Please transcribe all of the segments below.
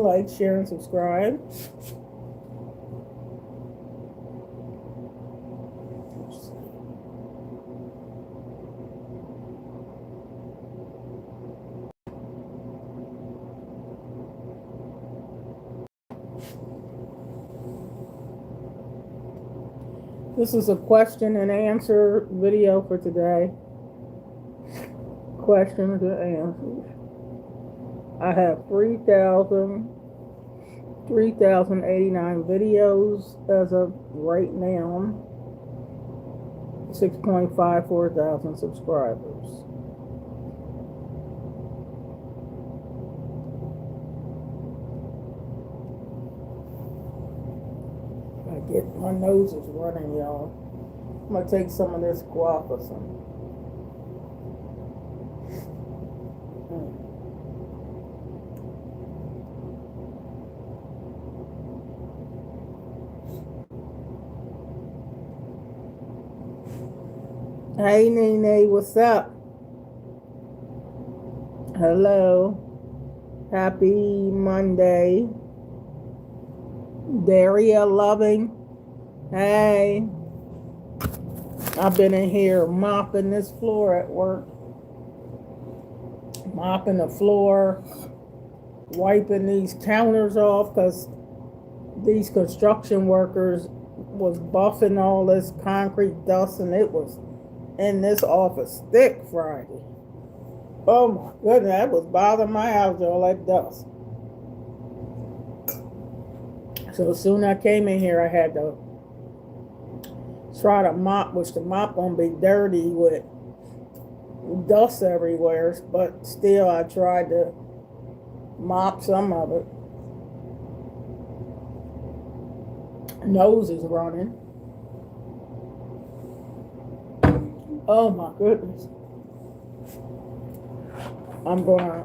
like, share, and subscribe. This is a question and answer video for today. Questions and answers. I have 3,089 videos as of right now. 6.54 thousand subscribers. My nose is running, y'all. I'm gonna take some of this guava. Hey, Nene, what's up? Hello. Happy Monday. Daria Loving. Hey. I've been in here mopping this floor at work. Mopping the floor. Wiping these counters off because these construction workers was buffing all this concrete dust, and it was in this office thick Friday. Oh my goodness, that was bothering my house, all that dust. So as soon as I came in here, I had to try to mop, which the mop gonna be dirty with dust everywhere, but still I tried to mop some of it. Nose is running. Oh my goodness. I'm gonna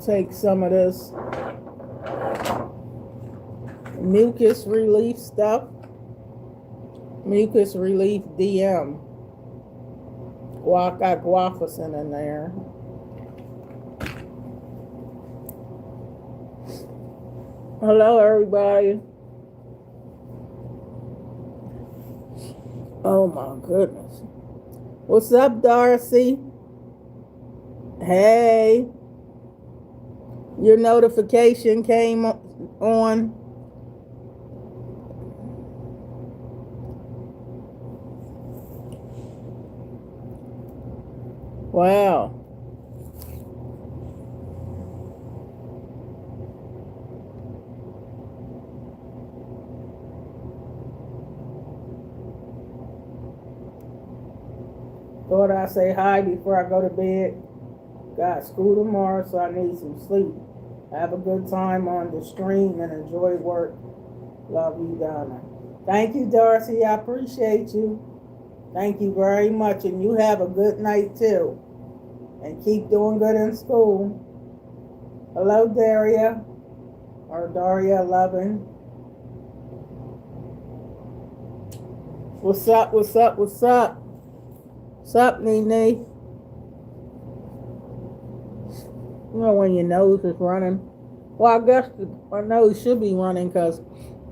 take some of this mucus relief stuff. Mucus relief DM. Well, I got guafacin in there. Hello, everybody. Oh my goodness. What's up, Darcy? Hey. Your notification came on. Wow. Thought I'd say hi before I go to bed. Got school tomorrow, so I need some sleep. Have a good time on the stream and enjoy work. Love you, Donna. Thank you, Darcy. I appreciate you. Thank you very much. And you have a good night, too. And keep doing good in school. Hello, Daria. Or Daria 11. What's up, what's up, what's up? What's up, Nene? You know when your nose is running? Well, I guess my nose should be running because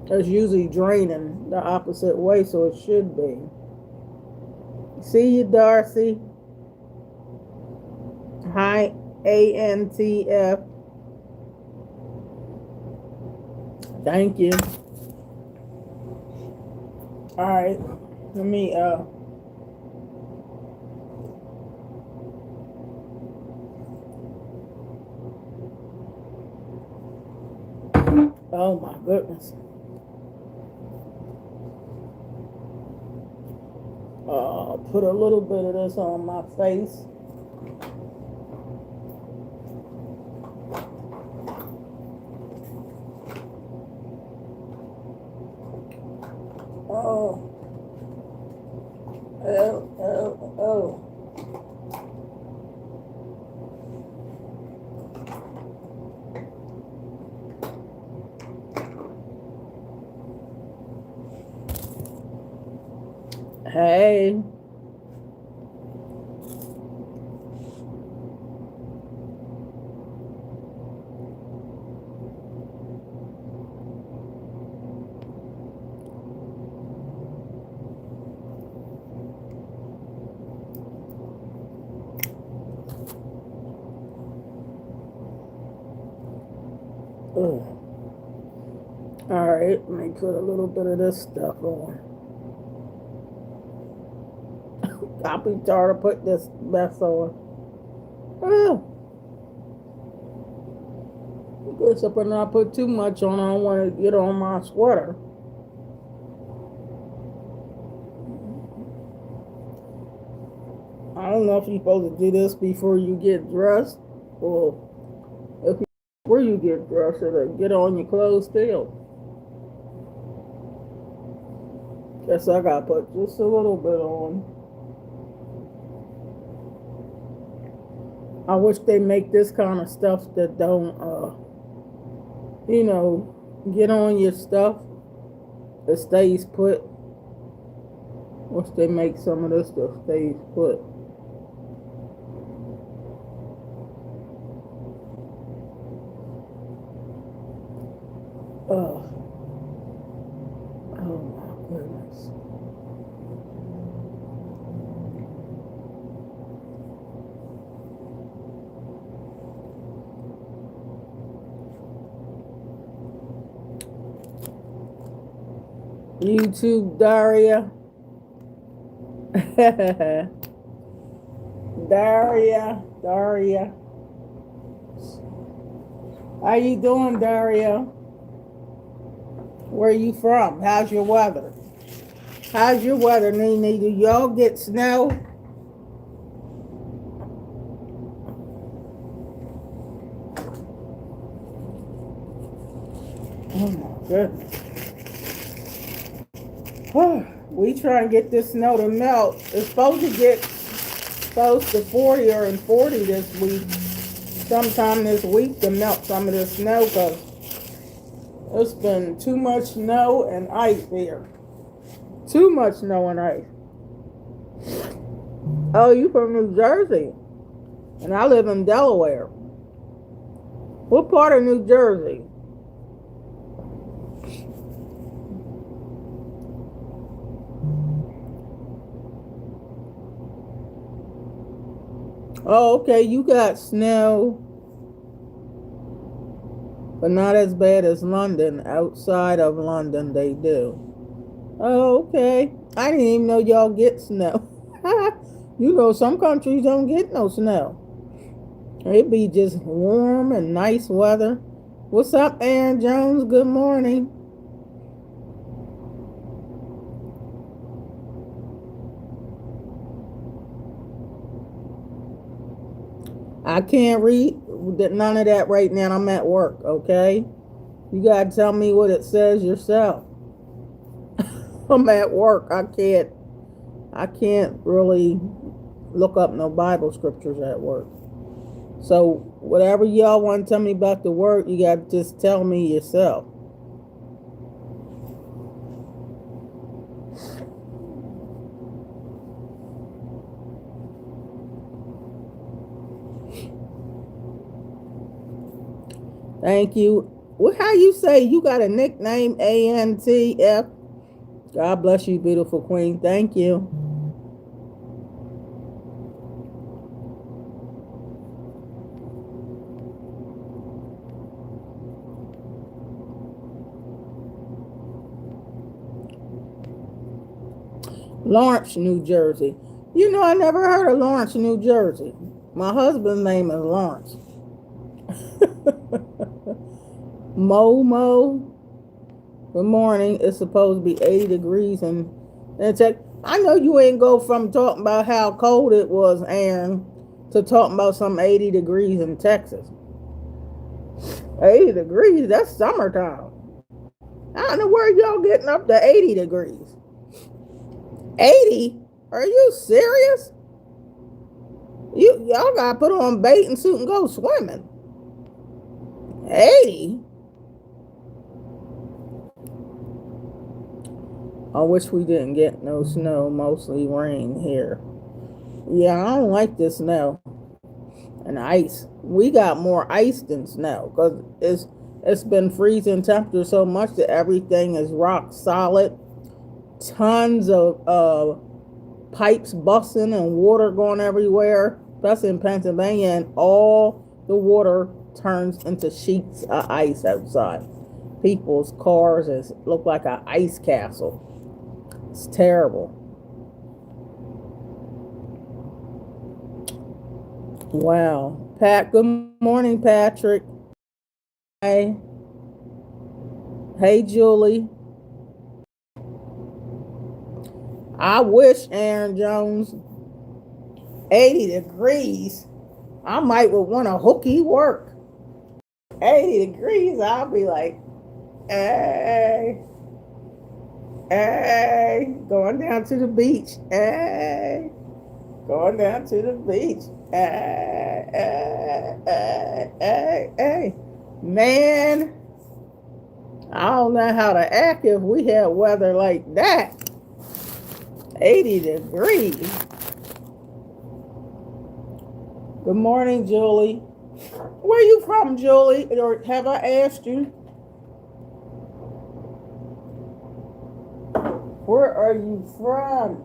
it's usually draining the opposite way, so it should be. See you, Darcy. Hi, ANTF. Thank you. All right, let me oh my goodness. Put a little bit of this on my face. Oh. Hey. Ugh. All right, let me put a little bit of this stuff on. I'll be tired to put this mess on. Oh, guess if I not put too much on, I don't want to get on my sweater. I don't know if you're supposed to do this before you get dressed, or if you, before you get dressed, it'll get on your clothes still. Guess I gotta put just a little bit on. I wish they make this kind of stuff that don't, get on your stuff. It stays put. Wish they make some of this that stays put. Oh my goodness. YouTube Daria. Daria. How you doing, Daria? Where are you from? How's your weather? How's your weather, Nene? Do y'all get snow? Oh my goodness. We try and get this snow to melt. It's supposed to get close to 40 or in 40 this week. Sometime this week to melt some of the snow because it's been too much snow and ice here. Too much snow and ice. Oh, you from New Jersey? And I live in Delaware. What part of New Jersey? Oh, okay, you got snow, but not as bad as London. Outside of London, they do. Oh, okay. I didn't even know y'all get snow. Some countries don't get no snow. It be just warm and nice weather. What's up, Aaron Jones? Good morning. I can't read none of that right now. I'm at work, okay? You gotta tell me what it says yourself. I'm at work. I can't really look up no Bible scriptures at work. So whatever y'all want to tell me about the word, you gotta just tell me yourself. Thank you. How you say you got a nickname, ANTF? God bless you, beautiful queen. Thank you. Lawrence, New Jersey. I never heard of Lawrence, New Jersey. My husband's name is Lawrence. Momo. Good morning. It's supposed to be 80 degrees and I know you ain't go from talking about how cold it was, Aaron, to talking about some 80 degrees in Texas. 80 degrees, that's summertime. I don't know where y'all getting up to 80 degrees. 80? Are you serious? Y'all gotta put on a bathing suit and go swimming. 80? I wish we didn't get no snow, mostly rain here. Yeah, I don't like this snow and ice. We got more ice than snow because it's been freezing temperature so much that everything is rock solid. Tons of pipes busting and water going everywhere. That's in Pennsylvania, and all the water turns into sheets of ice outside. People's cars look like an ice castle. It's terrible. Wow. Pat, good morning, Patrick. Hey. Hey, Julie. I wish, Aaron Jones, 80 degrees. I might would want a hooky work. 80 degrees, I'll be like, hey, hey, going down to the beach. Hey, going down to the beach. Hey, hey, hey, hey, hey. Man, I don't know how to act if we had weather like that. 80 degrees. Good morning, Julie. Where are you from, Julie? Or have I asked you? Where are you from?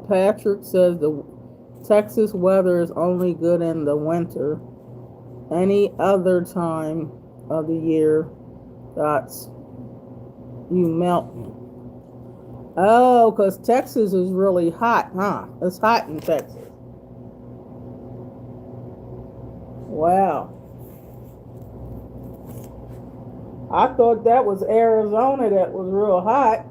Patrick says the Texas weather is only good in the winter. Any other time of the year, that's you melting. Oh, because Texas is really hot, huh? It's hot in Texas. Wow. I thought that was Arizona that was real hot.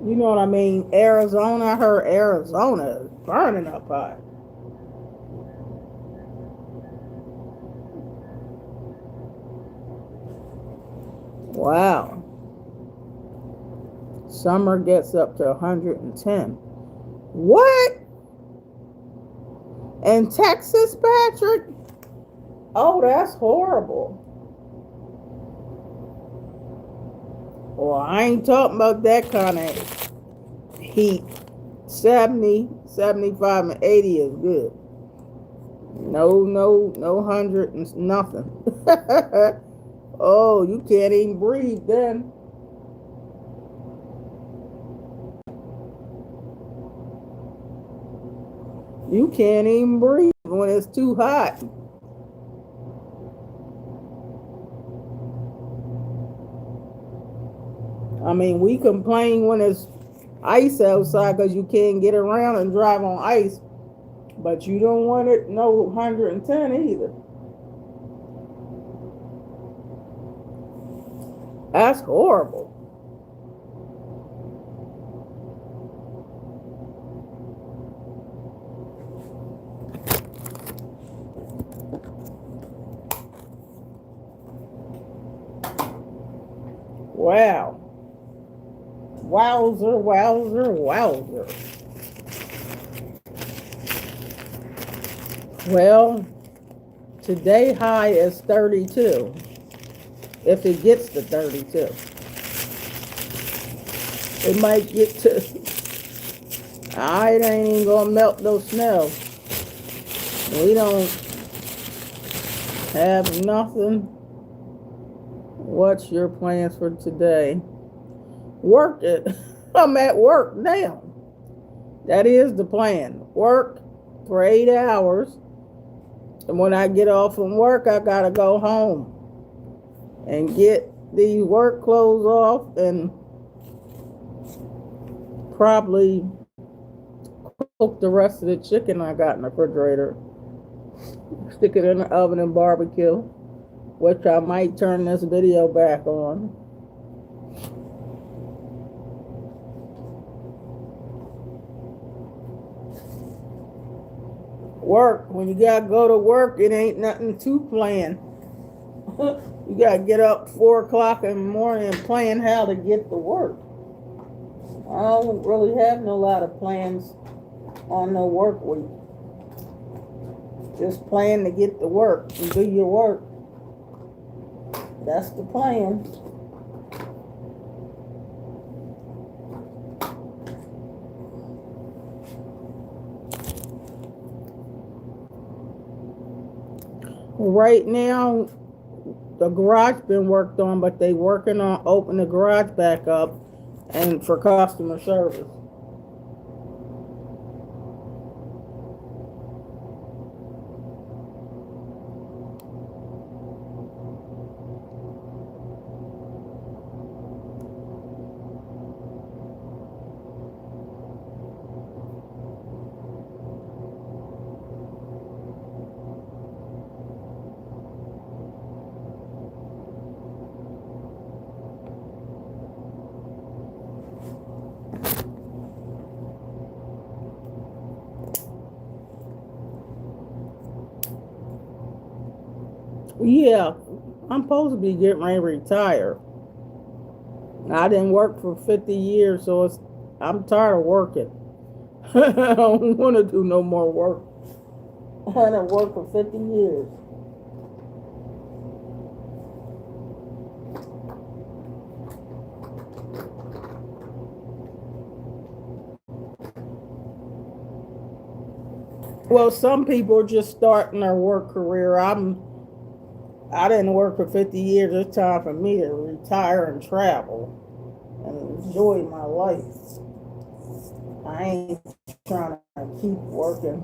You know what I mean? Arizona, I heard Arizona is burning up hot. Wow. Summer gets up to 110. What? In Texas, Patrick? Oh, that's horrible. Well, I ain't talking about that kind of heat. 70, 75, and 80 is good. No 100 and nothing. Oh, you can't even breathe then. You can't even breathe when it's too hot. I mean, we complain when it's ice outside because you can't get around and drive on ice. But you don't want it no 110 either. That's horrible. Wow. Wowzer, wowzer, wowzer. Well, today high is 32. If it gets to 32. It might get to... It ain't even gonna melt no snow. We don't have nothing. What's your plans for today? Work it. I'm at work now. That is the plan. Work for 8 hours. And when I get off from work, I gotta go home and get these work clothes off and probably cook the rest of the chicken I got in the refrigerator. Stick it in the oven and barbecue, which I might turn this video back on. Work. When you gotta go to work, it ain't nothing to plan. You gotta get up 4 o'clock in the morning and plan how to get to work. I don't really have no lot of plans on no work week. Just plan to get to work and do your work. That's the plan. Right now, the garage been worked on, but they working on opening the garage back up and for customer service. Yeah, I'm supposed to be getting ready to retire. I didn't work for 50 years, so I'm tired of working. I don't want to do no more work. I didn't work for 50 years. Well, some people are just starting their work career. I didn't work for 50 years. It's time for me to retire and travel and enjoy my life. I ain't trying to keep working.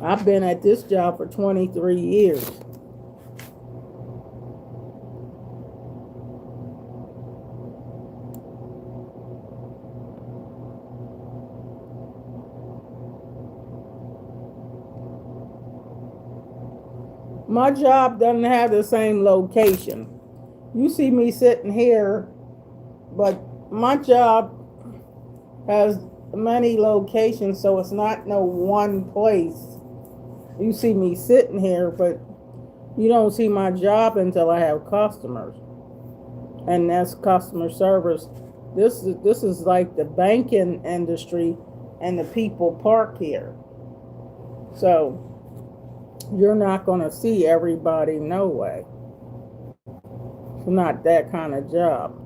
I've been at this job for 23 years. My job doesn't have the same location. You see me sitting here, but my job has many locations, so it's not no one place. You see me sitting here, but you don't see my job until I have customers, and that's customer service. This is like the banking industry, and the people park here, so you're not going to see everybody, no way. It's not that kind of job.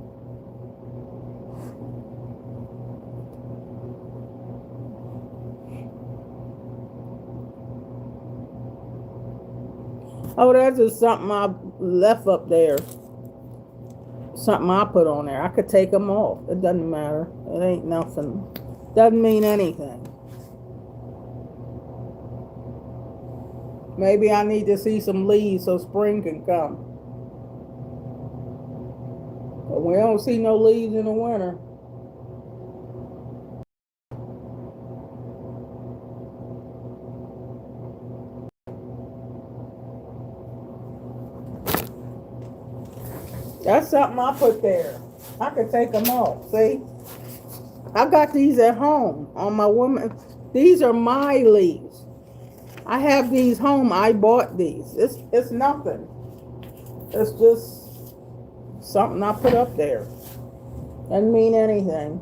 Oh, that's just something I left up there. Something I put on there. I could take them off. It doesn't matter. It ain't nothing. Doesn't mean anything. Maybe I need to see some leaves so spring can come. But we don't see no leaves in the winter. That's something I put there. I could take them off. See? I got these at home on my woman. These are my leaves. I have these home. I bought these. It's nothing. It's just something I put up there. Doesn't mean anything.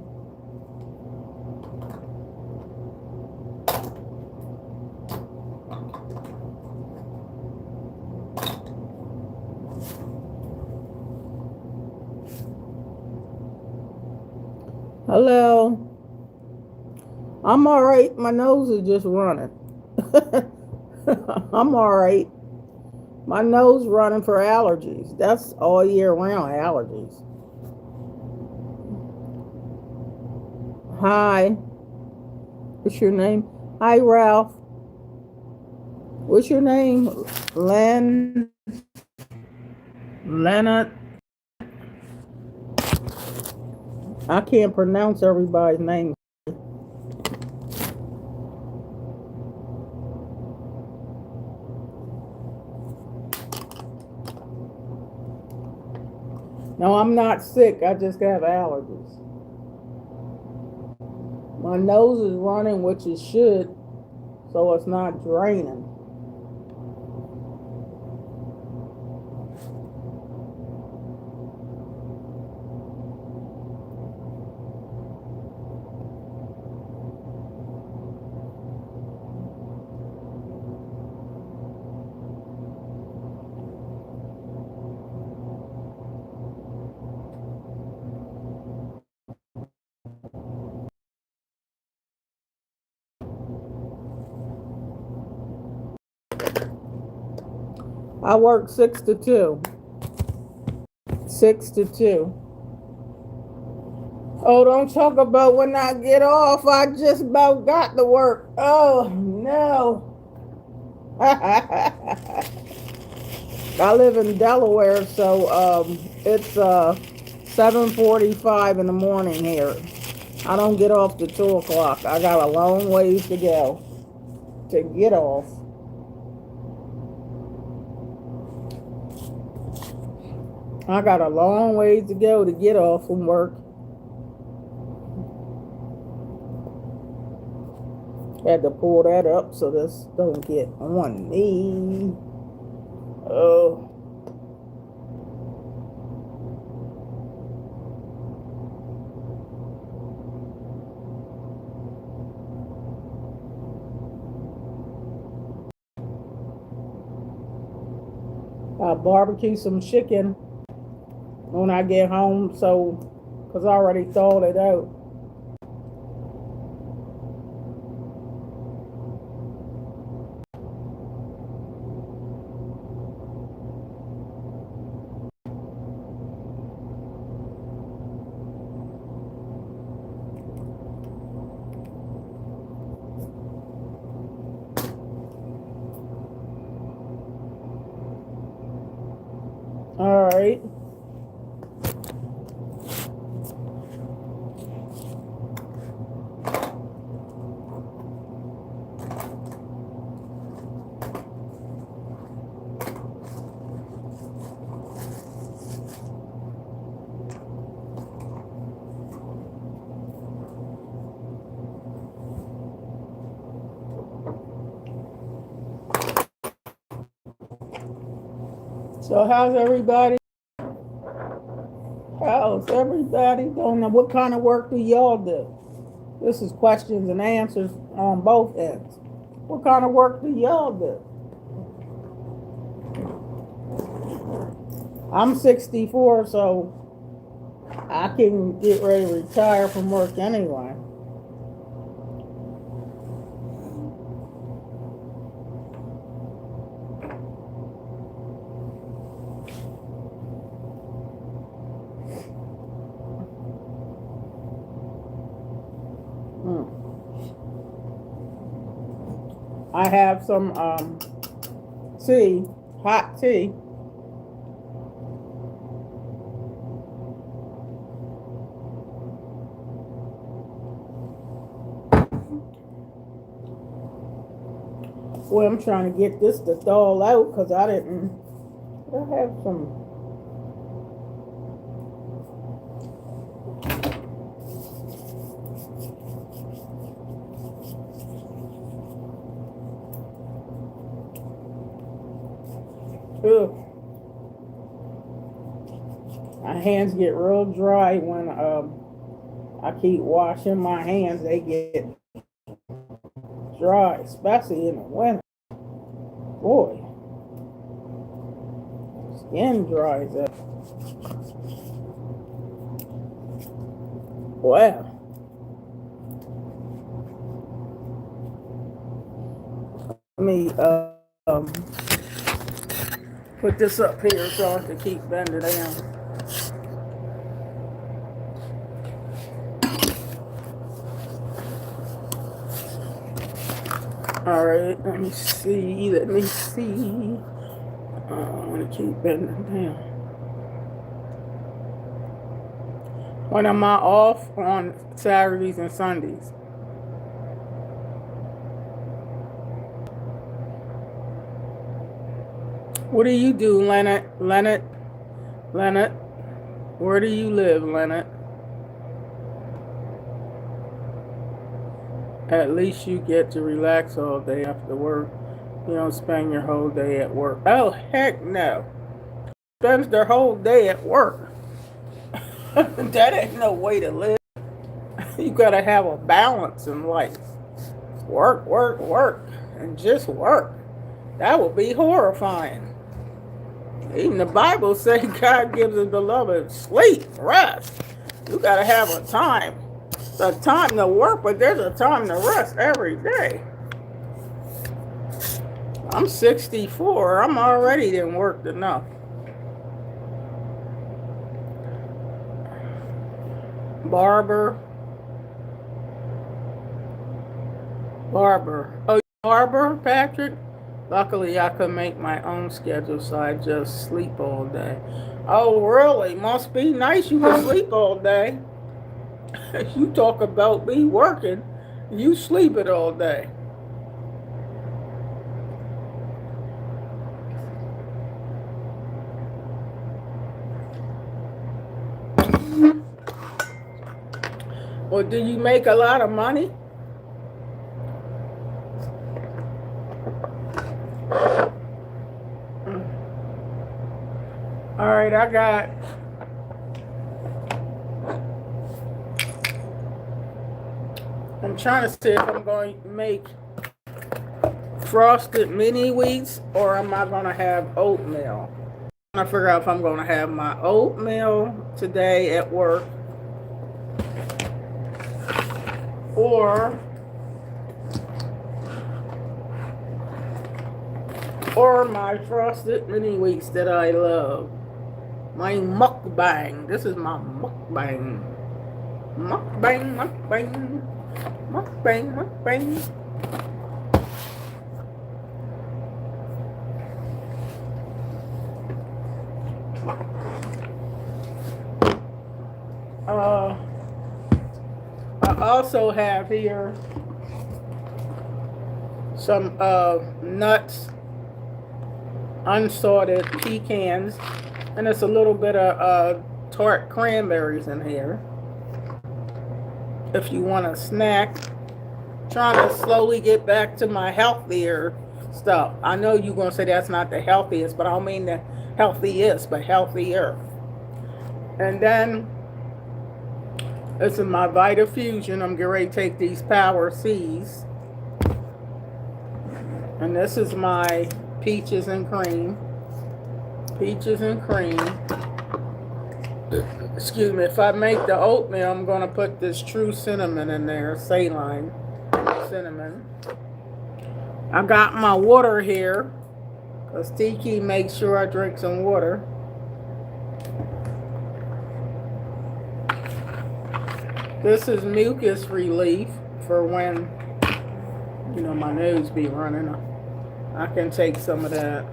Hello. I'm all right. My nose is just running. I'm all right. My nose running for allergies. That's all year round allergies. Hi. What's your name? Hi, Ralph. What's your name? Leonard. I can't pronounce everybody's name. No, I'm not sick. I just have allergies. My nose is running, which it should, so it's not draining. I work 6 to 2. 6 to 2. Oh, don't talk about when I get off. I just about got to work. Oh, no. I live in Delaware, so it's 7:45 in the morning here. I don't get off till 2 o'clock. I got a long ways to go to get off. I got a long ways to go to get off from work. Had to pull that up so this don't get on me. Oh. I'll barbecue some chicken when I get home, so, because I already thawed it out. All right. So how's everybody? How's everybody doing? What kind of work do y'all do? This is questions and answers on both ends. What kind of work do y'all do? I'm 64, so I can get ready to retire from work anyway. I have some tea, hot tea. Well, I'm trying to get this to thaw out because I didn't. I have some. Ugh. My hands get real dry when I keep washing my hands. They get dry, especially in the winter. Boy, skin dries up. Wow. Let me put this up here so I can keep bending down. All right, let me see. I want to keep bending down. When am I off? On Saturdays and Sundays. What do you do, Leonard? Leonard? Where do you live, Leonard? At least you get to relax all day after work. You don't spend your whole day at work. Oh, heck no. Spends their whole day at work. That ain't no way to live. You gotta have a balance in life. Work, and just work. That would be horrifying. Even the Bible says God gives his beloved sleep, rest. You gotta have a time to work, but there's a time to rest every day. I'm 64. I'm already done worked enough. Barber. Oh, barber, Patrick? Luckily, I could make my own schedule, so I just sleep all day. Oh, really? Must be nice you can sleep all day. You talk about me working, you sleep it all day. Well, do you make a lot of money? All right, I'm trying to see if I'm going to make frosted mini wheats or am I going to have oatmeal? I'm trying to figure out if I'm going to have my oatmeal today at work or my frosted mini wheats that I love. My mukbang. This is my mukbang. Mukbang, mukbang. Mukbang, mukbang. I also have here some nuts, unsalted pecans, and it's a little bit of tart cranberries in here. If you want a snack, trying to slowly get back to my healthier stuff. I know you're going to say that's not the healthiest, but I don't mean the healthiest, but healthier. And then this is my Vitafusion. I'm getting ready to take these Power C's. And this is my peaches and cream. Peaches and cream. Excuse me. If I make the oatmeal, I'm going to put this true cinnamon in there. Saline cinnamon. I got my water here. Because Tiki makes sure I drink some water. This is mucus relief for when, my nose be running. I can take some of that.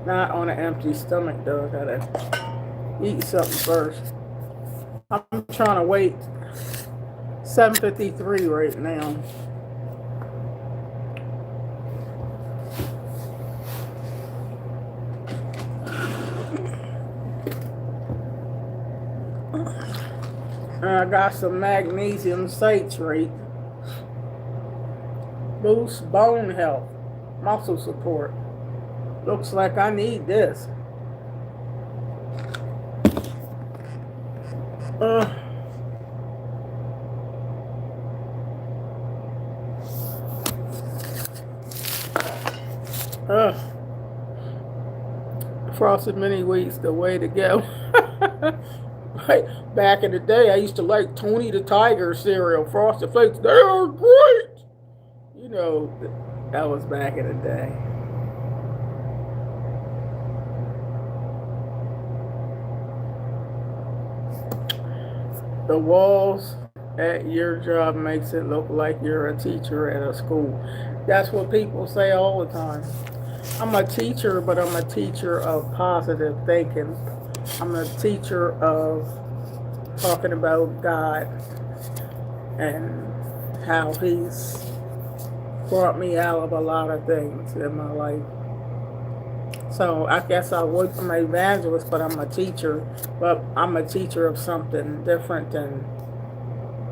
Not on an empty stomach though. I gotta eat something first. I'm trying to wait. 7:53 right now. And I got some magnesium citrate. Boost bone health, muscle support. Looks like I need this. Frosted mini wheats, the way to go. Right. Back in the day, I used to like Tony the Tiger cereal, Frosted Flakes. They are great. That was back in the day. The walls at your job makes it look like you're a teacher at a school. That's what people say all the time. I'm a teacher, but I'm a teacher of positive thinking. I'm a teacher of talking about God and how He's brought me out of a lot of things in my life. So I guess I'm an evangelist, but I'm a teacher. But I'm a teacher of something different than,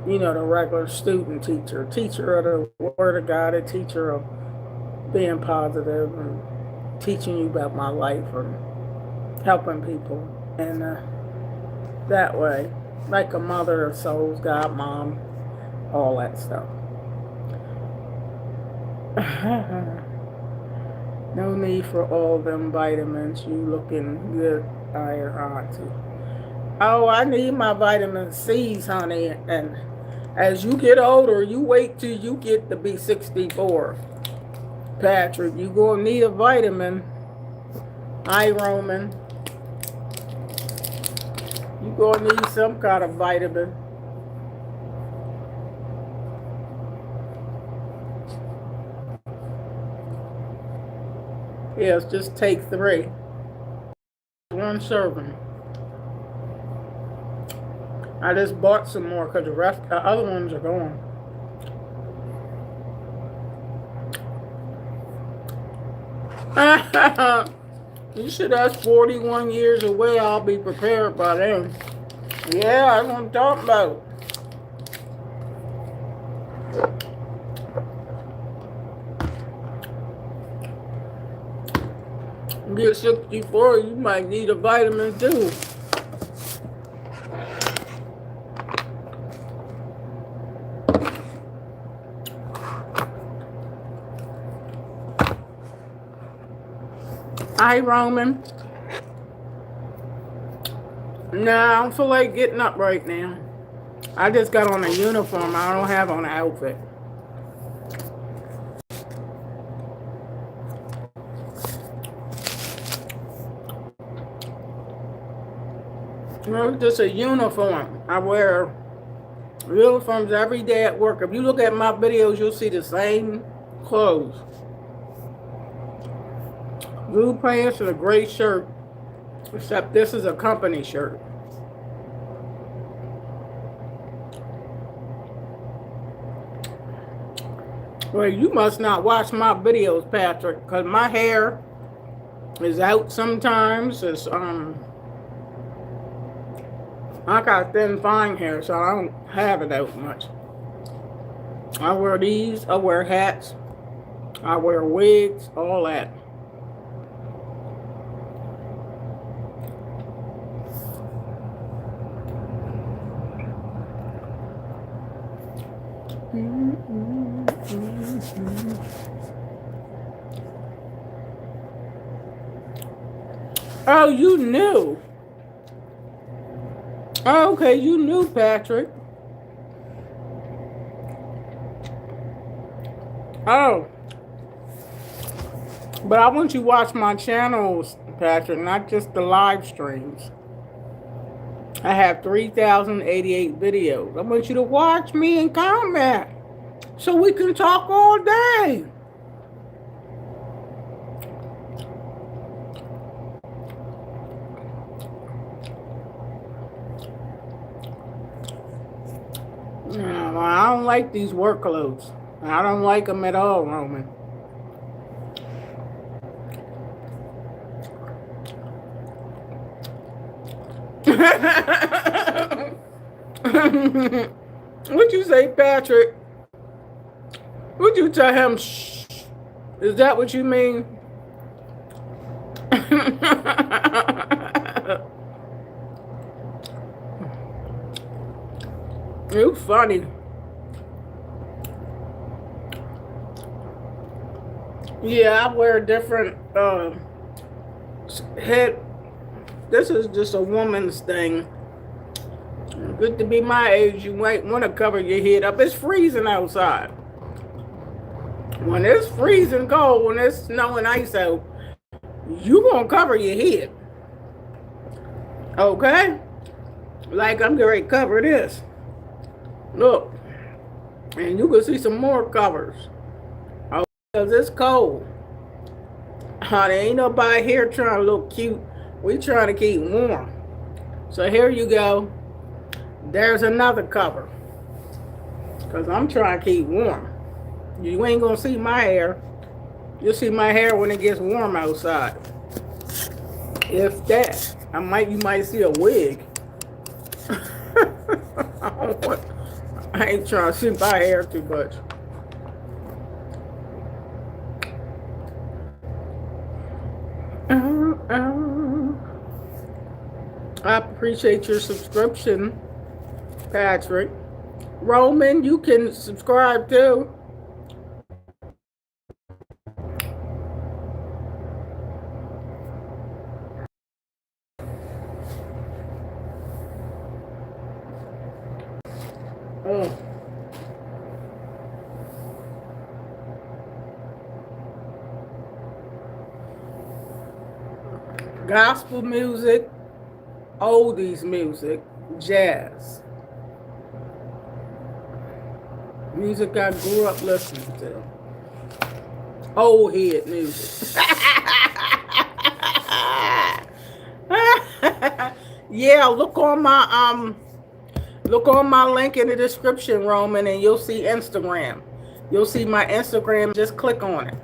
the regular student teacher. Teacher of the Word of God, a teacher of being positive and teaching you about my life and helping people. And that way, like a mother of souls, God, mom, all that stuff. No need for all them vitamins. You looking good, auntie. Oh, I need my vitamin C's, honey. And as you get older, you wait till you get to be 64. Patrick, you gonna need a vitamin. Hi, Roman. You gonna need some kind of vitamin. Yes, just take 3. 1 serving. I just bought some more because the other ones are gone. You said that's 41 years away. I'll be prepared by then. Yeah, that's what I'm talking about. You get 64, you might need a vitamin too. Hi, Roman. Nah, I don't feel like getting up right now. I just got on a uniform. I don't have on an outfit. No, it's just a uniform. I wear uniforms every day at work. If you look at my videos, you'll see the same clothes. Blue pants and a gray shirt, except this is a company shirt. Well, you must not watch my videos, Patrick, because my hair is out sometimes. It's I got thin, fine hair, so I don't have it out much. I wear these, I wear hats, I wear wigs, all that. Oh, you knew. Oh, okay, you knew, Patrick. Oh. But I want you to watch my channels, Patrick, not just the live streams. I have 3,088 videos. I want you to watch me and comment so we can talk all day. No, I don't like these work clothes. I don't like them at all, Roman. What'd you say, Patrick? Would you tell him, shh? Is that what you mean? You funny. Yeah, I wear different head. This is just a woman's thing. Good to be my age, you might want to cover your head up. It's freezing outside. When it's freezing cold, when it's snow and ice out, you gonna cover your head. Okay? Like I'm going to cover this. Look. And you can see some more covers. Oh, because it's cold. There ain't nobody here trying to look cute. We trying to keep warm. So here you go. There's another cover. Because I'm trying to keep warm. You ain't going to see my hair. You'll see my hair when it gets warm outside. If that. You might see a wig. I ain't trying to see my hair too much. I appreciate your subscription, Patrick. Roman, you can subscribe too. gospel music, oldies music, jazz. Music I grew up listening to. Old head music. Yeah, look on my link in the description, Roman, and you'll see Instagram. You'll see my Instagram. Just click on it.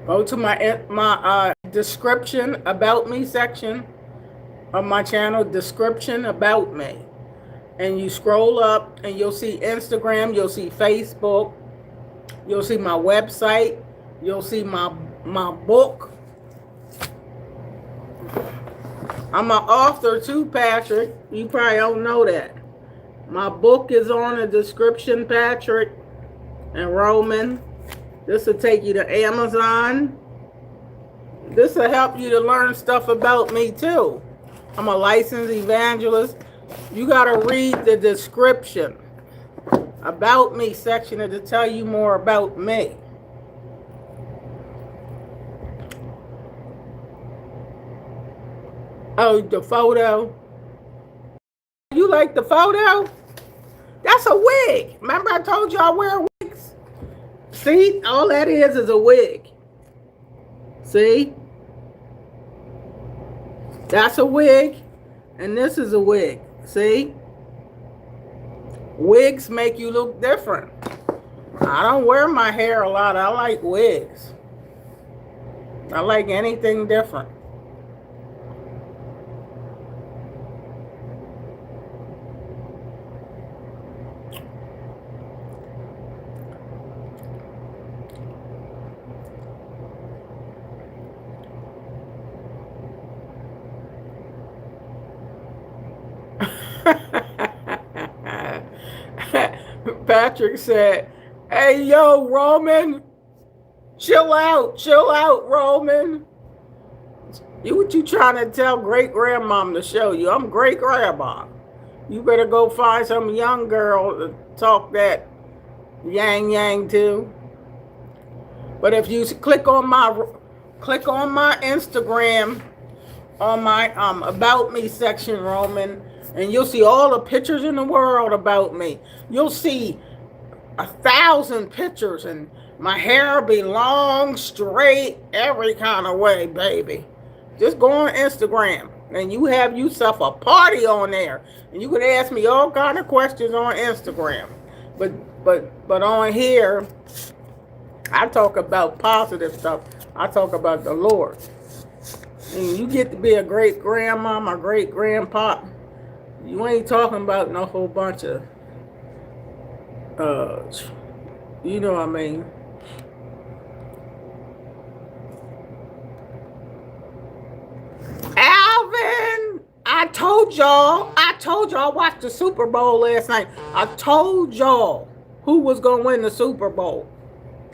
Go to my description about me section of my channel, description about me, and you scroll up and you'll see Instagram. You'll see Facebook. You'll see my website. You'll see my book. I'm an author too, Patrick. You probably don't know that. My book is on the description, Patrick and Roman. This will take you to Amazon. This will help you to learn stuff about me too. I'm a licensed evangelist. You got to read the description about me section to tell you more about me. Oh, the photo. You like the photo? That's a wig. Remember I told you I wear wigs? See? All that is a wig. See? That's a wig. And this is a wig. See? Wigs make you look different. I don't wear my hair a lot. I like wigs. I like anything different. Patrick said, "Hey, yo, Roman, chill out, Roman. What you trying to tell great-grandmom to show you? I'm great-grandma. You better go find some young girl to talk that yang to." But if you click on my Instagram, on my about me section, Roman, and you'll see all the pictures in the world about me. You'll see 1,000 pictures, and my hair will be long, straight, every kind of way, baby. Just go on Instagram, and you have yourself a party on there, and you can ask me all kind of questions on Instagram. But on here, I talk about positive stuff. I talk about the Lord. And you get to be a great grandmama, a great grandpa. You ain't talking about no whole bunch of, you know what I mean. Alvin, I told y'all I watched the Super Bowl last night. I told y'all who was going to win the Super Bowl.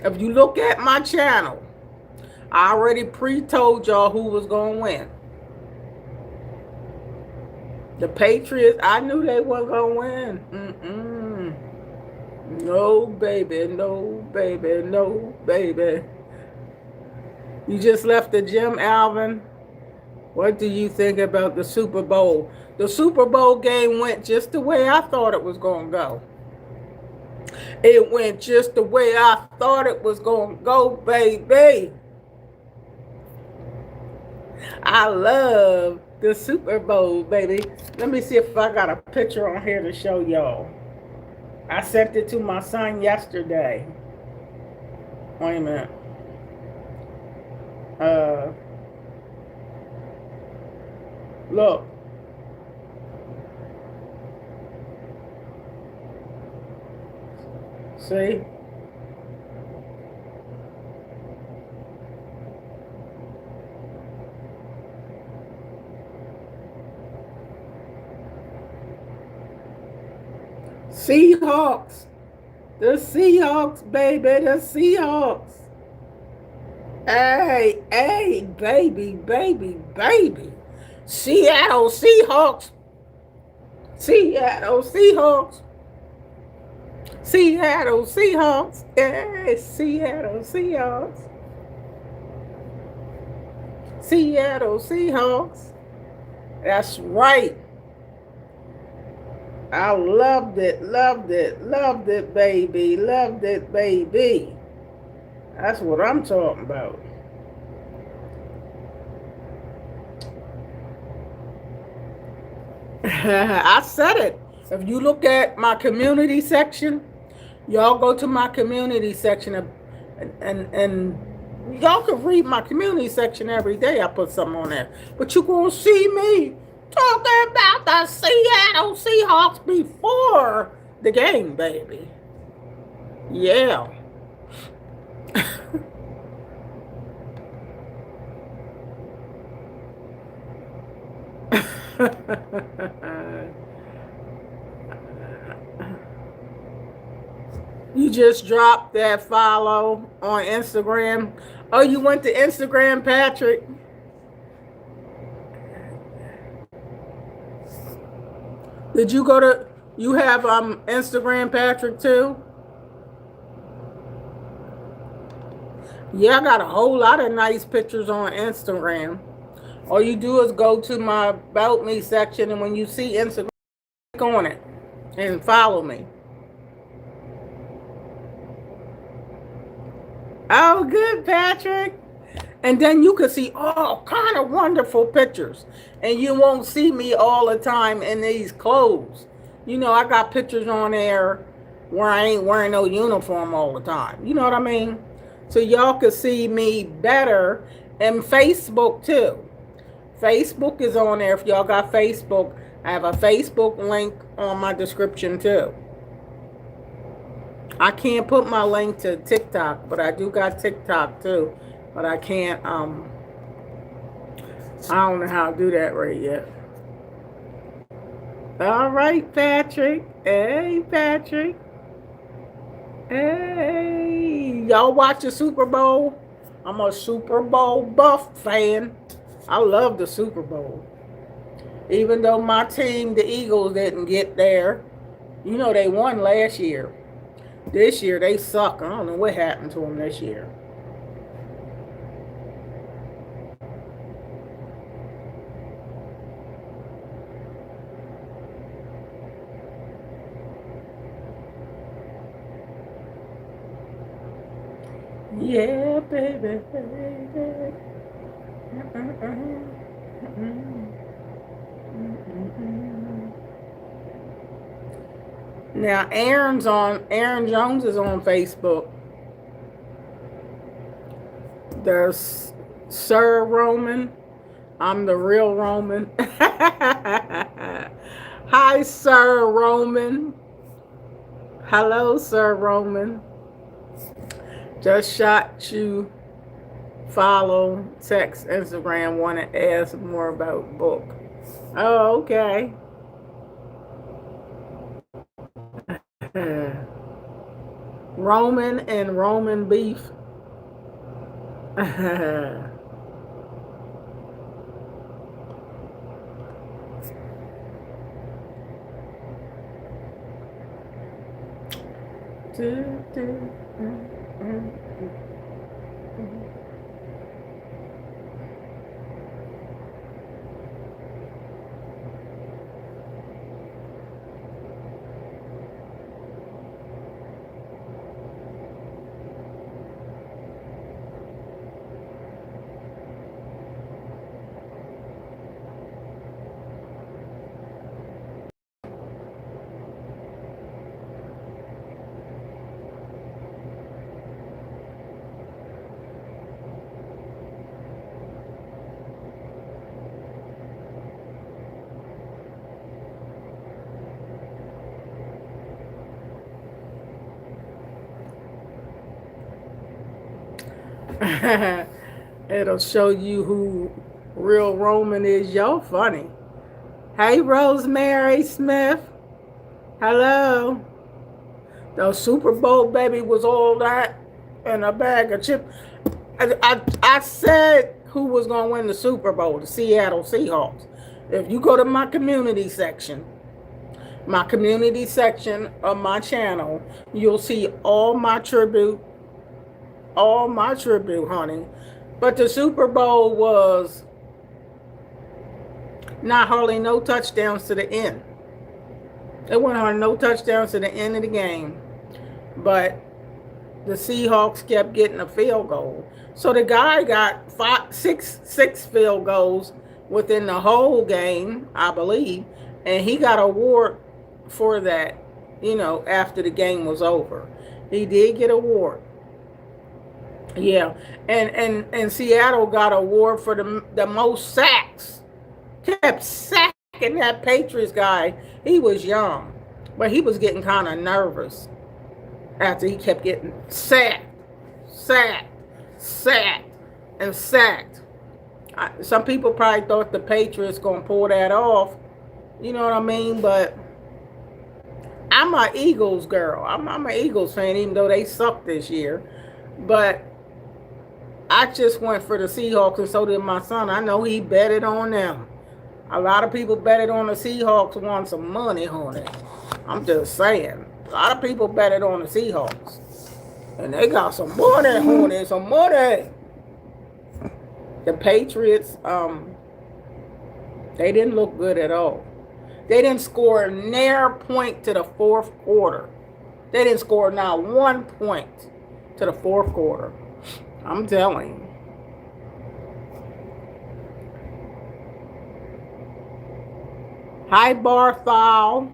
If you look at my channel, I already pre-told y'all who was going to win. The Patriots, I knew they weren't going to win. No, baby, no, baby, no, baby. You just left the gym, Alvin. What do you think about the Super Bowl? The Super Bowl game went just the way I thought it was going to go. It went just the way I thought it was going to go, baby. I love the Super Bowl, baby. Let me see if I got a picture on here to show y'all. I sent it to my son yesterday. Wait a minute. Look. See? Seahawks. The Seahawks, baby. The Seahawks. Hey, baby. Seattle Seahawks. Seattle Seahawks. Seattle Seahawks. Hey, Seattle Seahawks. Seattle Seahawks. That's right. I loved it, loved it, loved it, baby, loved it, baby. That's what I'm talking about. I said it. If you look at my community section, y'all go to my community section and y'all can read my community section every day. I put something on there. But you gonna see me talking about the Seattle Seahawks before the game, baby. Yeah. You just dropped that follow on Instagram. Oh, you went to Instagram, Patrick? Did you go to, you have Instagram, Patrick, too? Yeah, I got a whole lot of nice pictures on Instagram. All you do is go to my About Me section, and when you see Instagram, click on it and follow me. Oh, good, Patrick. And then you can see all kind of wonderful pictures. And you won't see me all the time in these clothes. You know, I got pictures on there where I ain't wearing no uniform all the time. You know what I mean? So y'all can see me better. And Facebook too. Facebook is on there. If y'all got Facebook, I have a Facebook link on my description too. I can't put my link to TikTok, but I do got TikTok too. But I can't, I don't know how to do that right yet. All right, Patrick. Hey, Patrick. Hey. Y'all watch the Super Bowl? I'm a Super Bowl buff fan. I love the Super Bowl. Even though my team, the Eagles, didn't get there. You know, they won last year. This year, they suck. I don't know what happened to them this year. Yeah, baby, baby. Now, Aaron Jones is on Facebook. There's Sir Roman. I'm the real Roman. Hi, Sir Roman. Hello, Sir Roman. Just shot you. Follow, text, Instagram, want to ask more about book. Oh, okay. Roman and Roman beef. It'll show you who real Roman is. Y'all funny. Hey, Rosemary Smith. Hello. The Super Bowl, baby, was all that and a bag of chips. I said who was going to win the Super Bowl, the Seattle Seahawks. If you go to my community section of my channel, you'll see all my tribute, honey. But the Super Bowl was not hardly no touchdowns to the end. It went on no touchdowns to the end of the game. But the Seahawks kept getting a field goal. So the guy got six field goals within the whole game, I believe. And he got an award for that, after the game was over. He did get an award. Yeah. And Seattle got an award for the most sacks. Kept sacking that Patriots guy. He was young, but he was getting kind of nervous after he kept getting sacked, and sacked. Some people probably thought the Patriots going to pull that off. You know what I mean? But I'm an Eagles girl. I'm an Eagles fan, even though they suck this year. But I just went for the Seahawks, and so did my son. I know he betted on them. A lot of people betted on the Seahawks, won some money on it. I'm just saying. A lot of people betted on the Seahawks. And they got some money on it, some money. The Patriots, they didn't look good at all. They didn't score near point to the fourth quarter. They didn't score not 1 point to the fourth quarter. I'm telling you. Hi, Barthol.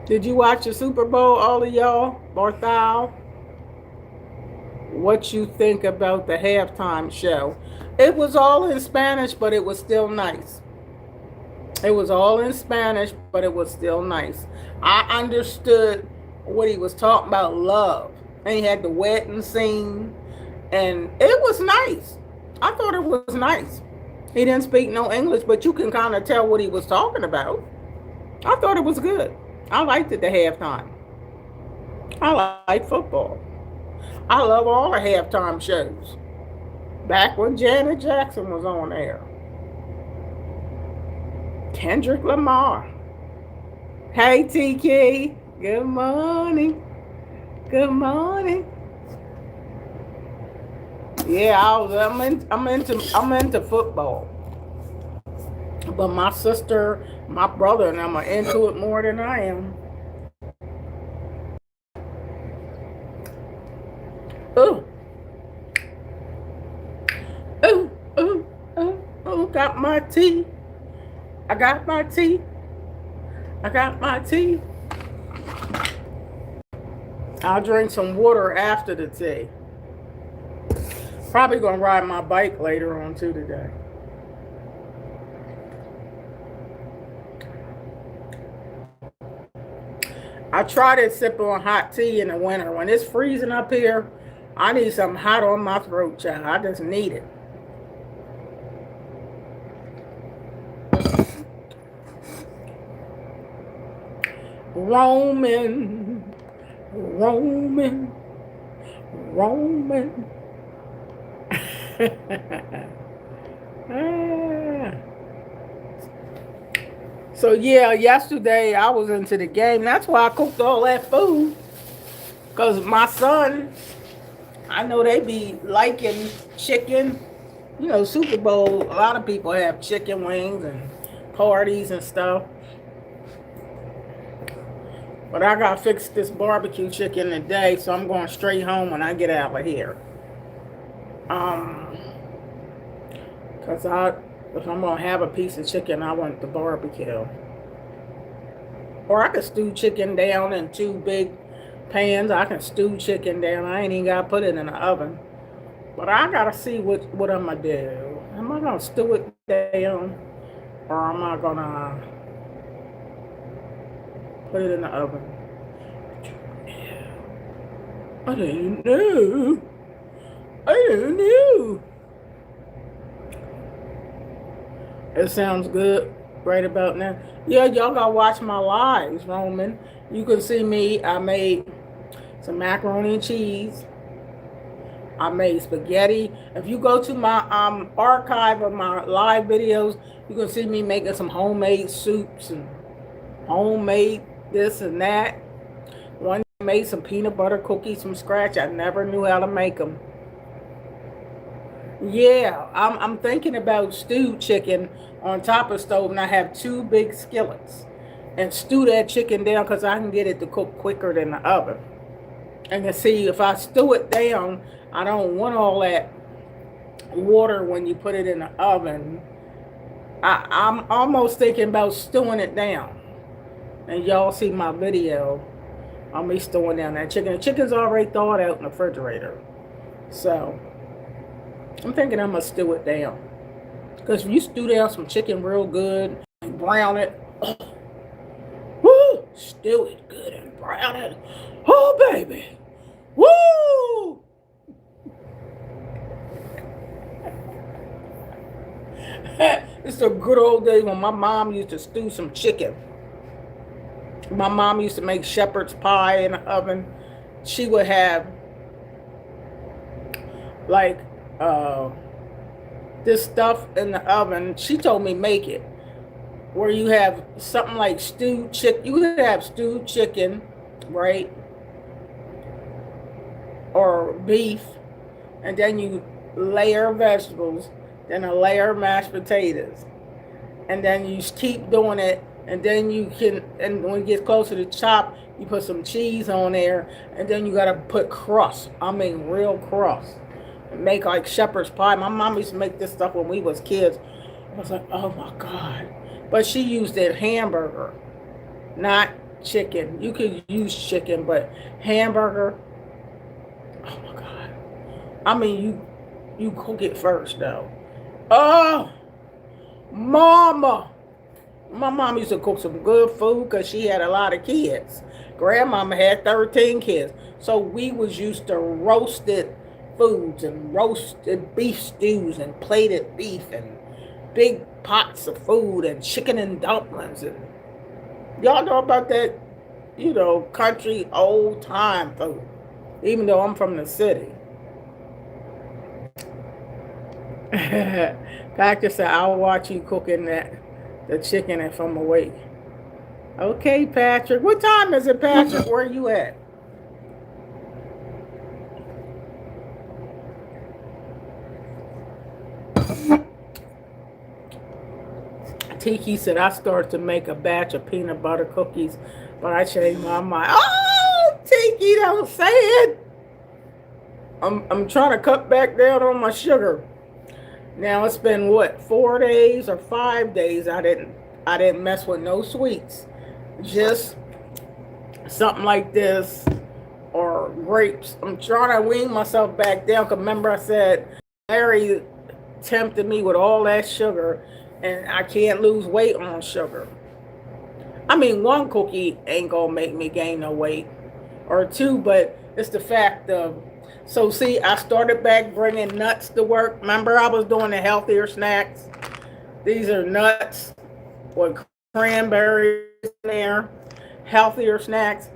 Did you watch the Super Bowl, all of y'all? Barthol? What you think about the halftime show? It was all in Spanish, but it was still nice. It was all in Spanish, but it was still nice. I understood what he was talking about, love. And he had the wedding scene. And it was nice. I thought it was nice. He didn't speak no English, but you can kind of tell what he was talking about. I thought it was good. I liked it, the halftime. I like football. I love all the halftime shows. Back when Janet Jackson was on air. Kendrick Lamar. Hey, TK. Good morning. Good morning. Yeah, I'm into football. But my sister, my brother, and them are into it more than I am. Ooh. Ooh, ooh, ooh, ooh, got my tea. I got my tea. I got my tea. I'll drink some water after the tea. Probably gonna ride my bike later on too today. I try to sip on hot tea in the winter. When it's freezing up here, I need something hot on my throat, child. I just need it. Roman. So yeah, yesterday I was into the game. That's why I cooked all that food. Because my son, I know they be liking chicken. Super Bowl, a lot of people have chicken wings and parties and stuff. But I got to fix this barbecue chicken today, so I'm going straight home when I get out of here. Because if I'm going to have a piece of chicken, I want the barbecue. Or I could stew chicken down in 2 big pans. I can stew chicken down. I ain't even got to put it in the oven. But I got to see what I'm going to do. Am I going to stew it down? Or am I going to put it in the oven? I don't know. It sounds good right about now. Yeah, y'all gotta watch my lives, Roman. You can see me. I made some macaroni and cheese. I made spaghetti. If you go to my archive of my live videos, you can see me making some homemade soups and homemade this and that. One day I made some peanut butter cookies from scratch. I never knew how to make them. Yeah, I'm thinking about stewed chicken on top of stove, and I have 2 big skillets, and stew that chicken down because I can get it to cook quicker than the oven. And you see, if I stew it down, I don't want all that water when you put it in the oven. I'm almost thinking about stewing it down. And y'all see my video on me stewing down that chicken. The chicken's already thawed out in the refrigerator. So, I'm thinking I'm going to stew it down. Because if you stew down some chicken real good and brown it, woo, stew it good and brown it. Oh, baby. Woo! It's the good old days when my mom used to stew some chicken. My mom used to make shepherd's pie in the oven. She would have like this stuff in the oven. She told me make it where you have something like stewed chicken. You could have stewed chicken, right? Or beef, and then you layer vegetables, then a layer of mashed potatoes, and then you keep doing it, and then you can, and when it gets closer to chop, you put some cheese on there, and then you gotta put crust. I mean real crust. And make like shepherd's pie. My mom used to make this stuff when we was kids. I was like, oh my God. But she used it hamburger, not chicken. You could use chicken, but hamburger. Oh my God. I mean, you cook it first though. Oh, mama. My mom used to cook some good food because she had a lot of kids. Grandmama had 13 kids. So we was used to roasted foods and roasted beef stews and plated beef and big pots of food and chicken and dumplings. And y'all know about that, you know, country old time food. Even though I'm from the city. Patrick said, I'll watch you cooking the chicken if I'm awake. Okay, Patrick. What time is it, Patrick? Where are you at? Tiki said, I started to make a batch of peanut butter cookies, but I changed my mind. Oh, Tiki, don't say it. I'm trying to cut back down on my sugar. Now it's been what, 4 days or 5 days I didn't mess with no sweets. Just something like this or grapes. I'm trying to wean myself back down because remember I said Larry tempted me with all that sugar and I can't lose weight on sugar. I mean, 1 cookie ain't gonna make me gain no weight or 2, but it's the fact of, so see, I started back bringing nuts to work. Remember I was doing the healthier snacks? These are nuts with cranberries in there, healthier snacks.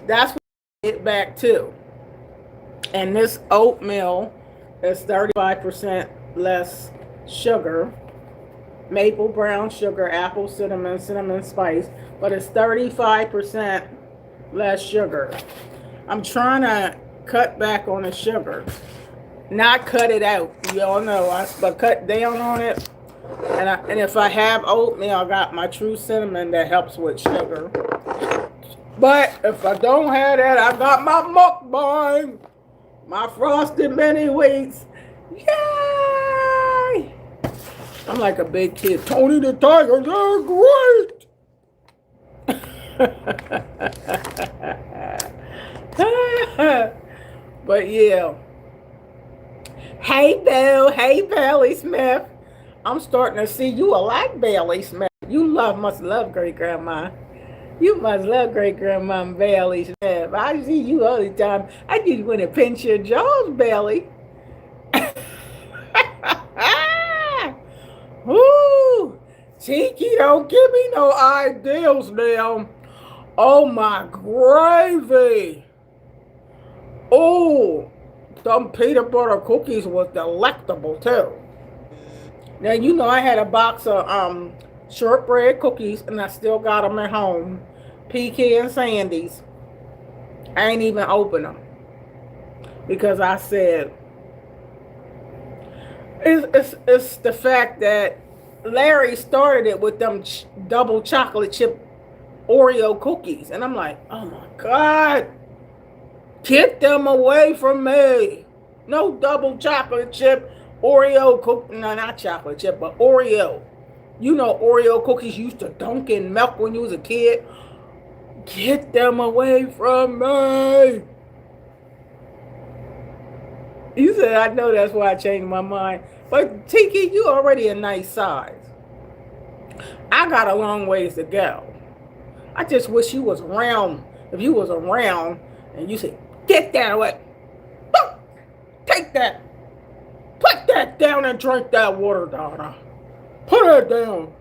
That's what I get back to. And this oatmeal is 35% less sugar. Maple brown sugar, apple cinnamon, cinnamon spice, but it's 35% less sugar. I'm trying to cut back on the sugar, not cut it out. Y'all know, but cut down on it. And if I have oatmeal, I got my true cinnamon that helps with sugar. But if I don't have that, I got my mukbang, my frosted mini wheats. Yay! I'm like a big kid. Tony the Tigers are great. But yeah. Hey, Bill. Hey, Bailey Smith. I'm starting to see you like Bailey Smith. You must love great grandma. You must love great grandma Bailey Smith. I see you all the time. I just want to pinch your jaws, Bailey. Ooh, Tiki, don't give me no ideals now. Oh, my gravy. Oh, Them peanut butter cookies was delectable too. Now you know I had a box of shortbread cookies, and I still got them at home. Pecan Sandies. I ain't even open them because I said it's the fact that Larry started it with them double chocolate chip Oreo cookies, and I'm like, oh my god, get them away from me! No double chocolate chip Oreo cookie. No, not chocolate chip, but Oreo. You know Oreo cookies used to dunk in milk when you was a kid. Get them away from me! You said, I know that's why I changed my mind. But Tiki, you already a nice size. I got a long ways to go. I just wish you was around. If you was around and you said, get that away. Take that. Put that down and drink that water, Donna. Put it down.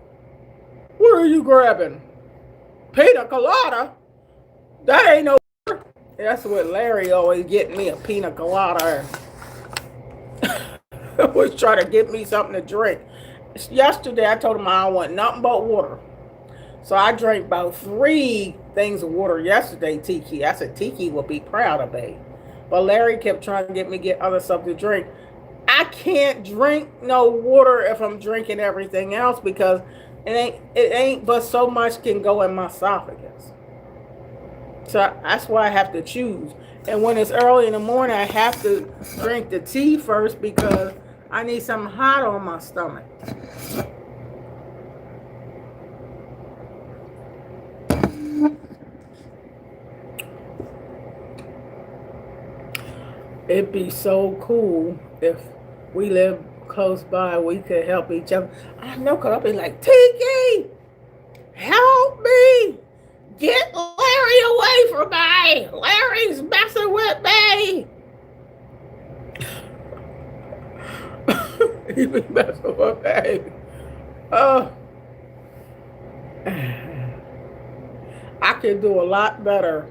What are you grabbing? Pina colada? That ain't no water. That's what Larry always getting me, a pina colada. Always try to get me something to drink. Yesterday I told him I don't want nothing but water. So I drank about 3 things of water yesterday, Tiki. I said Tiki will be proud of me. But Larry kept trying to get me to get other stuff to drink. I can't drink no water if I'm drinking everything else because it ain't but so much can go in my esophagus. So that's why I have to choose. And when it's early in the morning, I have to drink the tea first because I need something hot on my stomach. It'd be so cool if we live close by, we could help each other. I know, because I'll be like, Tiki, help me. Get Larry away from me. Larry's messing with me. He be messing with me. I could do a lot better.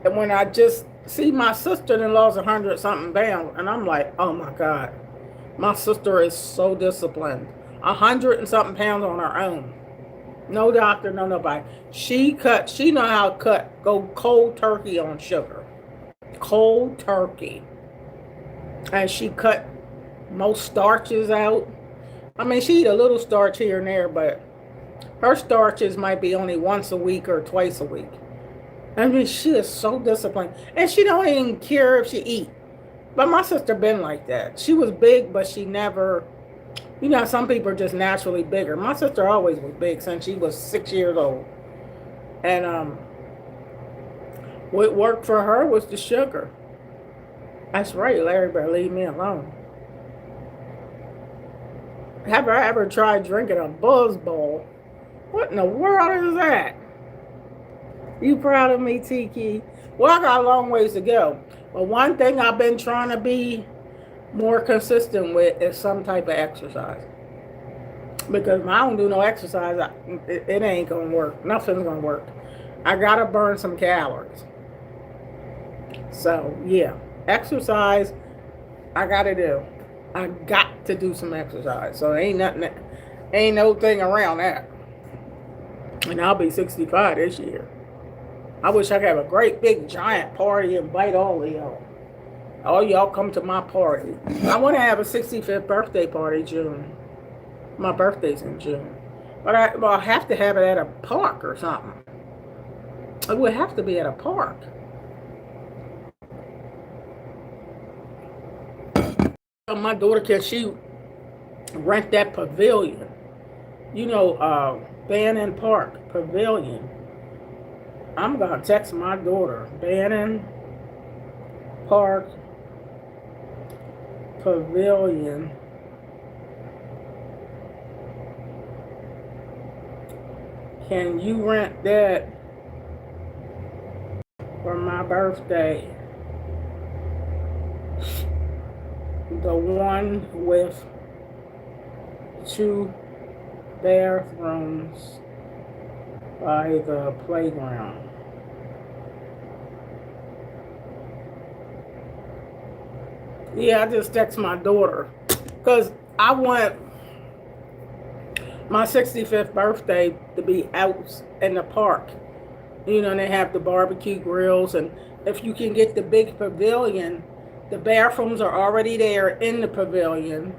And when I just see my sister-in-law's 100-something pounds, and I'm like, oh my God, my sister is so disciplined. 100-something pounds on her own. No doctor, no nobody. She know how to go cold turkey on sugar. Cold turkey. And she cut most starches out. I mean, she eat a little starch here and there, but her starches might be only once a week or twice a week. I mean, she is so disciplined. And she don't even care if she eat. But my sister been like that. She was big, but she never, you know, some people are just naturally bigger. My sister always was big since she was 6 years old. And what worked for her was the sugar. That's right, Larry better leave me alone. Have I ever tried drinking a Buzz Bowl? What in the world is that? You proud of me, Tiki? Well, I got a long ways to go. But one thing I've been trying to be more consistent with is some type of exercise. Because if I don't do no exercise, it ain't going to work. Nothing's going to work. I got to burn some calories. So, yeah. Exercise, I got to do. I got to do some exercise. So, ain't no thing around that. And I'll be 65 this year. I wish I could have a great big giant party and invite all of y'all. All y'all come to my party. I want to have a 65th birthday party June. My birthday's in June. But I have to have it at a park or something. It would have to be at a park. My daughter, can she rent that pavilion? You know, Bannon Park Pavilion. I'm going to text my daughter. Bannon Park Pavilion. Can you rent that for my birthday? The one with 2 bathrooms by the playground. Yeah, I just text my daughter because I want my 65th birthday to be out in the park. You know, they have the barbecue grills, and if you can get the big pavilion, the bathrooms are already there in the pavilion.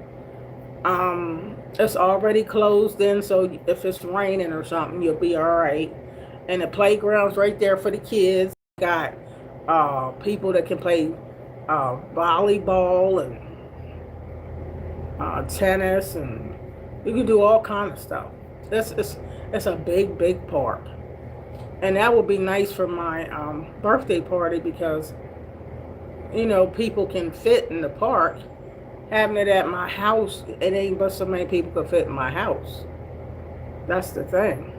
It's already closed in, so if it's raining or something, you'll be all right. And the playground's right there for the kids. Got people that can play volleyball and tennis, and you can do all kind of stuff. It's a big park, and that would be nice for my birthday party because people can fit in the park. Having it at my house, it ain't but so many people could fit in my house. That's the thing.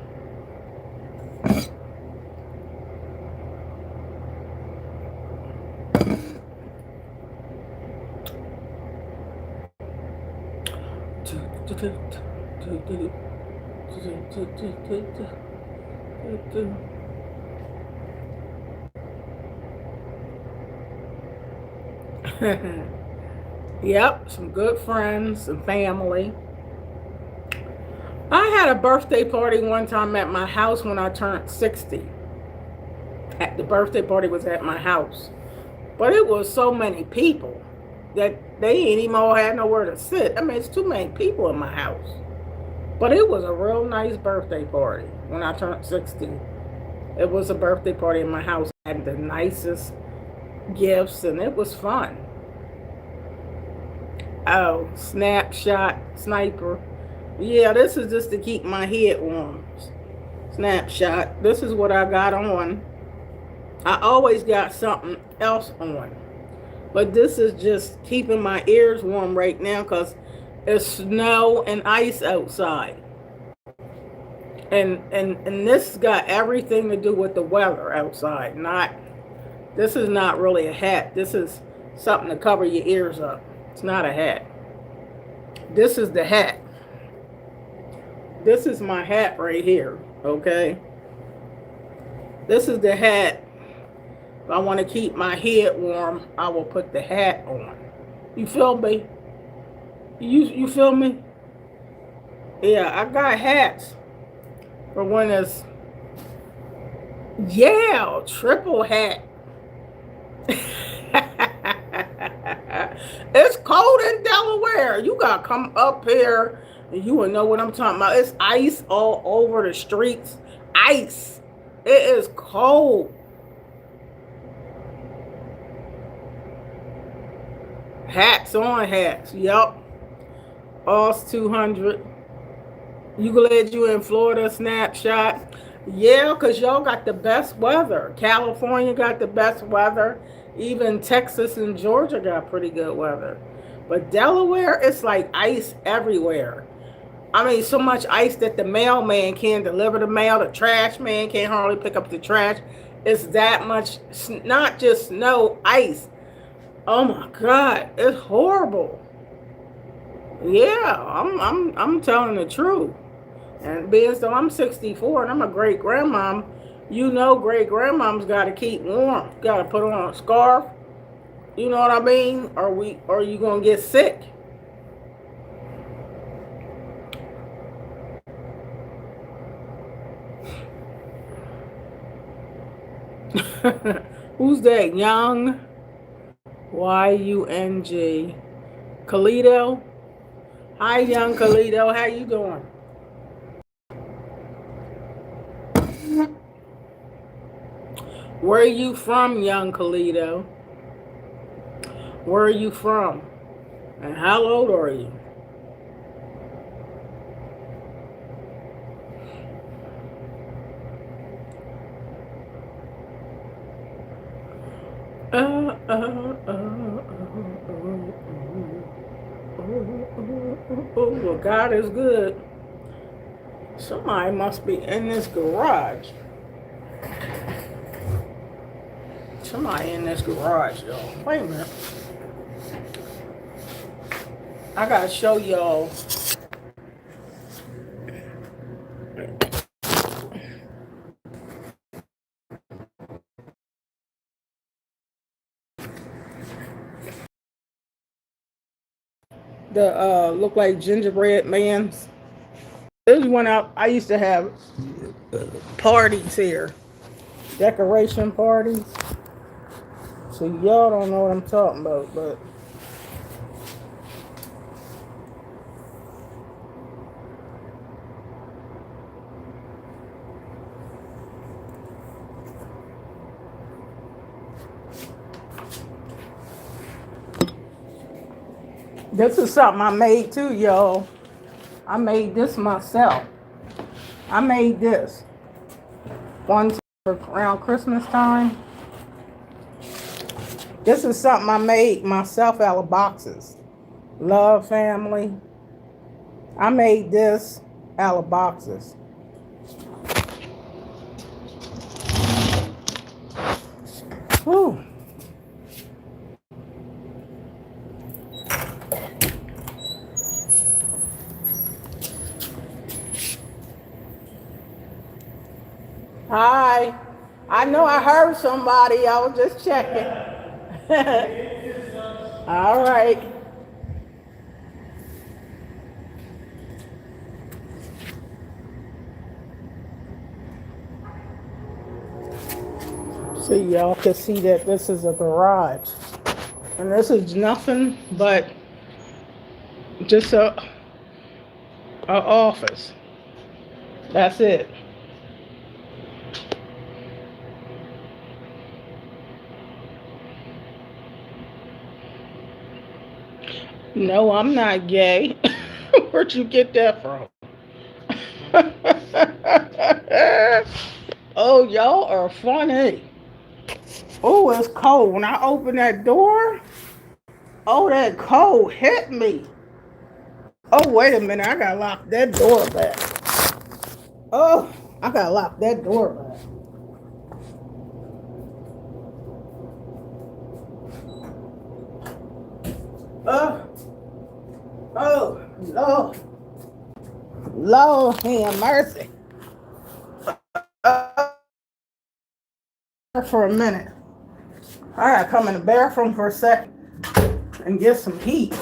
Yep, some good friends, some family. I had a birthday party one time at my house when I turned 60. The birthday party was at my house. But it was so many people that they ain't even all had nowhere to sit. I mean, it's too many people in my house. But it was a real nice birthday party when I turned 60. It was a birthday party in my house. I had the nicest gifts, and it was fun. Oh, snapshot, sniper. Yeah, this is just to keep my head warm. Snapshot. This is what I got on. I always got something else on. But this is just keeping my ears warm right now because it's snow and ice outside. And this got everything to do with the weather outside. This is not really a hat. This is something to cover your ears up. It's not a hat. This is the hat. This is my hat right here, okay? This is the hat. If I want to keep my head warm, I will put the hat on. You feel me? You feel me? Yeah, I got hats for when it's, yeah, triple hat. It's cold in Delaware. You gotta come up here and you will know what I'm talking about. It's ice all over the streets. Ice. It is cold. Hats on hats. Yup. All's 200. You glad you in Florida? Snapshot. Yeah, because y'all got the best weather. California got the best weather. Even Texas and Georgia got pretty good weather. But Delaware, it's like ice everywhere. I mean, so much ice that the mailman can't deliver the mail. The trash man can't hardly pick up the trash. It's that much, not just snow, ice. Oh my God, it's horrible. Yeah, I'm telling the truth. And being so I'm 64 and I'm a great grandmom, great grandmom's got to keep warm. Got to put on a scarf. You know what I mean? Or you gonna get sick? Who's that? Young Yung. Khalito. Hi, young Khalito. How you doing? Where are you from, young Khalito? Where are you from? And how old are you? Well, God is good. Somebody must be in this garage. Somebody in this garage, y'all. Wait a minute. I gotta show y'all. the look like gingerbread mans. This is when I used to have parties here, decoration parties. So y'all don't know what I'm talking about, but this is something I made too, y'all. I made this myself. I made this one time around Christmas time. This is something I made myself out of boxes. Love, family. I made this out of boxes. Whew. Hi. I know I heard somebody. I was just checking. All right. So y'all can see that this is a garage. And this is nothing but just a office. That's it. No, I'm not gay. Where'd you get that from? Oh, y'all are funny. Oh, it's cold. When I open that door, oh, that cold hit me. Oh, wait a minute. I gotta lock that door back. Oh, I gotta lock that door back. Oh, Lord. Lord, have mercy. For a minute. I gotta come in the bathroom for a second and get some heat.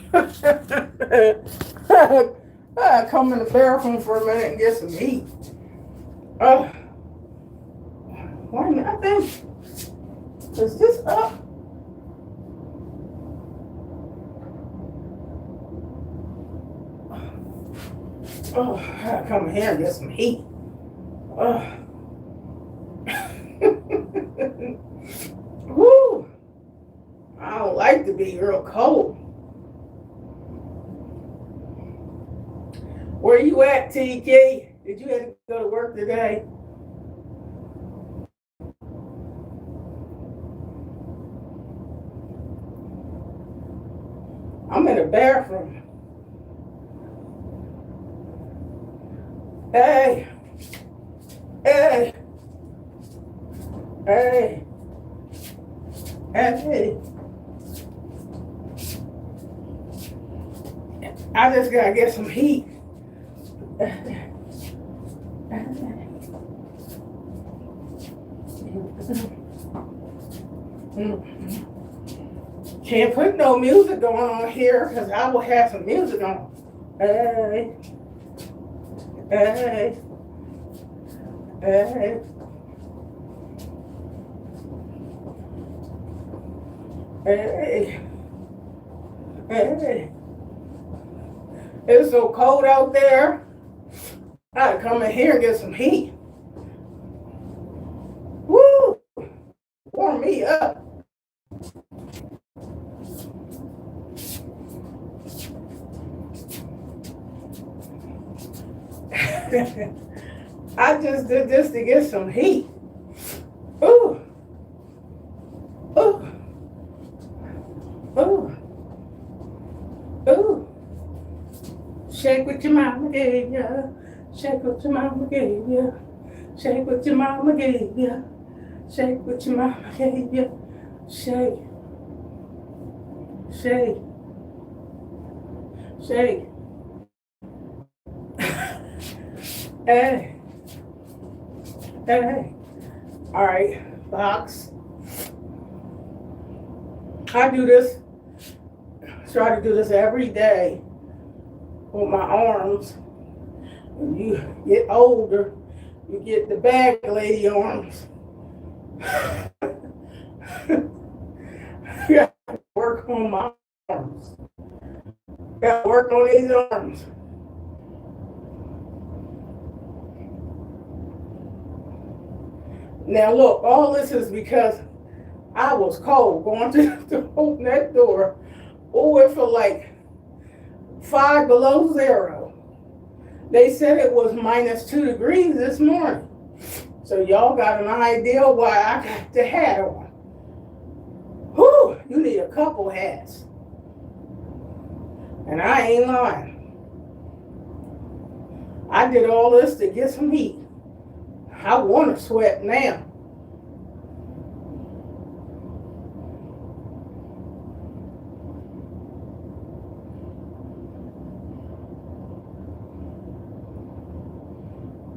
I gotta come in the bathroom for a minute and get some heat. Oh, wait a minute, I think, is this up? Oh, I gotta come in here and get some heat. Oh. Woo! I don't like to be real cold. Where you at, TK? Did you have to go to work today? I'm in the bathroom. Hey. Hey. Hey. Hey. I just gotta get some heat. Can't put no music going on here because I will have some music on. Hey. Hey. Hey. Hey. Hey. It's so cold out there. I gotta come in here and get some heat. Woo! Warm me up. I just did this to get some heat. Ooh. Ooh. Ooh. Ooh. Shake what your mama gave ya. Shake what your mama gave ya. Shake what your mama gave ya. Shake what your mama gave ya. Shake. Shake. Shake. Hey. Hey. All right, box. I do this try to do this every day with my arms. When you get older, you get the bag lady arms. You got to work on my arms. Got to work on these arms. Now look, all this is because I was cold going to open that door. Oh, it felt like 5 below zero. They said it was -2 degrees this morning. So y'all got an idea why I got the hat on. Whew, you need a couple hats. And I ain't lying. I did all this to get some heat. I want to sweat now.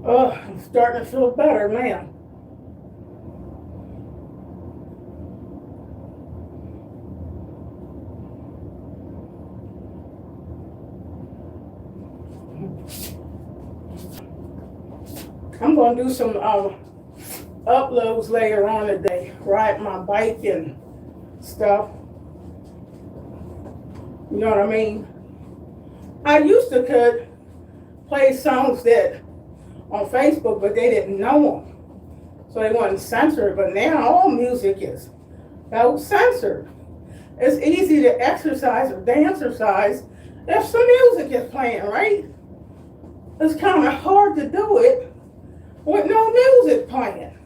Oh, I'm starting to feel better now. I'm going to do some uploads later on today. Ride my bike and stuff. You know what I mean? I used to could play songs that on Facebook, but they didn't know them. So they wasn't censored. But now all music is censored. It's easy to exercise or dancercise if some music is playing, right? It's kind of hard to do it with no music playing.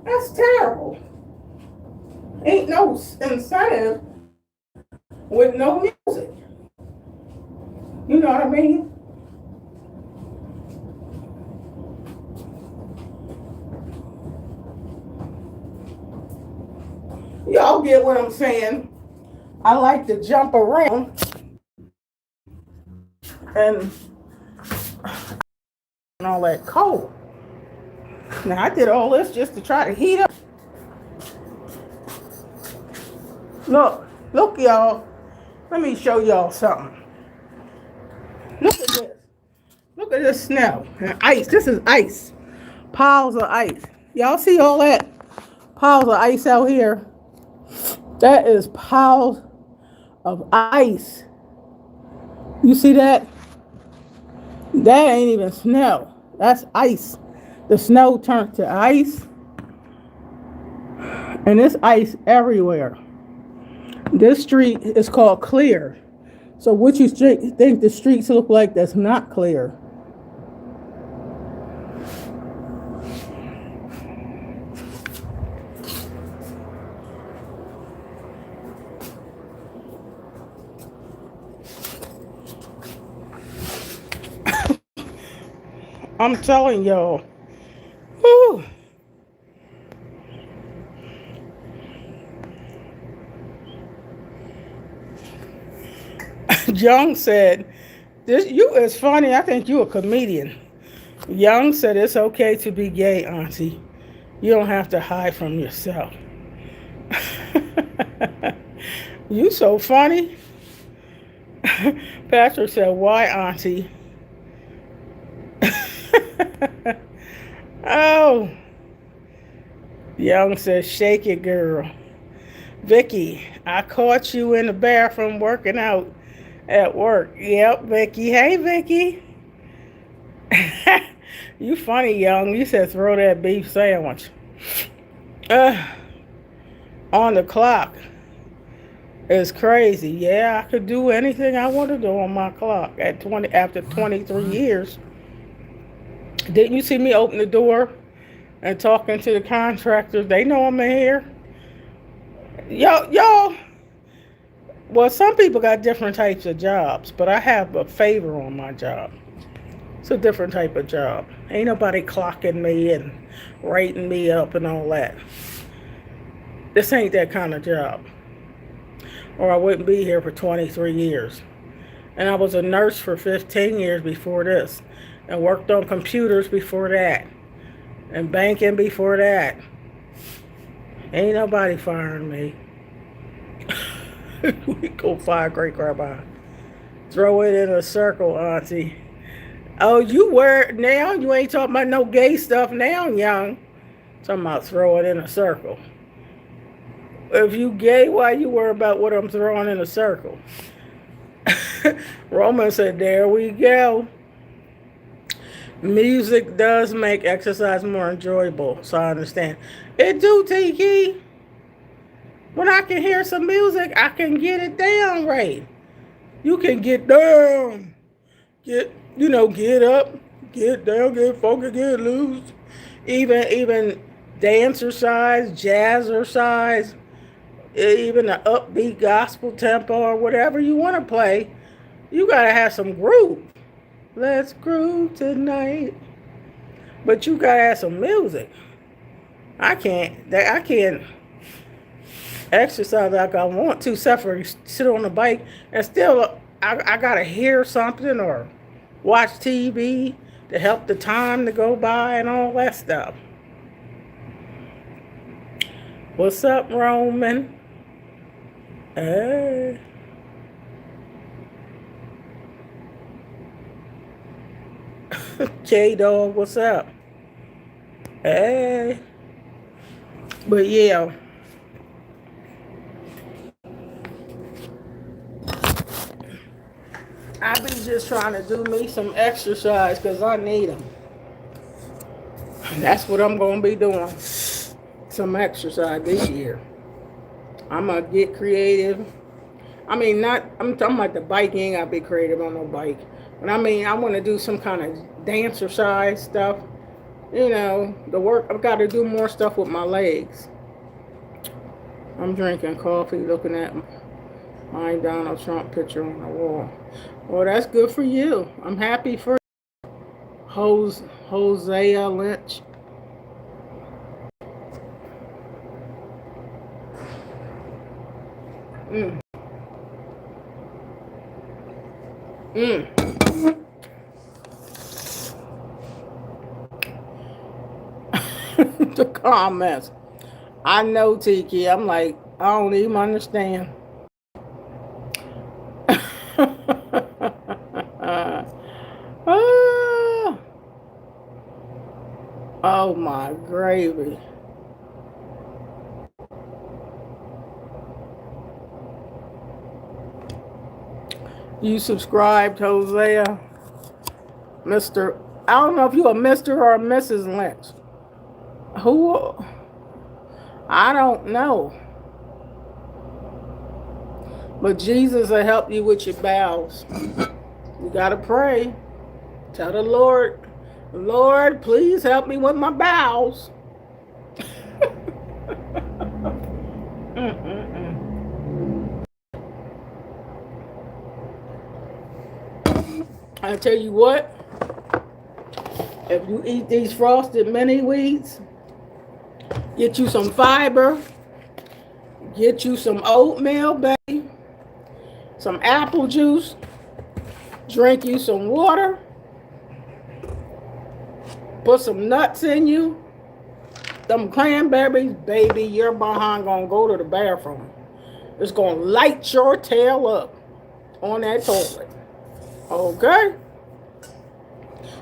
That's terrible. Ain't no incentive with no music. You know what I mean? Y'all get what I'm saying? I like to jump around and all that cold. Now I did all this just to try to heat up. Look y'all. Let me show y'all something. Look at this. Look at this snow and ice. This is ice. Piles of ice. Y'all see all that? Piles of ice out here. That is piles of ice. You see that? That ain't even snow. That's ice. The snow turned to ice. And there's ice everywhere. This street is called clear. So what you think the streets look like that's not clear? I'm telling y'all. Whew. Young said, you is funny. I think you a comedian. Young said it's okay to be gay, Auntie. You don't have to hide from yourself. You so funny. Patrick said, why, Auntie? Oh. Young says, shake it, girl. Vicky, I caught you in the bathroom working out at work. Yep, Vicky. Hey, Vicky. You funny, Young. You said throw that beef sandwich. On the clock. It's crazy. Yeah, I could do anything I want to do on my clock after 23 years. Didn't you see me open the door and talking to the contractors? They know I'm in here. Y'all, well, some people got different types of jobs, but I have a favor on my job. It's a different type of job. Ain't nobody clocking me and rating me up and all that. This ain't that kind of job. Or I wouldn't be here for 23 years. And I was a nurse for 15 years before this. And worked on computers before that. And banking before that. Ain't nobody firing me. We go find great grandma. Throw it in a circle, Auntie. Oh, you wear it now? You ain't talking about no gay stuff now, young. Talking about throw it in a circle. If you gay, why you worry about what I'm throwing in a circle? Roman said, there we go. Music does make exercise more enjoyable, so I understand. It do, Tiki. When I can hear some music, I can get it down right. You can get down. Get up, get down, get funky, get loose. Even dancercise, jazzercise, even an upbeat gospel tempo or whatever you want to play, you gotta have some groove. Let's groove tonight. But you gotta have some music. I can't exercise like I want to, except for sit on the bike and still I gotta hear something or watch TV to help the time to go by and all that stuff. What's up, Roman? Hey. K-Dog, what's up? Hey. But yeah. I be just trying to do me some exercise because I need them. That's what I'm going to be doing. Some exercise this year. I'm going to get creative. I'm talking about the bike. You ain't got to be creative on no bike. But I want to do some kind of dancercise stuff. The work. I've got to do more stuff with my legs. I'm drinking coffee, looking at my Donald Trump picture on the wall. Well, that's good for you. I'm happy for Hosea Lynch. The comments. I know, Tiki. I'm like, I don't even understand. Oh my gravy. You subscribed, Hosea? Mr. I don't know if you're a Mr. or a Mrs. Lynch. Who? I don't know. But Jesus will help you with your bowels. You got to pray. Tell the Lord, Lord, please help me with my bowels. I tell you what, if you eat these frosted mini wheats, get you some fiber, get you some oatmeal, baby, some apple juice, drink you some water, put some nuts in you, them cranberries, baby, your behind gonna go to the bathroom. It's gonna light your tail up on that toilet. Okay?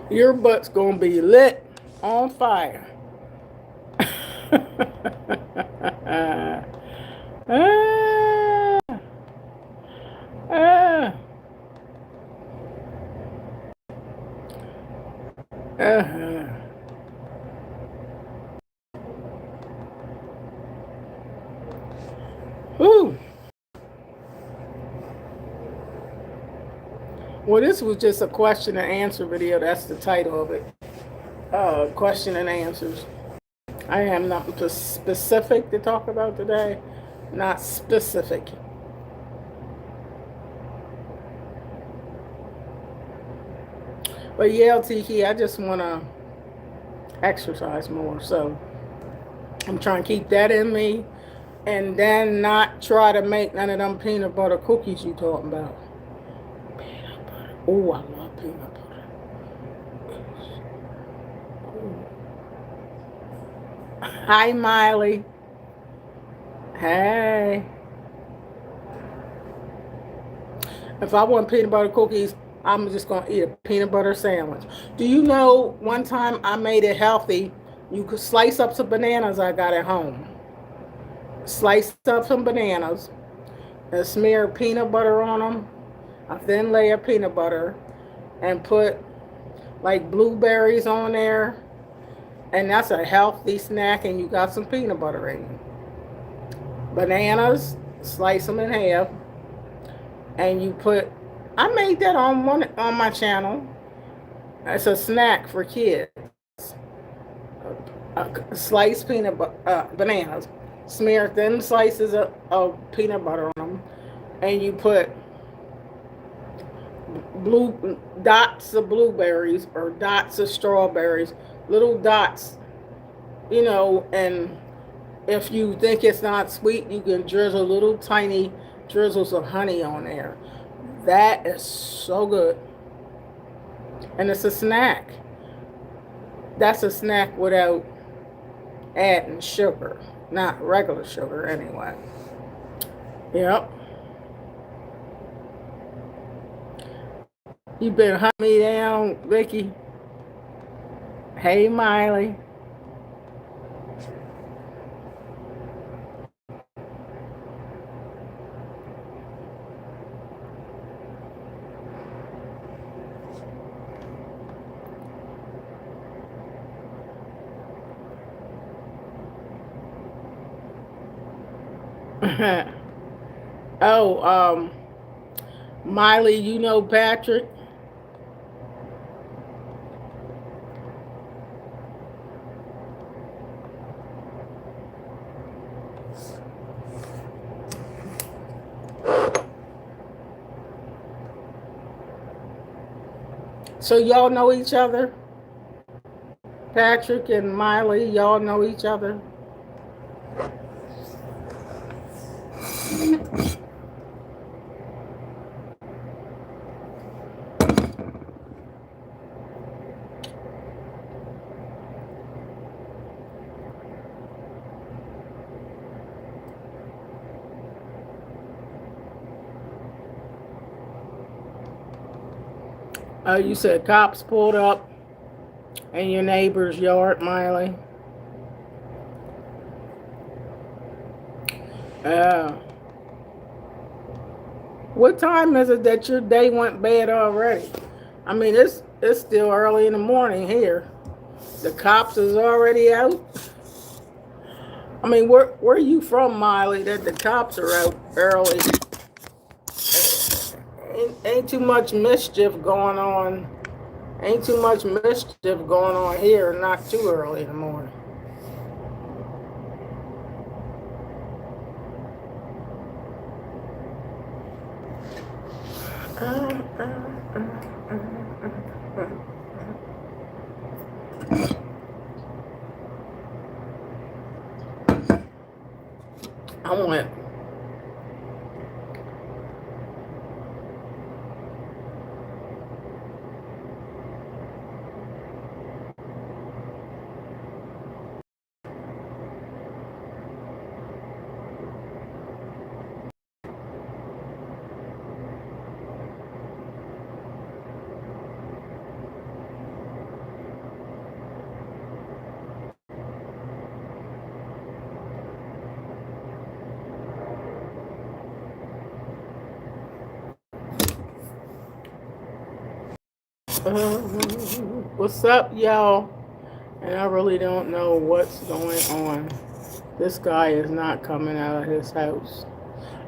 Your butt's gonna be lit on fire. Whew. Well, this was just a question and answer video. That's the title of it. Question and answers. I have nothing specific to talk about today. Not specific. But yeah, Tiki, I just want to exercise more. So I'm trying to keep that in me. And then not try to make none of them peanut butter cookies you talking about. Peanut butter. Oh, I love peanut butter. Hi, Miley. Hey. If I want peanut butter cookies, I'm just going to eat a peanut butter sandwich. Do you know one time I made it healthy? You could slice up some bananas I got at home. Slice up some bananas and smear peanut butter on them, a thin layer of peanut butter, and put like blueberries on there. And that's a healthy snack, and you got some peanut butter in it. Bananas, slice them in half, and you put. I made that on my channel. It's a snack for kids. Sliced bananas, smear thin slices of peanut butter on them, and you put blue dots of blueberries or dots of strawberries, little dots, and if you think it's not sweet, you can drizzle little tiny drizzles of honey on there. That is so good. And it's a snack. That's a snack without adding sugar. Not regular sugar, anyway. Yep. You been hunting me down, Vicky. Hey, Miley. Oh, Miley, you know Patrick? So y'all know each other? Patrick and Miley, y'all know each other? You said cops pulled up in your neighbor's yard, Miley. What time is it that your day went bad already? I mean, it's still early in the morning here. The cops is already out. I mean, where are you from, Miley, that the cops are out early? Ain't too much mischief going on. Ain't too much mischief going on here, not too early in the morning. I went. What's up, y'all? And I really don't know what's going on. This guy is not coming out of his house.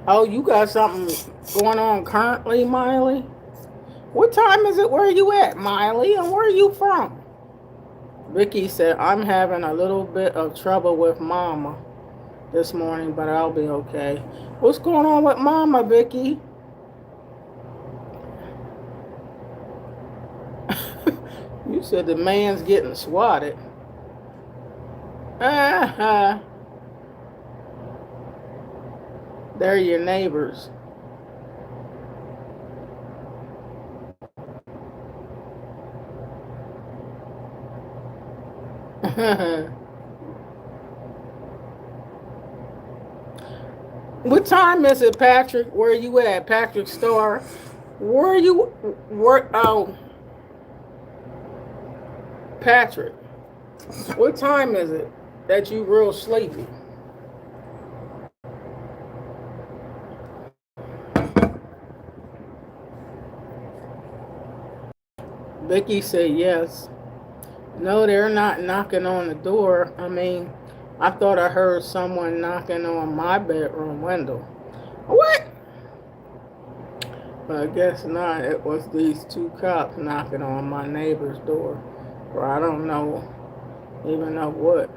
Oh, you got something going on currently, Miley? What time is it? Where are you at, Miley? And where are you from? Vicky said, I'm having a little bit of trouble with Mama this morning, but I'll be okay. What's going on with Mama, Vicky? You said the man's getting swatted. They're your neighbors. What time is it, Patrick? Where are you at? Patrick Star Where you? Where? Oh, Patrick. What time is it that you real sleepy? Vicky said yes. No, they're not knocking on the door. I mean, I thought I heard someone knocking on my bedroom window. What? But I guess not. It was these two cops knocking on my neighbor's door. Or I don't know, even know what.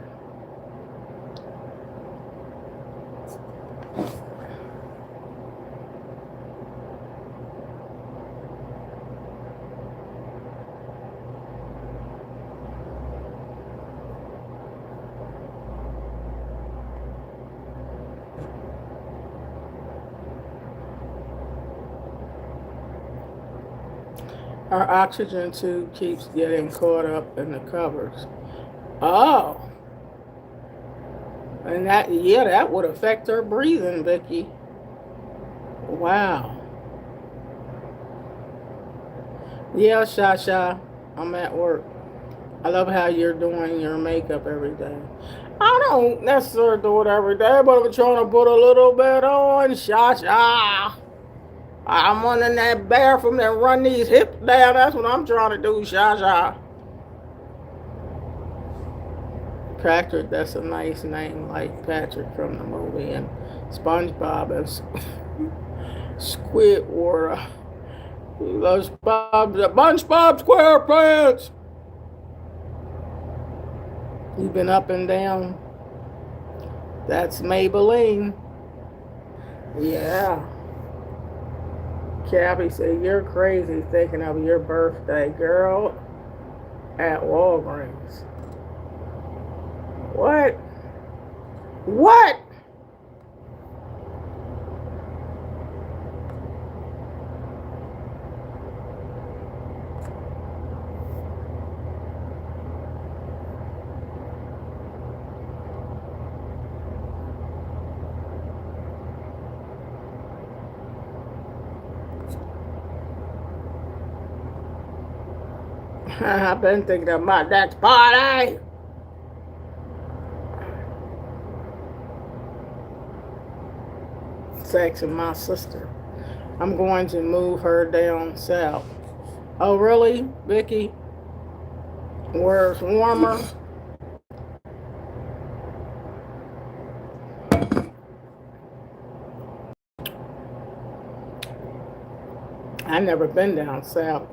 Our oxygen tube keeps getting caught up in the covers. Oh. And that would affect her breathing, Vicky. Wow. Yeah, Shasha, I'm at work. I love how you're doing your makeup every day. I don't necessarily do it every day, but I'm trying to put a little bit on, Shasha. I'm on in that bathroom and run these hips down. That's what I'm trying to do, Shasha. Patrick, that's a nice name, like Patrick from the movie, and SpongeBob and Squidward. SpongeBob SquarePants. You've been up and down. That's Maybelline. Yeah. Cabby said, you're crazy thinking of your birthday, girl, at Walgreens. What? What? I've been thinking about that party. Texting my sister. I'm going to move her down south. Oh, really, Vicky? Where it's warmer? I've never been down south.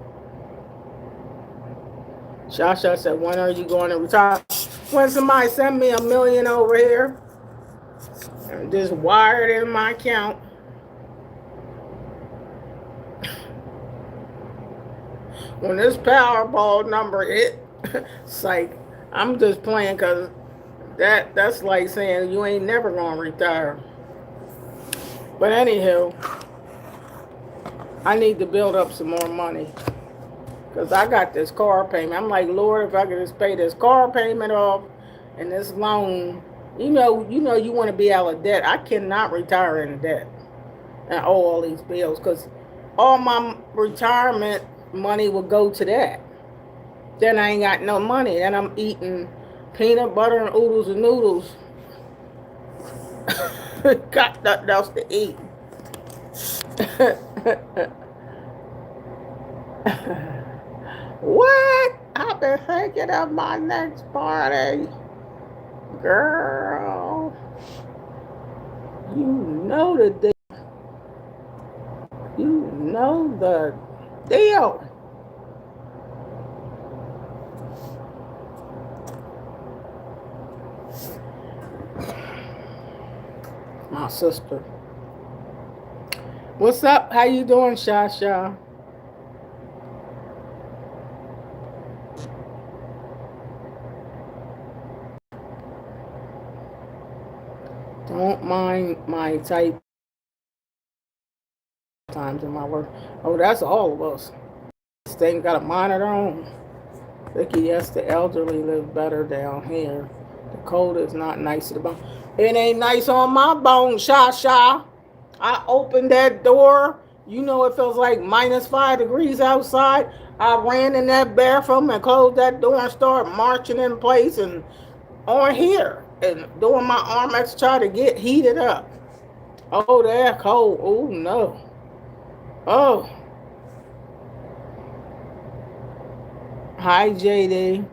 Shasha said, when are you going to retire? When somebody send me $1 million over here and just wire it in my account. When this Powerball number hit, it's like, I'm just playing because that's like saying you ain't never going to retire. But anywho, I need to build up some more money. Because I got this car payment. I'm like, Lord, if I could just pay this car payment off and this loan. You know you want to be out of debt. I cannot retire in debt and owe all these bills. Because all my retirement money will go to that. Then I ain't got no money. Then I'm eating peanut butter and oodles and noodles. Got nothing else to eat. What? I've been thinking of my next party. Girl. You know the deal. You know the deal. My sister. What's up? How you doing, Shasha? Don't mind my type times in my work. Oh, that's all of us. This thing got a monitor on. Vicky, yes, the elderly live better down here. The cold is not nice to the bone. It ain't nice on my bone, Shasha. I opened that door. You know it feels like -5 degrees outside. I ran in that bathroom and closed that door and started marching in place and on here and doing my arm exercise to get heated up. Oh, that cold. Oh no. Oh. Hi, JD.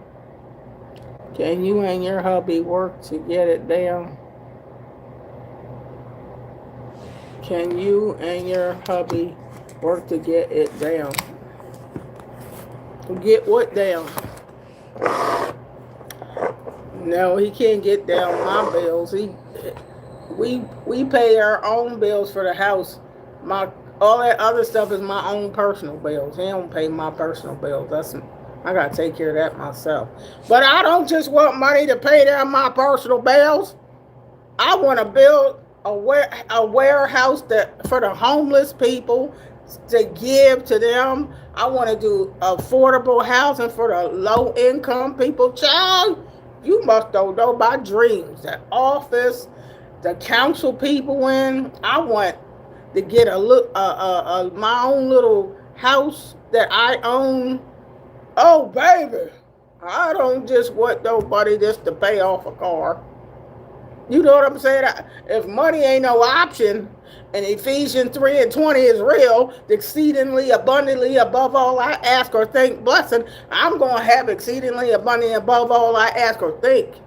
Can you and your hubby work to get it down? Can you and your hubby work to get it down? Get what down? No, he can't get down my bills. We pay our own bills for the house. All that other stuff is my own personal bills. He don't pay my personal bills. I gotta take care of that myself. But I don't just want money to pay down my personal bills. I want to build a warehouse for the homeless people to give to them. I want to do affordable housing for the low income people. Child, you must don't know my dreams. The office, the council people in. I want to get my own little house that I own. Oh baby, I don't just want nobody just to pay off a car. You know what I'm saying? If money ain't no option, and Ephesians 3:20 is real, exceedingly abundantly above all I ask or think blessing, I'm going to have exceedingly abundantly above all I ask or think.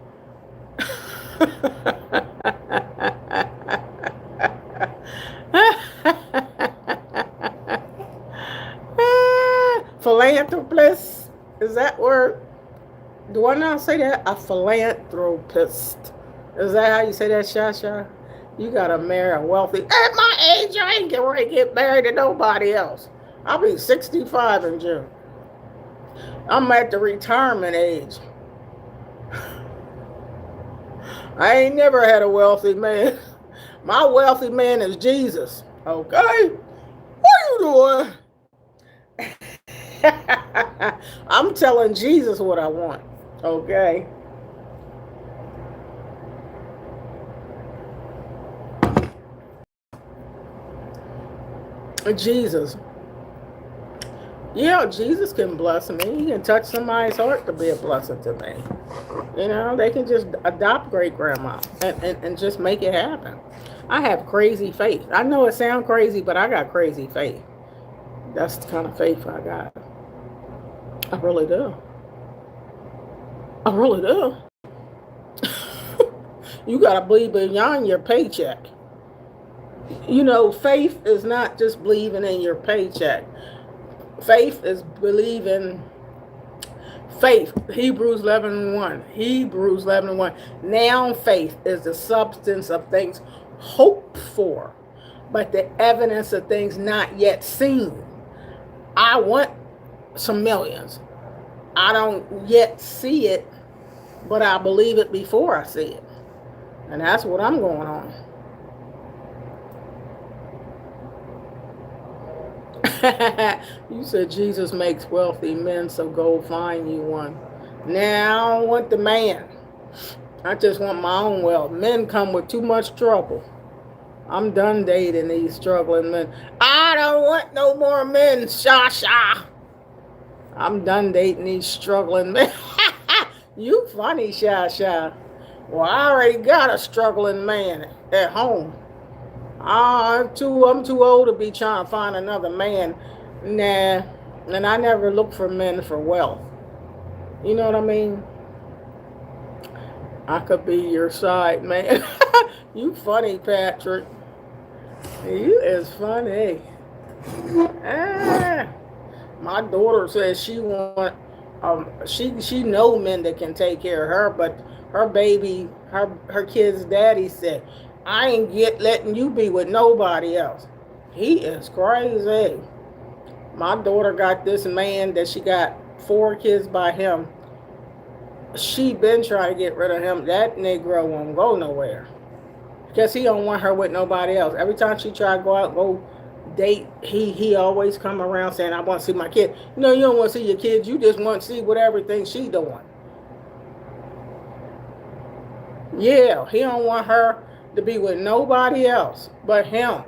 Philanthropist, is that word? Do I not say that? A philanthropist. Is that how you say that, Shasha? You gotta marry a wealthy. At my age, I ain't getting ready to get married to nobody else. I'll be 65 in June. I'm at the retirement age. I ain't never had a wealthy man. My wealthy man is Jesus. Okay? What are you doing? I'm telling Jesus what I want. Okay? Jesus. Yeah, Jesus can bless me. He can touch somebody's heart to be a blessing to me. You know, they can just adopt great grandma and just make it happen. I have crazy faith. I know it sounds crazy, but I got crazy faith. That's the kind of faith I got. I really do. I really do. You got to believe beyond your paycheck. You know, faith is not just believing in your paycheck. Faith is believing. Faith, Hebrews 11:1. Hebrews 11:1. Now faith is the substance of things hoped for, but the evidence of things not yet seen. I want some millions. I don't yet see it, but I believe it before I see it. And that's what I'm going on. You said Jesus makes wealthy men, so go find you one. Now I don't want the man. I just want my own wealth. Men come with too much trouble. I'm done dating these struggling men. I don't want no more men, Shasha. I'm done dating these struggling men. You funny, Shasha. Well, I already got a struggling man at home. I'm too old to be trying to find another man. Nah. And I never look for men for wealth. You know what I mean? I could be your side man. You funny, Patrick. You is funny. My daughter says she want she know men that can take care of her, but her baby, her kid's daddy said, I ain't letting you be with nobody else. He is crazy. My daughter got this man that she got 4 kids by him. She been trying to get rid of him. That Negro won't go nowhere. Because he don't want her with nobody else. Every time she try to go out, go date, he always come around saying, I want to see my kid. No, you don't want to see your kids. You just want to see what everything she doing. Yeah, he don't want her to be with nobody else but him.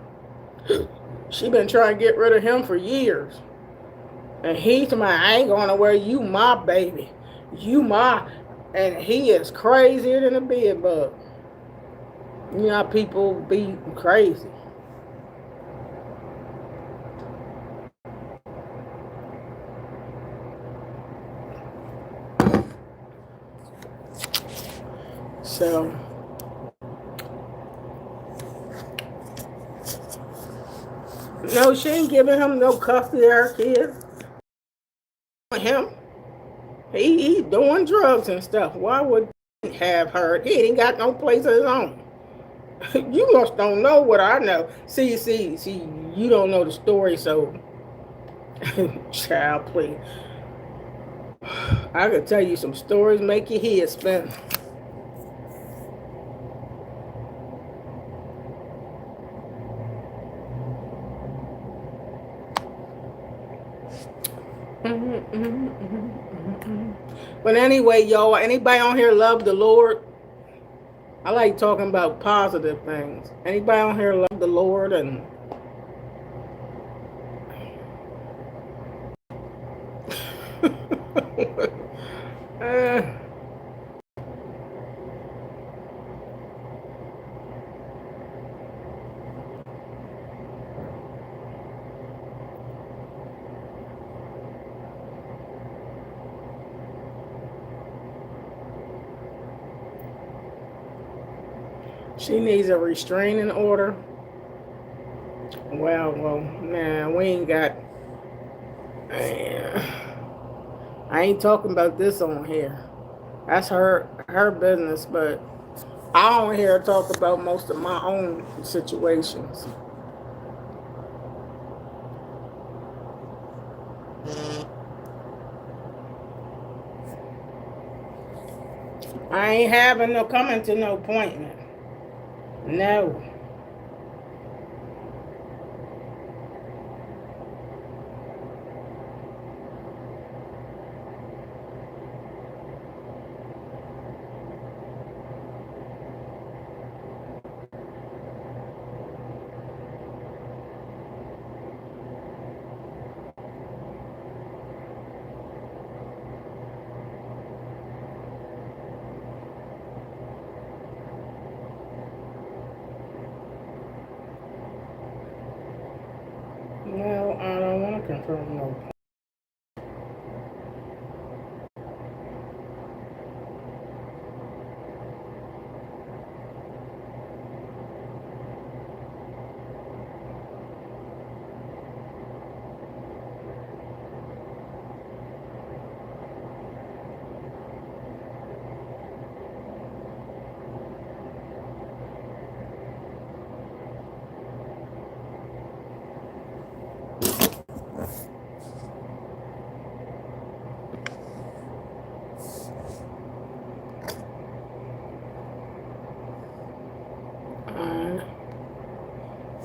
She been trying to get rid of him for years. And he's my, I ain't going nowhere. You my baby. You my. And he is crazier than a bed bug. You know how people be crazy. So, no, she ain't giving him no custody of her kids. Him, he doing drugs and stuff. Why would he have her? He ain't got no place of his own. You must don't know what I know. See, you don't know the story, so child, please. I could tell you some stories, make your head spin. But anyway, y'all, anybody on here love the Lord? I like talking about positive things. Anybody on here love the Lord? And she needs a restraining order. Well, man, we ain't got. I ain't talking about this on here. That's her business, but I don't hear her talk about most of my own situations. I ain't having no coming to no appointment. No. No, I don't want to confirm no.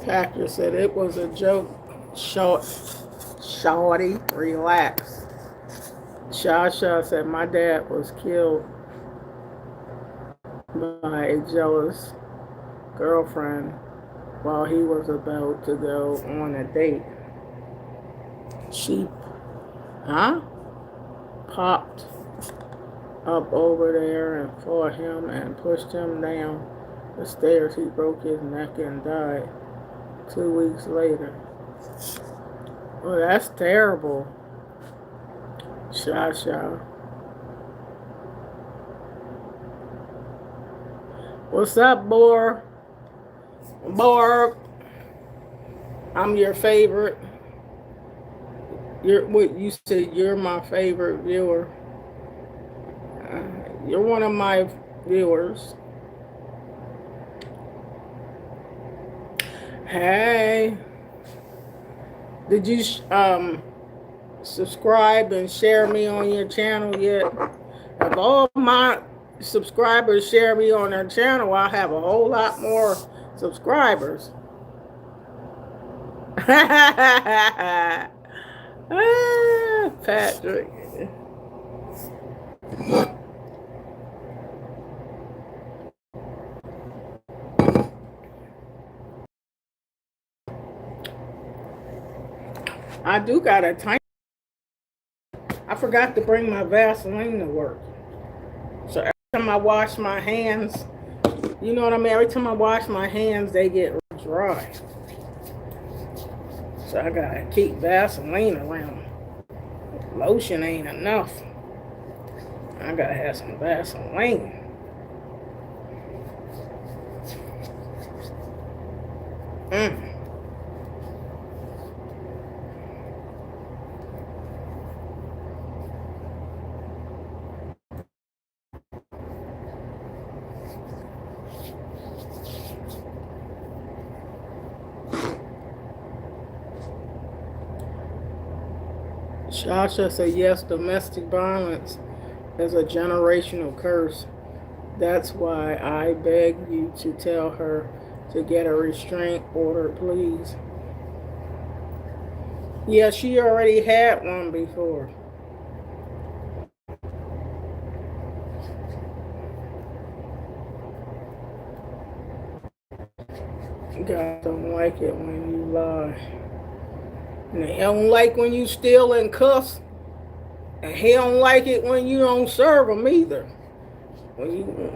Packer said it was a joke. Shorty, relax. Shasha said my dad was killed by a jealous girlfriend while he was about to go on a date. She, popped up over there and fought him and pushed him down the stairs. He broke his neck and died 2 weeks later. Well, that's terrible. Shasha. What's up, Borg? I'm your favorite. You said you're my favorite viewer. You're one of my viewers. Hey. Did you subscribe and share me on your channel yet? If all my subscribers share me on their channel, I'll have a whole lot more subscribers. Patrick. I do got a tiny. I forgot to bring my Vaseline to work. So every time I wash my hands, you know what I mean? Every time I wash my hands, they get dry. So I gotta keep Vaseline around. Lotion ain't enough. I gotta have some Vaseline. Mm. Shasha said, yes, domestic violence is a generational curse. That's why I beg you to tell her to get a restraint order, please. Yeah, she already had one before. God don't like it when you lie. And he don't like when you steal and cuss. And he don't like it when you don't serve him either. When you...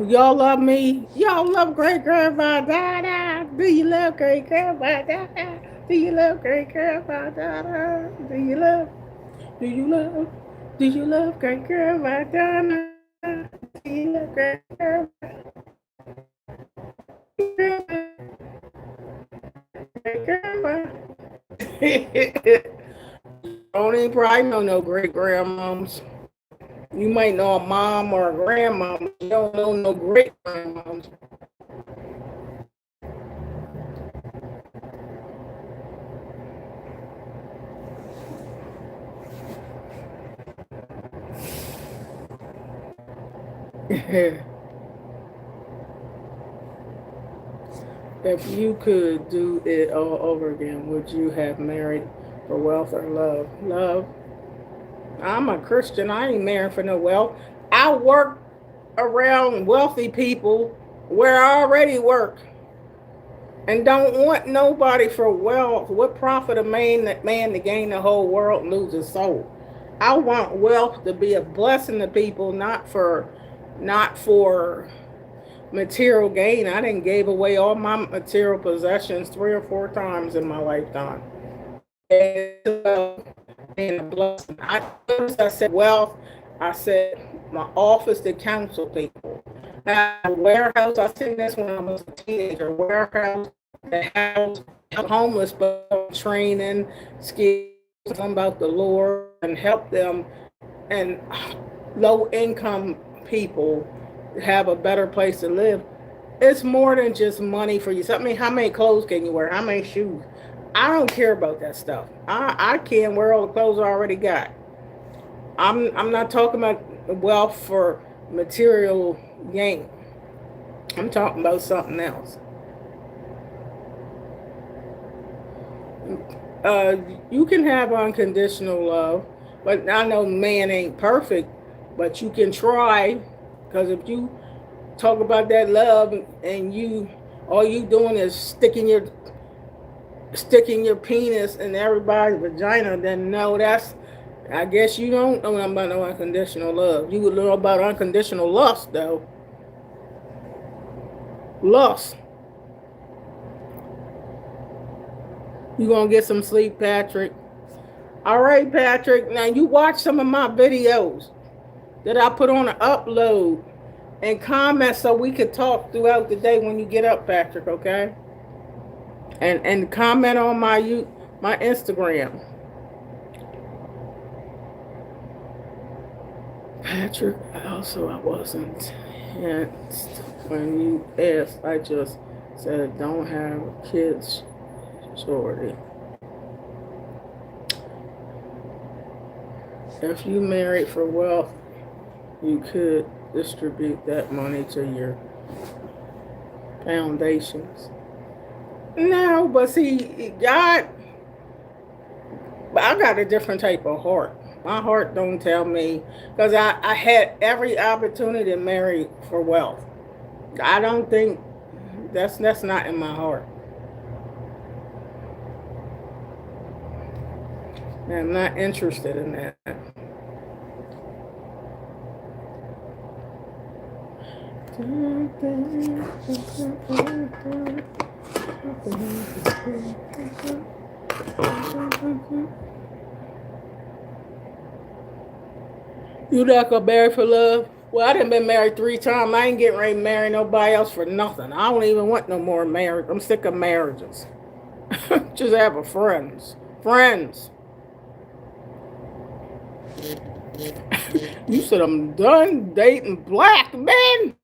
Y'all love me? Y'all love great grandma Donna? Do you love great grandma Donna? Do you love great grandma Donna? Do you love? Do you love? Do you love great grandma Donna? Do you love great grandma? Great grandma. Don't even probably know no great grandmoms. You might know a mom or a grandma, but you don't know no great grandmoms. If you could do it all over again, would you have married for wealth or love? Love. I'm a Christian. I ain't married for no wealth. I work around wealthy people where I already work and don't want nobody for wealth. What profit a man to gain the whole world and lose his soul? I want wealth to be a blessing to people, not for material gain. I didn't gave away all my material possessions 3 or 4 times in my lifetime. And a blessing. I said wealth. I said my office to counsel people. Now, warehouse. I seen this when I was a teenager. Warehouse, the house, homeless, but training skills about the Lord and help them and low income people have a better place to live. It's more than just money for you. I mean, how many clothes can you wear? How many shoes? I don't care about that stuff. I can't wear all the clothes I already got. I'm not talking about wealth for material gain. I'm talking about something else. You can have unconditional love, but I know man ain't perfect, but you can try. Because if you talk about that love and you all you doing is sticking your penis in everybody's vagina, then no, that's, I guess you don't know about no unconditional love. You would know about unconditional lust, though. Lust. You gonna get some sleep, Patrick? All right, Patrick. Now you watch some of my videos that I put on an upload and comment so we could talk throughout the day when you get up, Patrick. Okay? And comment on my Instagram. Patrick, also I wasn't tense when you asked. I just said don't have kids, shorty. If you married for wealth, you could distribute that money to your foundations. No, but see, God, but I got a different type of heart. My heart don't tell me, because I had every opportunity to marry for wealth. I don't think that's not in my heart. I'm not interested in that. You not gonna marry for love? Well, I done been married 3 times. I ain't getting ready to marry nobody else for nothing. I don't even want no more marriage. I'm sick of marriages. Just having friends. Friends. You said I'm done dating black men.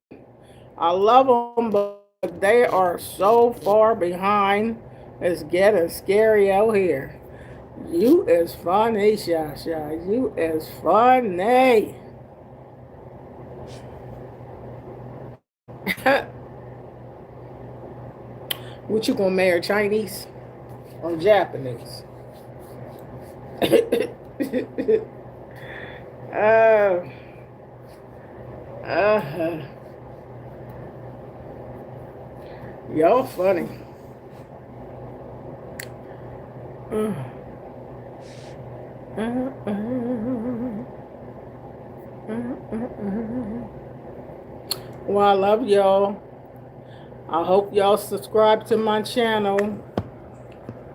I love them, but they are so far behind. It's getting scary out here. You is funny, Shasha. You is funny. What you gonna marry, Chinese or Japanese? uh, uh, y'all funny. Uh, uh, uh, well, I love y'all. I hope y'all subscribe to my channel.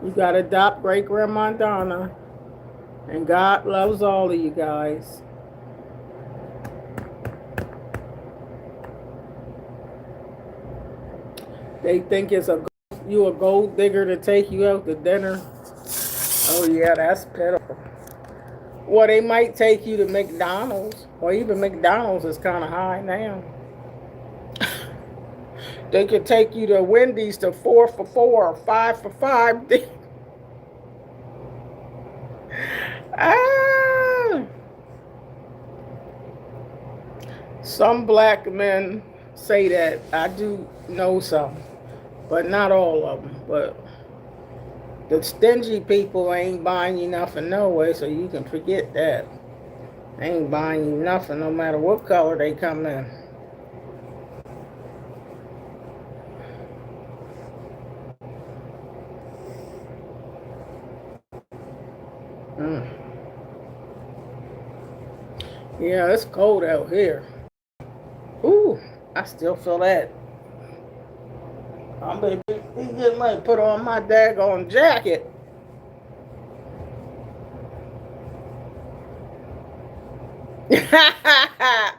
You gotta adopt great grandma Donna. And God loves all of you guys. They think you a gold digger to take you out to dinner. Oh yeah, that's pitiful. Well, they might take you to McDonald's, or even McDonald's is kind of high now. They could take you to Wendy's to 4 for $4 or 5 for $5. Ah, some black men say that. I do know some, but not all of them. But the stingy people ain't buying you nothing no way, so you can forget that. They ain't buying you nothing no matter what color they come in. Mm. Yeah, it's cold out here. Ooh, I still feel that. I'm gonna get ready to put on my daggone jacket. The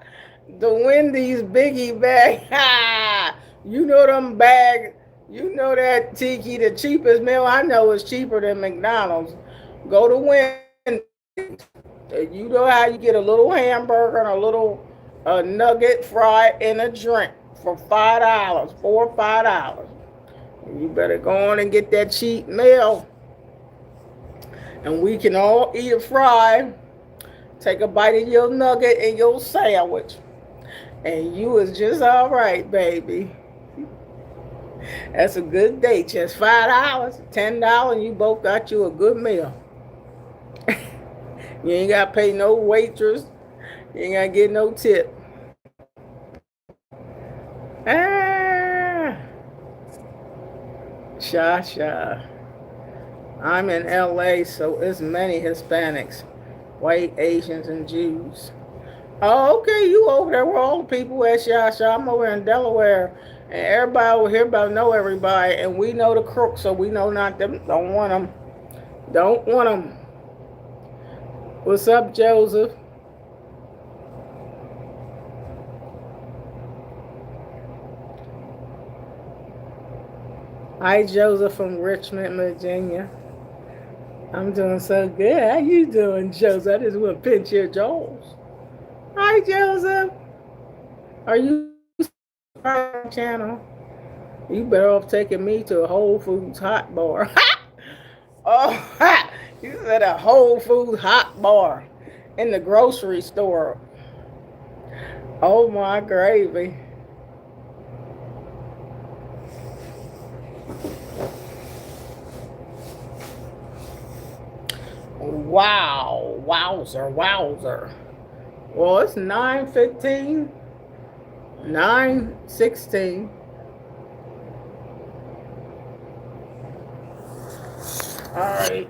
Wendy's biggie bag. You know them bags. You know that tiki, the cheapest meal I know is cheaper than McDonald's. Go to Wendy's. You know how you get a little hamburger and a little nugget fry and a drink for $5, $4 or $5. You better go on and get that cheap meal. And we can all eat a fry, take a bite of your nugget and your sandwich. And you is just all right, baby. That's a good date. Just $5, $10, and you both got you a good meal. You ain't got to pay no waitress. You ain't got to get no tip. Ah. Sha. I'm in LA, so it's many Hispanics, white, Asians, and Jews. Oh, okay, you over there where all the people at Sha. I'm over in Delaware, and everybody over here about know everybody, and we know the crooks, so we know not them. Don't want them. Don't want them. What's up, Joseph? Hi, Joseph from Richmond, Virginia. I'm doing so good. How you doing, Joseph? I just want to pinch your jaws. Hi, Joseph. Are you on my channel? You better off taking me to a Whole Foods hot bar. Oh, you said a Whole Foods hot bar in the grocery store. Oh my gravy. Wow, wowzer, wowzer. Well, it's 9:15, 9:16. All right.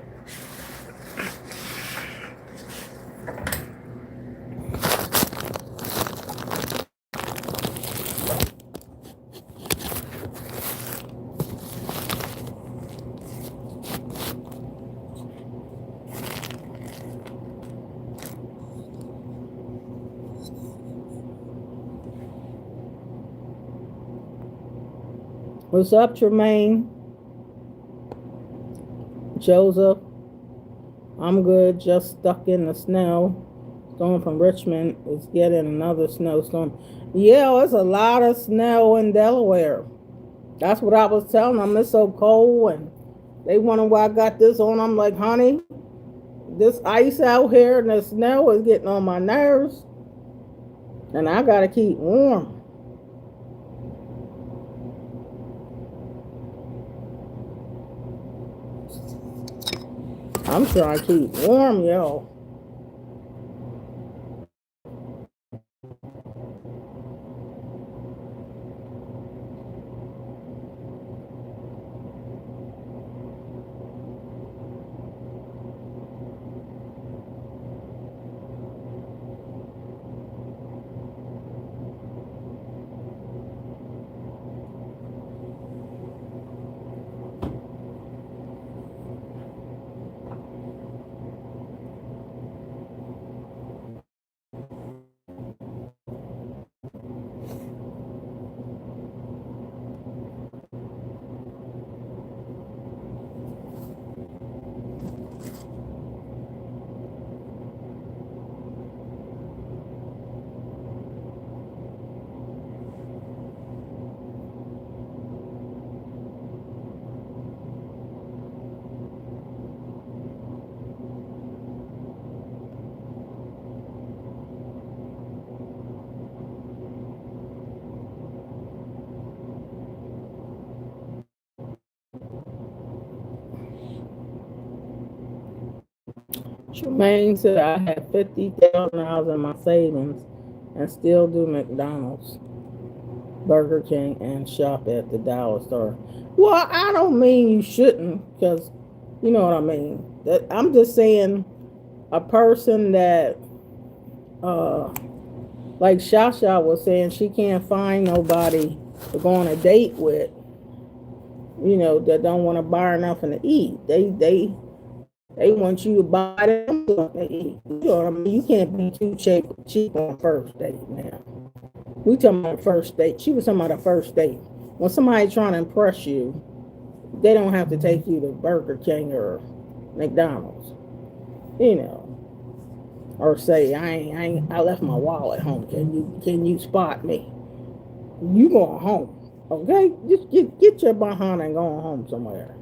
What's up, Tremaine? Joseph? I'm good, just stuck in the snow. Storm from Richmond is getting another snowstorm. Yeah, it's a lot of snow in Delaware. That's what I was telling them. It's so cold, and they wonder why I got this on. I'm like, honey, this ice out here and the snow is getting on my nerves, and I gotta keep warm. I'm trying to keep warm, yo. Tremaine said I had $50,000 in my savings and still do McDonald's, Burger King, and shop at the dollar store. Well, I don't mean you shouldn't, because you know what I mean. That I'm just saying a person that, like Shasha was saying, she can't find nobody to go on a date with. That don't want to buy her nothing to eat. They want you to buy them something to eat. You know what I mean? You can't be too cheap on first date now. We talking about first date. She was talking about a first date. When somebody trying to impress you, they don't have to take you to Burger King or McDonald's. Or say I left my wallet home. Can you spot me? You going home, okay? Just get your behind and going home somewhere.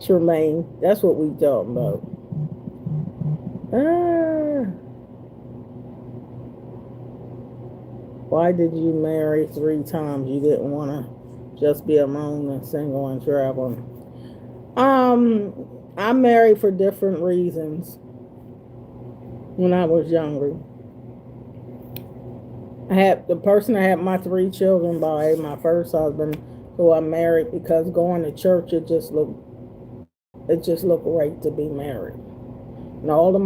Tremaine, that's what we talking about. Why did you marry 3 times? You didn't want to just be alone and single and traveling. I married for different reasons when I was younger. I had the person I had my 3 children by, my first husband, who I married because going to church, it just looked right to be married. And all the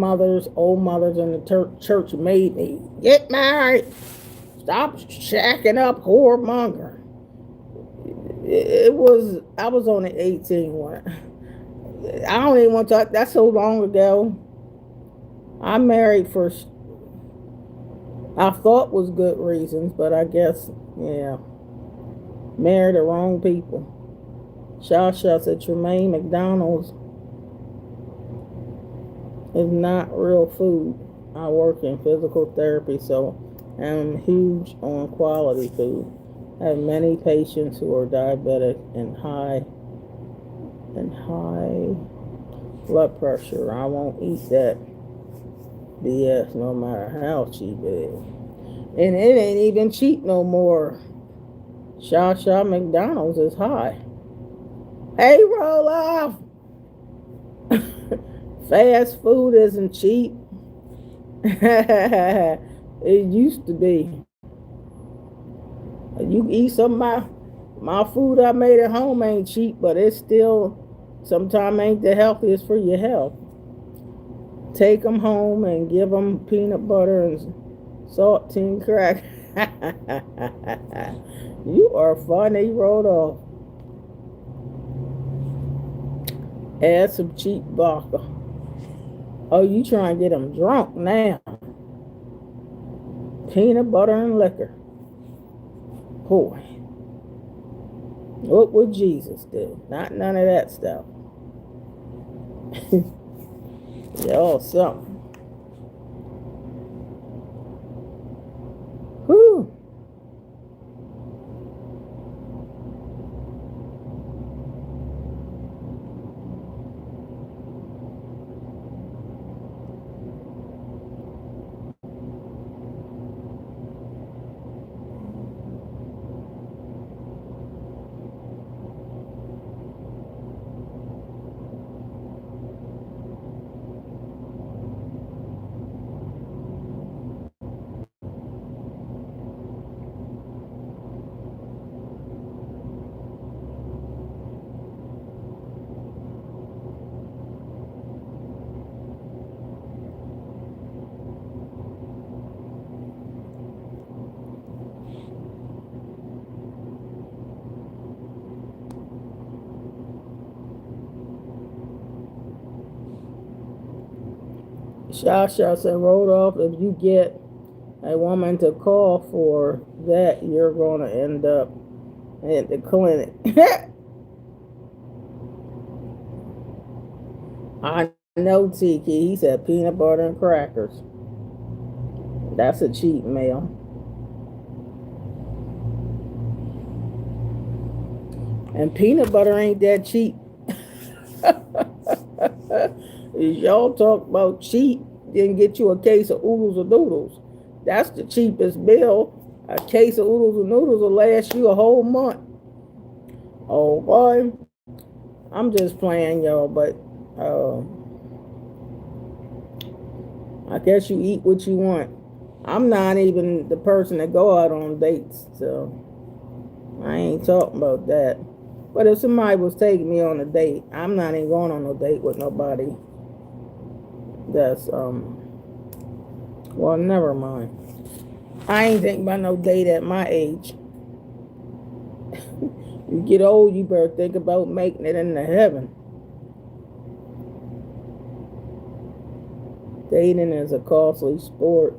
old mothers in the church made me get married. Stop shacking up, whoremonger. I was only 18 when I don't even want to talk. That's so long ago. I married for, I thought was good reasons, but I guess, yeah, married the wrong people. Shasha said Tremaine, McDonald's is not real food. I work in physical therapy, so I'm huge on quality food. I have many patients who are diabetic and high blood pressure. I won't eat that BS no matter how cheap it is. And it ain't even cheap no more. Shasha, McDonald's is high. Hey, roll off. Fast food isn't cheap. It used to be. You eat some of my food I made at home ain't cheap, but it's still sometimes ain't the healthiest for your health. Take them home and give them peanut butter and saltine crack. You are funny, Rodolph. Add some cheap vodka. Oh, you trying to get them drunk now. Peanut butter and liquor. Boy. What would Jesus do? Not none of that stuff. Y'all something. Whew. Shasha said, Rodolph, if you get a woman to call for that, you're going to end up at the clinic. I know, Tiki. He said peanut butter and crackers. That's a cheap meal. And peanut butter ain't that cheap. Y'all talk about cheap, then get you a case of oodles or noodles. That's the cheapest bill. A case of oodles or noodles will last you a whole month. Oh boy, I'm just playing, y'all, but I guess you eat what you want. I'm not even the person that go out on dates, so I ain't talking about that. But if somebody was taking me on a date, I'm not even going on no date with nobody. That's well, never mind. I ain't thinking about no date at my age. You get old, you better think about making it into heaven. Dating is a costly sport.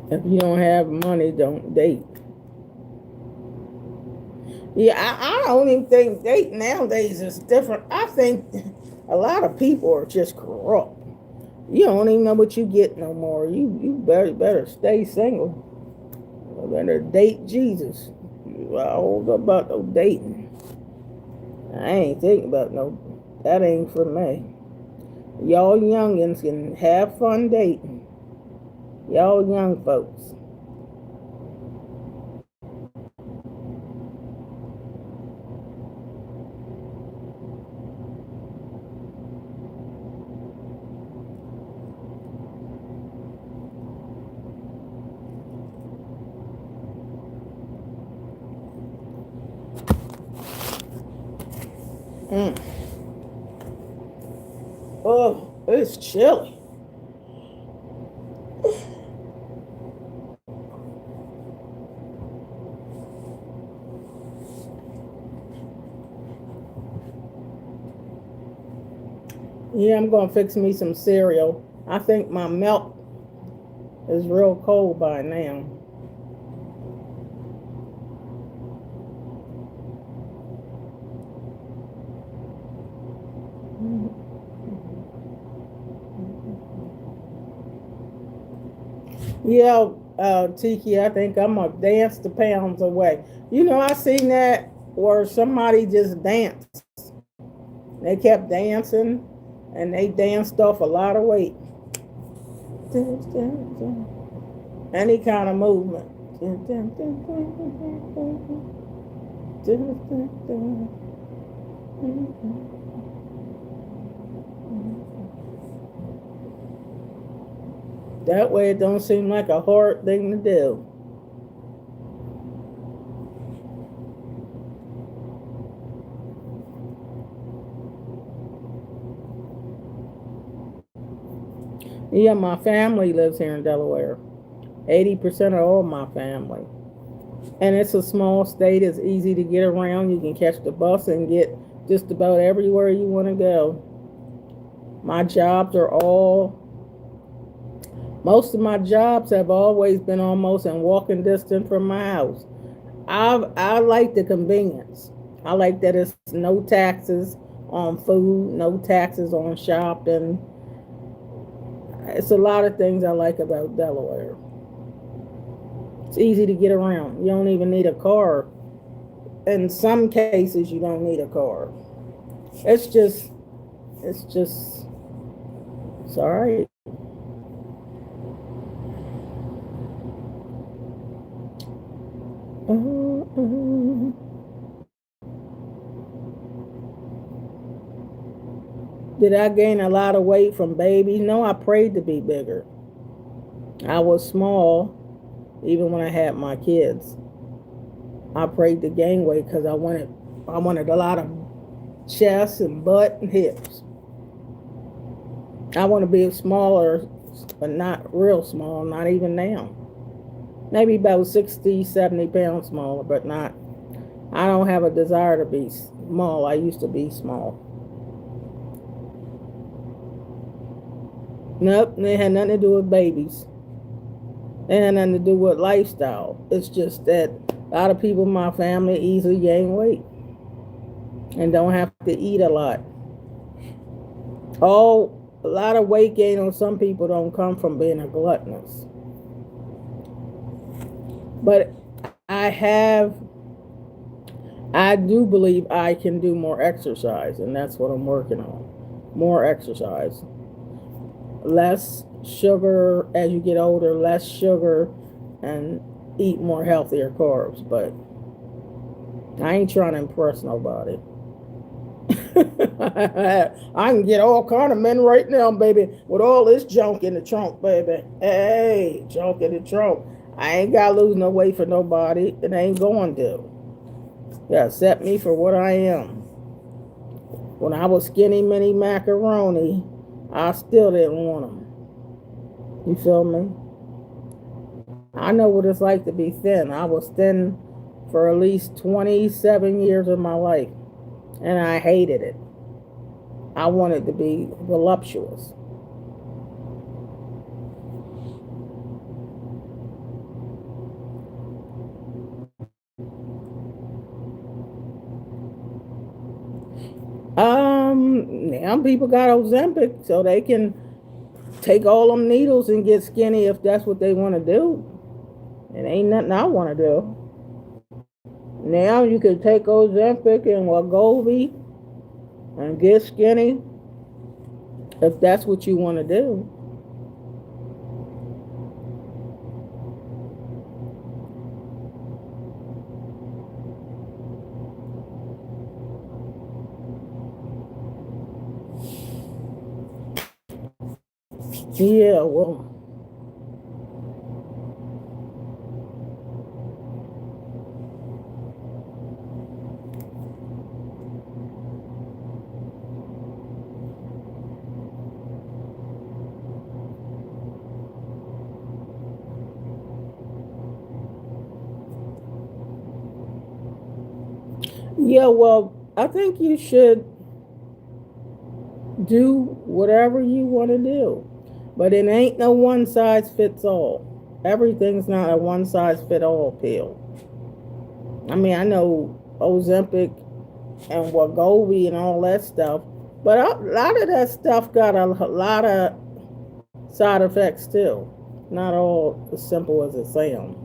If you don't have money, don't date. Yeah, I don't even think dating nowadays is different. I think a lot of people are just corrupt. You don't even know what you get no more. You better stay single. You better date Jesus. I don't know about no dating. I ain't thinking about no. That ain't for me. Y'all youngins can have fun dating. Y'all young folks. Oh, it's chilly. Yeah, I'm gonna fix me some cereal. I think my milk is real cold by now. Yeah, Tiki, I think I'm gonna dance the pounds away. You know, I seen that where somebody just danced. They kept dancing, and they danced off a lot of weight. Any kind of movement. That way it don't seem like a hard thing to do. Yeah, my family lives here in Delaware. 80% of all my family. And it's a small state. It's easy to get around. You can catch the bus and get just about everywhere you want to go. My jobs are all, most of my jobs have always been almost in walking distance from my house. I like the convenience. I like that it's no taxes on food, no taxes on shopping. It's a lot of things I like about Delaware. It's easy to get around. You don't even need a car. In some cases, you don't need a car. It's just, it's all right. Did I gain a lot of weight from babies? No, I prayed to be bigger. I was small even when I had my kids. I prayed to gain weight because I wanted a lot of chest and butt and hips. I want to be smaller, but not real small, not even now. Maybe about 60, 70 pounds smaller, but not. I don't have a desire to be small. I used to be small. Nope, it had nothing to do with babies. It had nothing to do with lifestyle. It's just that a lot of people in my family easily gain weight and don't have to eat a lot. A lot of weight gain on some people don't come from being a gluttonous. But I do believe I can do more exercise, and that's what I'm working on. More exercise. Less sugar as you get older, less sugar, and eat more healthier carbs. But I ain't trying to impress nobody. I can get all kind of men right now, baby, with all this junk in the trunk, baby. Hey, junk in the trunk. I ain't got to lose no weight for nobody. It ain't going to. Yeah, accept me for what I am. When I was skinny mini macaroni, I still didn't want them. You feel me? I know what it's like to be thin. I was thin for at least 27 years of my life, and I hated it. I wanted to be voluptuous. Now people got Ozempic, so they can take all them needles and get skinny if that's what they want to do. It ain't nothing I want to do. Now you can take Ozempic and Wegovy and get skinny if that's what you want to do. Yeah, well, I think you should do whatever you want to do. But it ain't no one size fits all. Everything's not a one size fit all pill. I mean, I know Ozempic and Wegovy and all that stuff, but a lot of that stuff got a lot of side effects too. Not all as simple as it sounds.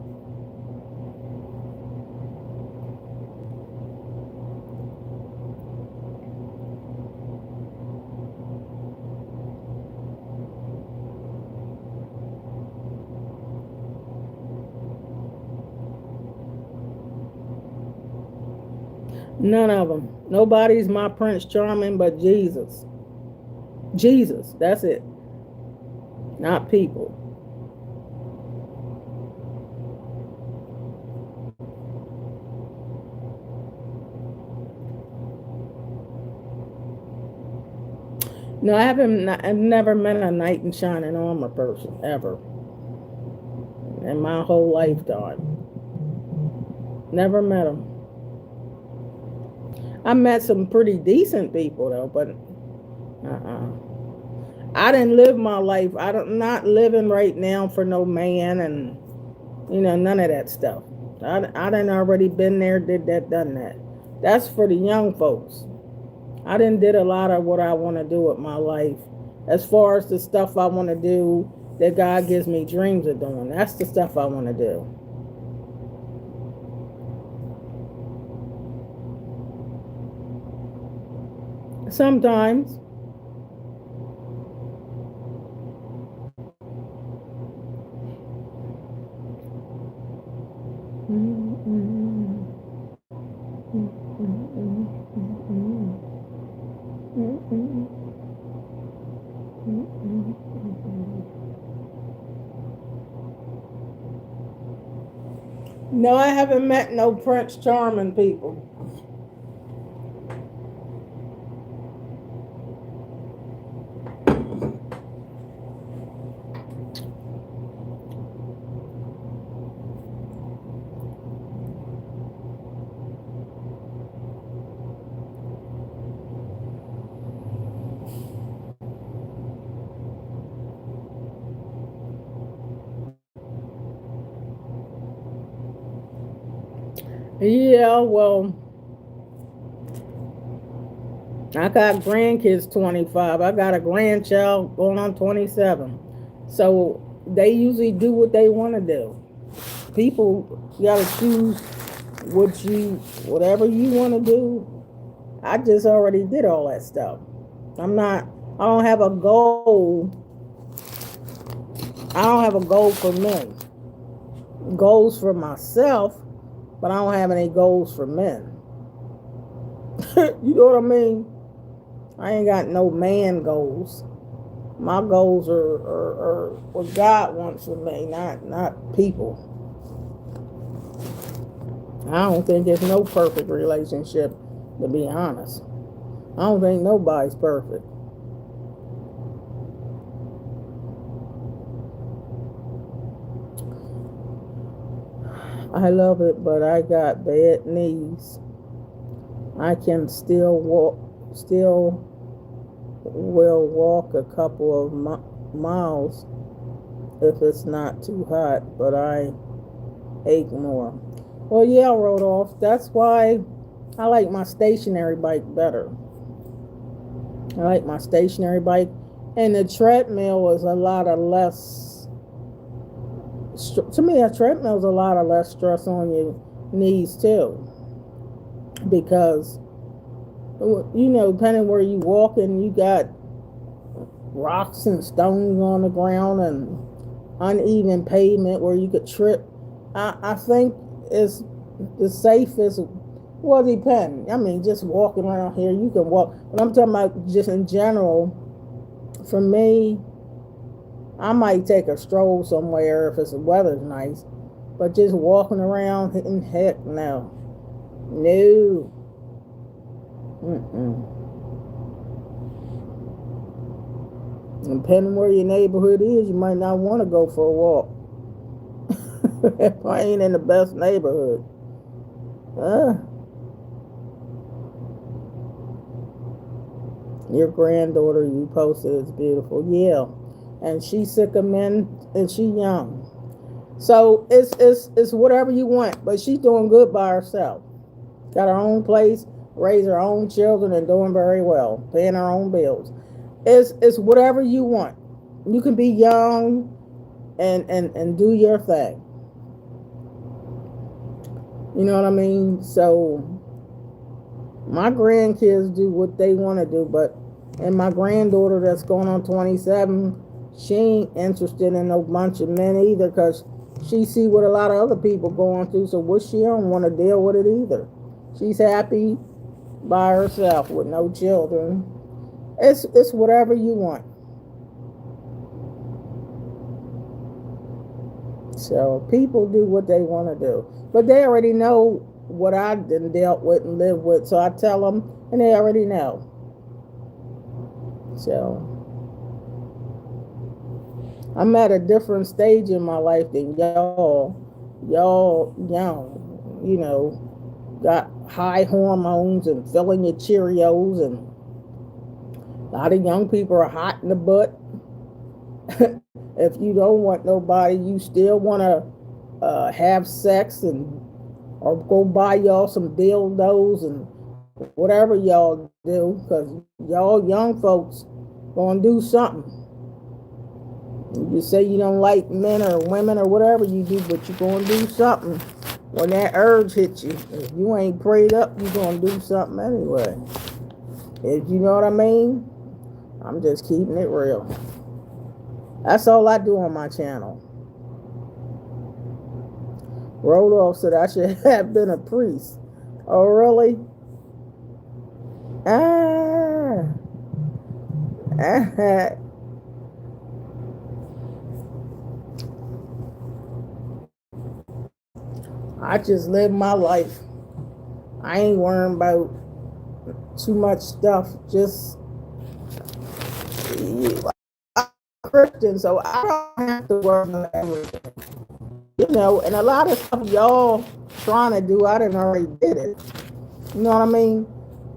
None of them. Nobody's my Prince Charming but Jesus. Jesus, that's it. Not people. No, I've never met a knight in shining armor person ever in my whole lifetime. Never met them. I met some pretty decent people though, but I didn't live my life. I'm not living right now for no man, and none of that stuff. I done already been there, did that, done that. That's for the young folks. I done did a lot of what I want to do with my life. As far as the stuff I want to do that God gives me dreams of doing, that's the stuff I want to do. Sometimes. No, I haven't met no Prince Charming people. Yeah, well, I got grandkids 25. I got a grandchild going on 27. So they usually do what they want to do. People got to choose whatever you want to do. I just already did all that stuff. I don't have a goal. I don't have a goal for men. Goals for myself, but I don't have any goals for men. You know what I mean? I ain't got no man goals. My goals are what God wants for me, not people. I don't think there's no perfect relationship, to be honest. I don't think nobody's perfect. I love it, but I got bad knees. I can still will walk a couple of miles if it's not too hot, but I ache more. Well, yeah, Rodolph, that's why I like my stationary bike better. I like my stationary bike, and the treadmill is a lot of less. To me, a treadmill is a lot of less stress on your knees too, because depending where you walk, and you got rocks and stones on the ground and uneven pavement where you could trip. I think it's the safest. Well, depend. I mean, just walking around here, you can walk. But I'm talking about just in general. For me, I might take a stroll somewhere if the weather's nice. But just walking around, heck no. No. Depending where your neighborhood is, you might not want to go for a walk. If I ain't in the best neighborhood. Your granddaughter you posted is beautiful. Yeah. And she's sick of men and she young. So it's whatever you want. But she's doing good by herself. Got her own place, raise her own children, and doing very well. Paying her own bills. It's whatever you want. You can be young and do your thing. You know what I mean? So my grandkids do what they want to do, and my granddaughter that's going on 27, she ain't interested in no bunch of men either, because she see what a lot of other people going through. So what, she don't want to deal with it either. She's happy by herself with no children. It's whatever you want. So people do what they want to do, but they already know what I done dealt with and lived with. So I tell them, and they already know. So I'm at a different stage in my life than y'all. Y'all young, got high hormones and filling your Cheerios, and a lot of young people are hot in the butt. If you don't want nobody, you still want to have sex and or go buy y'all some dildos and whatever y'all do, because y'all young folks gonna do something. You say you don't like men or women or whatever you do, but you're gonna do something when that urge hits you. If you ain't prayed up, you're gonna do something anyway. If you know what I mean, I'm just keeping it real. That's all I do on my channel. Rodolph said I should have been a priest. Oh, really? Ah. I just live my life. I ain't worrying about too much stuff. Just I'm Christian, so I don't have to worry about everything. And a lot of stuff y'all trying to do, I done already did it. You know what I mean?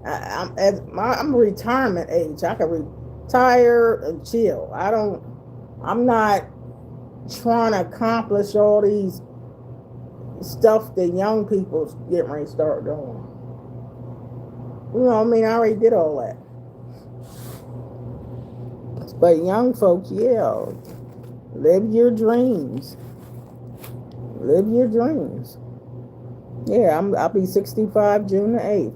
I'm retirement age. I can retire and chill. I'm not trying to accomplish all these stuff that young people's getting ready to start doing. You know what I mean? I already did all that. But young folks, yeah, live your dreams. Live your dreams. Yeah, I'll be 65 June the 8th.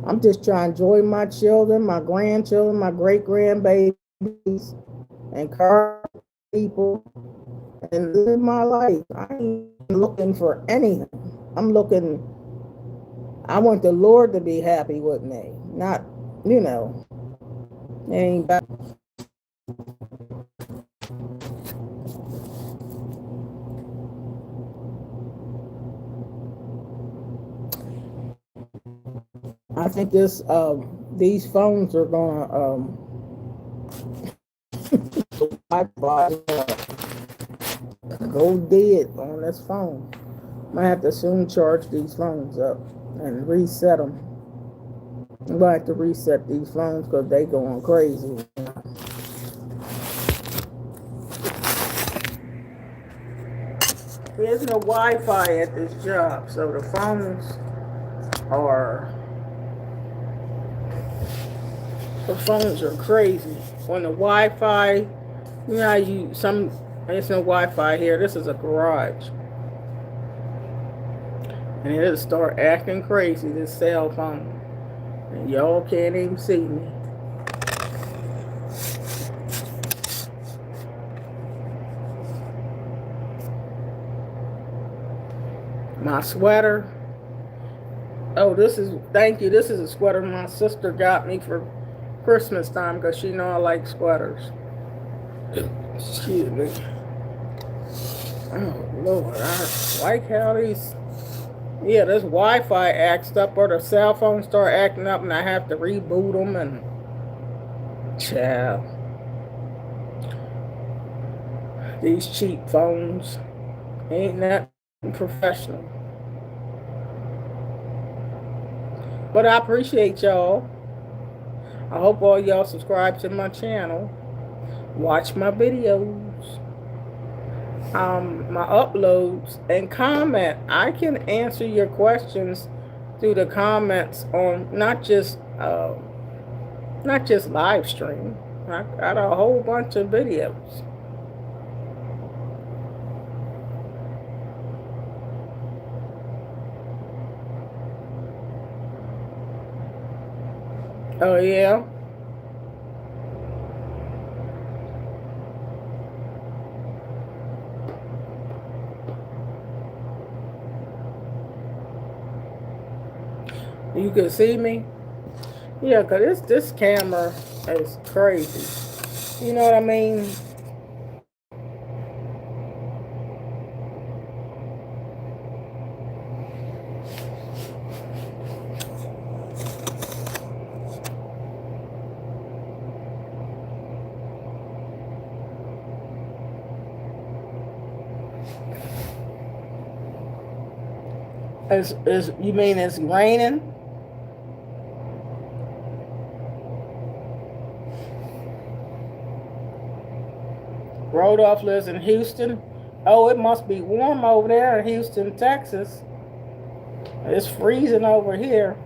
I'm just trying to enjoy my children, my grandchildren, my great-grandbabies, encourage people, and live my life. I ain't looking for anything. I want the Lord to be happy with me. Not, it ain't bad. I think these phones are gonna go dead on this phone. I'm gonna have to soon charge these phones up and reset them. I'm gonna have to reset these phones because they going crazy. There's no Wi-Fi at this job, so the phones are crazy. When the Wi-Fi, there's no Wi-Fi here. This is a garage. And it'll start acting crazy, this cell phone. And y'all can't even see me. My sweater. Oh, thank you. This is a sweater my sister got me for Christmas time because she know I like sweaters. Excuse me. Oh, Lord. I like how this Wi-Fi acts up, or the cell phones start acting up and I have to reboot them and child. These cheap phones ain't that professional. But I appreciate y'all. I hope all y'all subscribe to my channel. Watch my videos. My uploads, and comment. I can answer your questions through the comments on not just live stream. I got a whole bunch of videos. Oh yeah. You can see me? Yeah, because this camera is crazy. You know what I mean? You mean it's raining? Rodolph lives in Houston. Oh, it must be warm over there in Houston, Texas. It's freezing over here.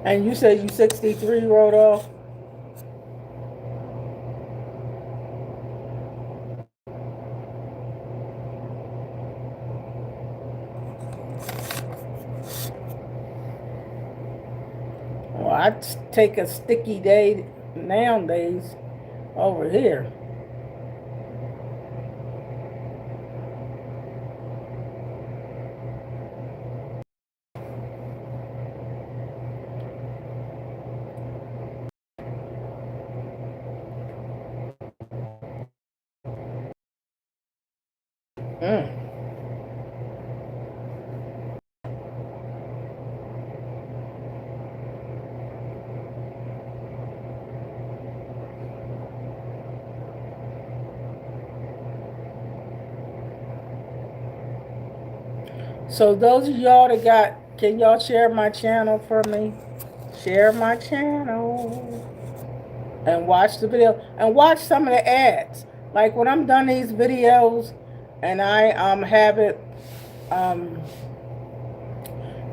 And you said you 63, Rodolph? Well, I take a sticky day nowadays over here. Mm. So those of y'all that got, can y'all share my channel for me? Share my channel. And watch the video. And watch some of the ads. Like when I'm done these videos and I have it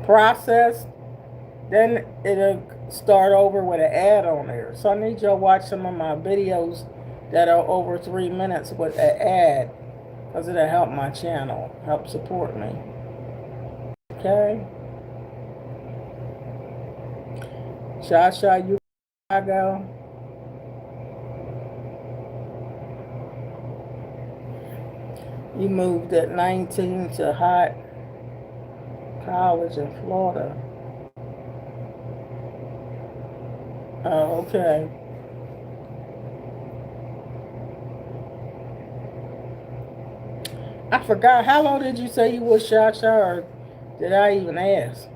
processed, then it'll start over with an ad on there. So I need y'all to watch some of my videos that are over 3 minutes with an ad, because it'll help my channel, help support me. Okay? Shasha, you go. You moved at 19 to hot college in Florida. Oh, okay. I forgot. How long did you say you was, Shasha, or did I even ask?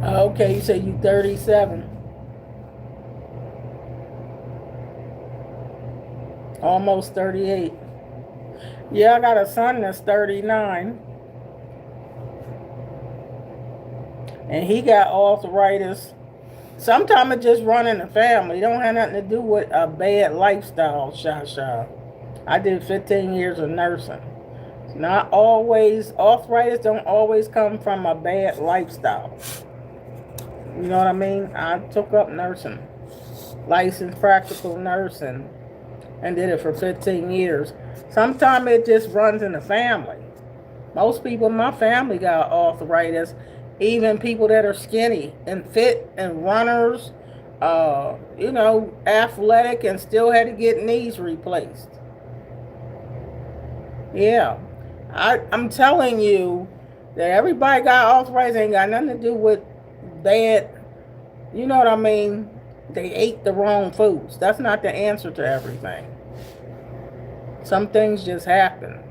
Okay, you said you 37. Almost 38. Yeah, I got a son that's 39. And he got arthritis. Sometimes it just run in the family. It don't have nothing to do with a bad lifestyle, Shasha. I did 15 years of nursing. It's not always, arthritis don't always come from a bad lifestyle. You know what I mean? I took up nursing, licensed practical nursing, and did it for 15 years. Sometimes it just runs in the family. Most people in my family got arthritis, even people that are skinny and fit and runners, athletic and still had to get knees replaced. Yeah. I'm telling you that everybody got arthritis, ain't got nothing to do with bad, you know what I mean? They ate the wrong foods. That's not the answer to everything. Some things just happen.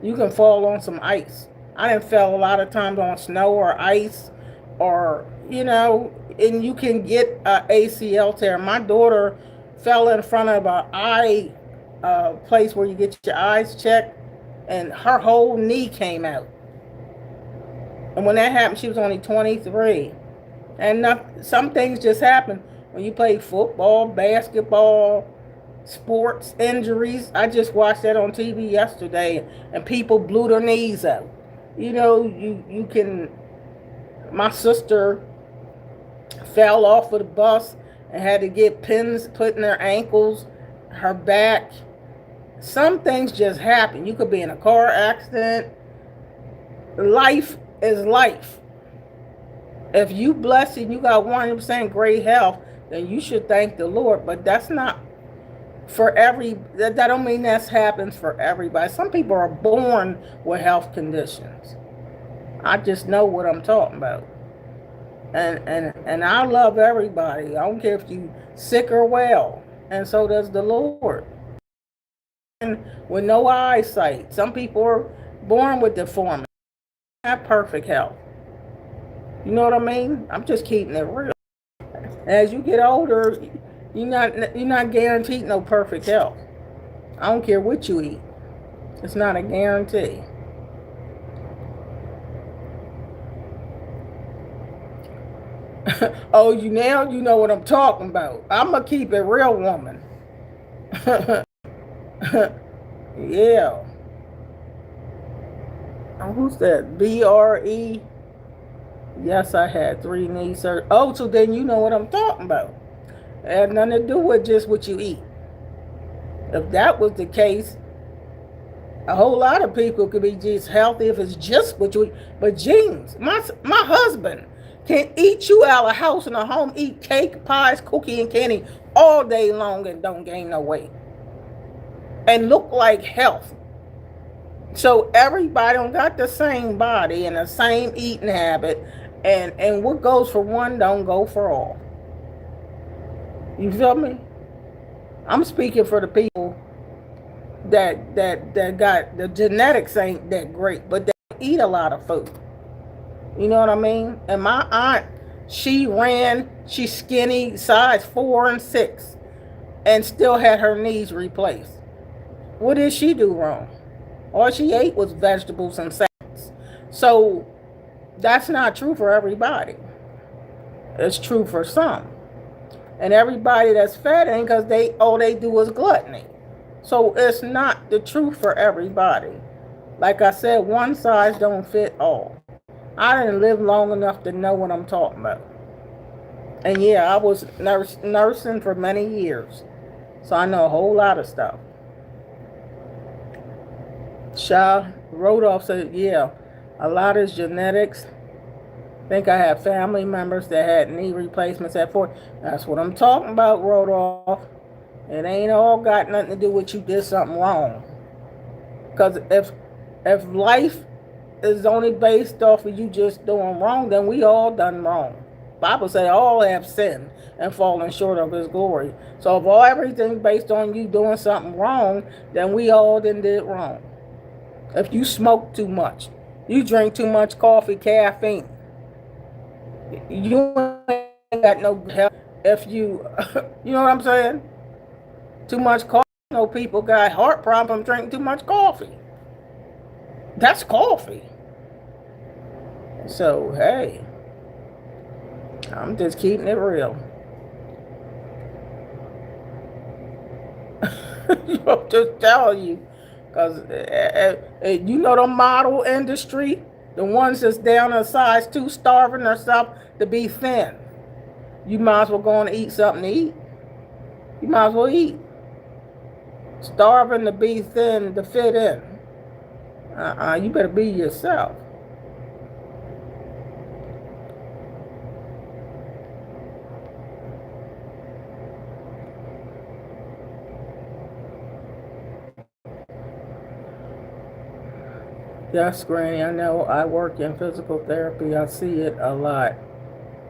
You can fall on some ice. I done fell a lot of times on snow or ice, or, and you can get a ACL tear. My daughter fell in front of a eye place where you get your eyes checked, and her whole knee came out. And when that happened, she was only 23. And some things just happen when you play football, basketball, sports injuries. I just watched that on TV yesterday, and people blew their knees out. You can. My sister fell off of the bus and had to get pins put in her ankles, her back. Some things just happen. You could be in a car accident. Life is life. If you blessed and you got 100% great health, then you should thank the Lord. But that's not for that don't mean that happens for everybody. Some people are born with health conditions. I just know what I'm talking about. And I love everybody. I don't care if you sick or well. And so does the Lord. And with no eyesight. Some people are born with deformity. Have perfect health. You know what I mean? I'm just keeping it real. As you get older, you're not guaranteed no perfect health. I don't care what you eat. It's not a guarantee. Oh, you know what I'm talking about. I'm gonna keep it real, woman. Yeah. Who's that? BRE? Yes, I had 3 knee surgery. Oh, so then you know what I'm talking about. It had nothing to do with just what you eat. If that was the case, a whole lot of people could be just healthy if it's just what you eat. But genes, my husband can eat you out of a house and a home, eat cake, pies, cookie, and candy all day long and don't gain no weight. And look like health. So everybody don't got the same body and the same eating habit. And what goes for one don't go for all. You feel me? I'm speaking for the people that got the genetics ain't that great, but they eat a lot of food. You know what I mean? And my aunt, she's skinny, size 4 and 6, and still had her knees replaced. What did she do wrong? All she ate was vegetables and salads. So that's not true for everybody. It's true for some. And everybody that's fat ain't because all they do is gluttony. So it's not the truth for everybody. Like I said, one size don't fit all. I didn't live long enough to know what I'm talking about. And yeah, I was nursing for many years. So I know a whole lot of stuff. Shah Rodolph said, yeah, a lot is genetics. I think I have family members that had knee replacements at 4. That's what I'm talking about, Rodolph. It ain't all got nothing to do with you did something wrong. Because if life is only based off of you just doing wrong, then we all done wrong. Bible says all have sinned and fallen short of his glory. So if everything's based on you doing something wrong, then we all done did wrong. If you smoke too much, you drink too much coffee, caffeine, you ain't got no health. If you, you know what I'm saying? Too much coffee. No people got heart problems drinking too much coffee. That's coffee. So, hey, I'm just keeping it real. I'm just telling you. Because you know the model industry, the ones that's down to size 2, starving themselves to be thin. You might as well go and eat something to eat. You might as well eat. Starving to be thin to fit in. You better be yourself. Yes, Granny, I know. I work in physical therapy. I see it a lot.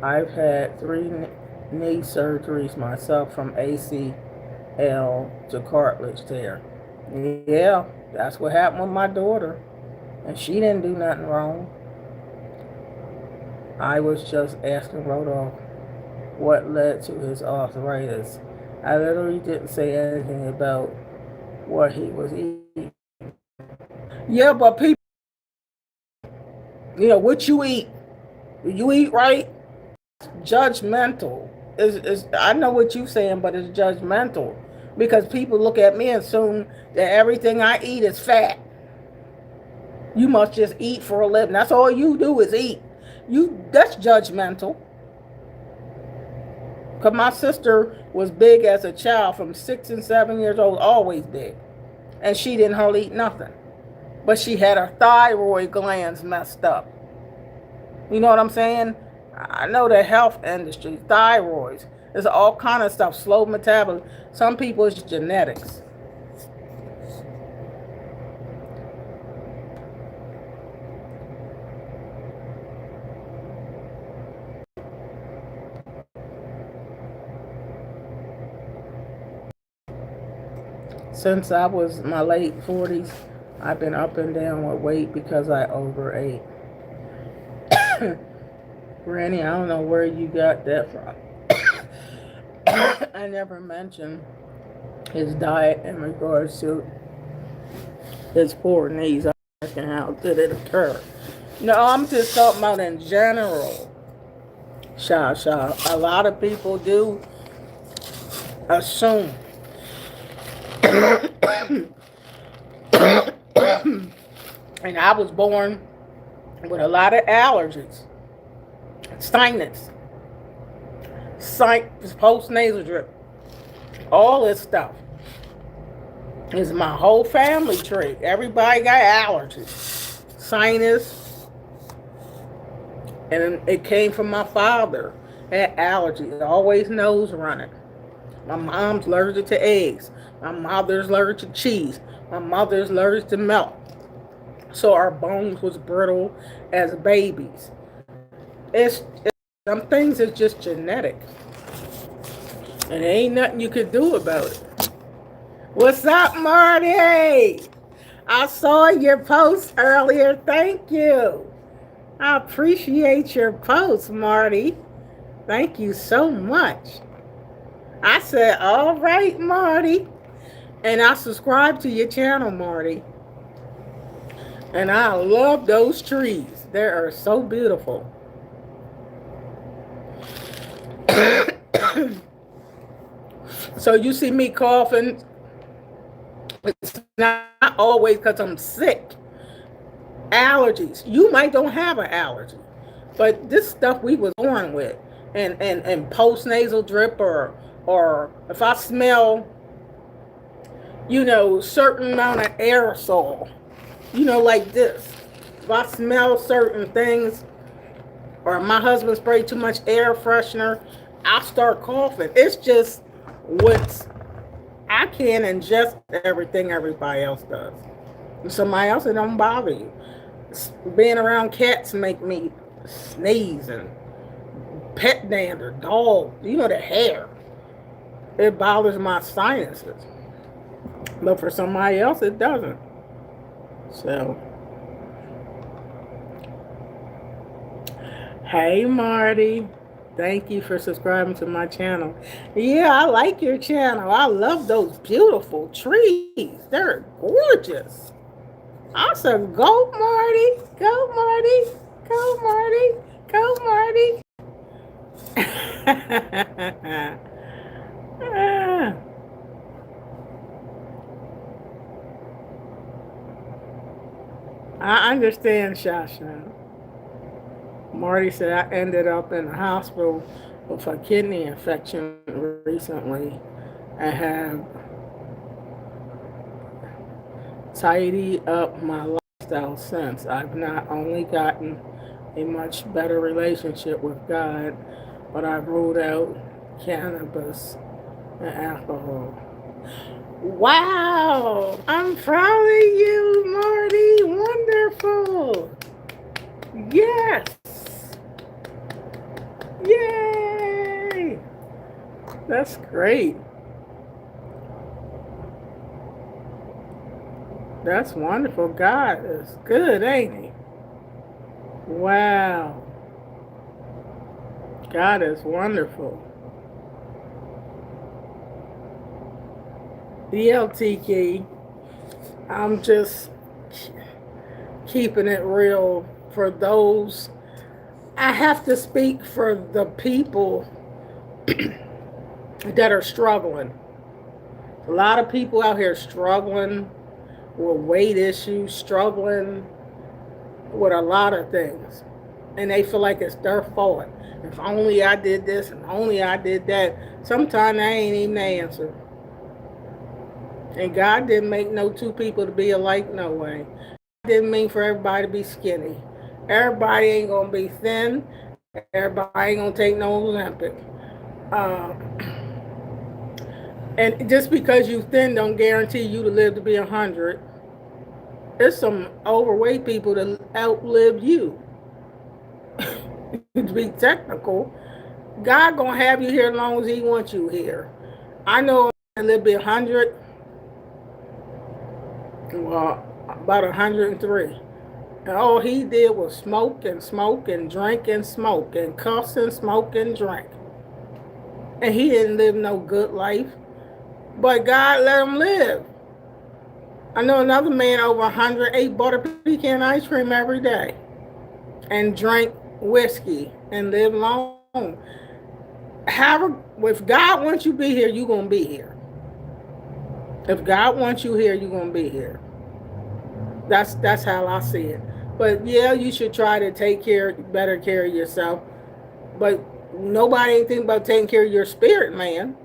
I've had 3 knee surgeries myself, from ACL to cartilage tear. Yeah, that's what happened with my daughter. And she didn't do nothing wrong. I was just asking Rodolph what led to his arthritis. I literally didn't say anything about what he was eating. Yeah, but people, what you eat. You eat right? Judgmental. Is I know what you're saying, but it's judgmental. Because people look at me and assume that everything I eat is fat. You must just eat for a living. That's all you do is eat. That's judgmental. Because my sister was big as a child from 6 and 7 years old, always big. And she didn't hardly eat nothing. But she had her thyroid glands messed up. You know what I'm saying? I know the health industry, thyroids. There's all kind of stuff, slow metabolism. Some people it's genetics. Since I was my late 40s, I've been up and down with weight because I overate. Granny, I don't know where you got that from. I never mentioned his diet in regards to his poor knees. And how did it occur? No, I'm just talking about in general. A lot of people do assume. And I was born with a lot of allergies. Sinus, post-nasal drip, all this stuff. Is my whole family tree. Everybody got allergies. Sinus. And it came from my father. Had allergies. Always nose running. My mom's allergic to eggs. My mother's allergic to cheese. My mother's allergic to milk. So our bones was brittle as babies. It's some things is just genetic. And there ain't nothing you could do about it. What's up, Marty? I saw your post earlier. Thank you. I appreciate your post, Marty. Thank you so much. I said, all right, Marty. And I subscribe to your channel, Marty. And I love those trees. They are so beautiful. So you see me coughing. It's not always because I'm sick. Allergies. You might don't have an allergy. But this stuff we was born with. And post-nasal drip or if I smell, certain amount of aerosol, like this. If I smell certain things or my husband sprayed too much air freshener, I start coughing. It's just I can't ingest everything everybody else does. And somebody else, it don't bother you. Being around cats make me sneeze and pet dander, dog, the hair. It bothers my sinuses. But for somebody else, it doesn't. So, hey, Marty. Thank you for subscribing to my channel. Yeah, I like your channel. I love those beautiful trees. They're gorgeous. I said, go, Marty. Go, Marty. Go, Marty. Go, Marty. I understand, Shasha. Marty said I ended up in the hospital with a kidney infection recently. I have tidied up my lifestyle since. I've not only gotten a much better relationship with God, but I've ruled out cannabis and alcohol. Wow! I'm proud of you, Marty. Wonderful. Yes. Yay! That's great. That's wonderful. God is good, ain't he? Wow. God is wonderful. DLTK, I'm just keeping it real for those. I have to speak for the people that are struggling. A lot of people out here struggling with weight issues, struggling with a lot of things. And they feel like it's their fault. If only I did this and only I did that. Sometimes that ain't even the answer. And God didn't make no two people to be alike, no way. God didn't mean for everybody to be skinny. Everybody ain't gonna be thin. Everybody ain't gonna take no Olympic. Uh, and just because you thin don't guarantee you to live to be 100. There's some overweight people that outlive you. To be technical, God gonna have you here as long as He wants you here. I know I live to be 100. Well, about 103. And all he did was smoke and smoke and drink and smoke and cuss and smoke and drink. And he didn't live no good life. But God let him live. I know another man over 100 ate butter pecan ice cream every day and drank whiskey and lived long. If God wants you to be here, you're going to be here. If God wants you here, you're going to be here. That's how I see it. But yeah, you should try to take better care of yourself. But nobody ain't thinking about taking care of your spirit, man.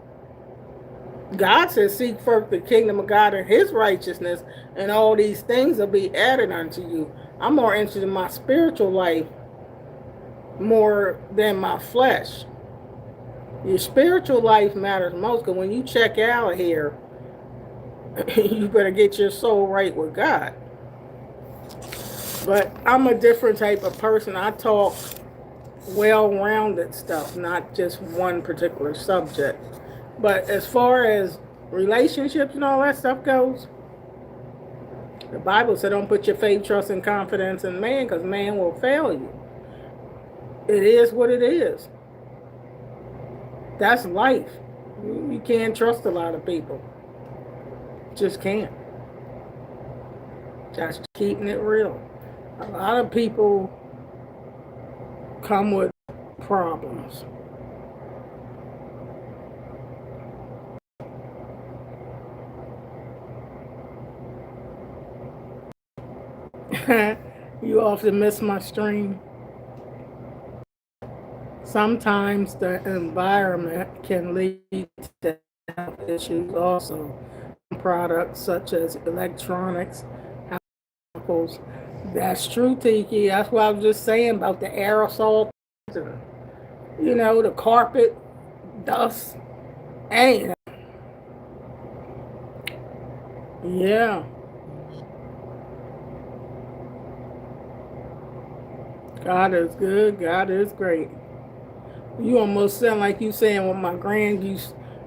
God says, seek first the kingdom of God and His righteousness, and all these things will be added unto you. I'm more interested in my spiritual life more than my flesh. Your spiritual life matters most, because when you check out of here, you better get your soul right with God. But I'm a different type of person. I talk well-rounded stuff, not just one particular subject. But as far as relationships and all that stuff goes, the Bible said don't put your faith, trust, and confidence in man, because man will fail you. It is what it is. That's life. You can't trust a lot of people. Just can't. Just keeping it real. A lot of people come with problems. You often miss my stream. Sometimes the environment can lead to health issues also. Products such as electronics, chemicals. That's true, Tiki. That's what I was just saying about the aerosol, the carpet, dust. Ain't. Yeah. God is good. God is great. You almost sound like you saying what my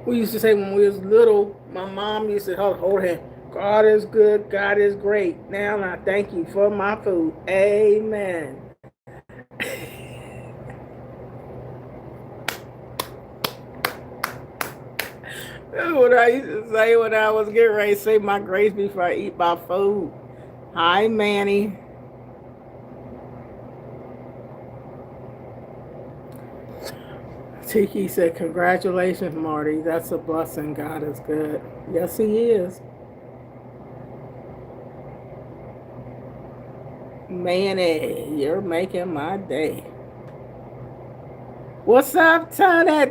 we used to say when we was little. My mom used to hold her. God is good. God is great. Now I thank you for my food. Amen. That's what I used to say when I was getting ready to say my grace before I eat my food. Hi, Manny. Tiki said, congratulations, Marty. That's a blessing. God is good. Yes, He is. Manny, you're making my day. What's up, Tony?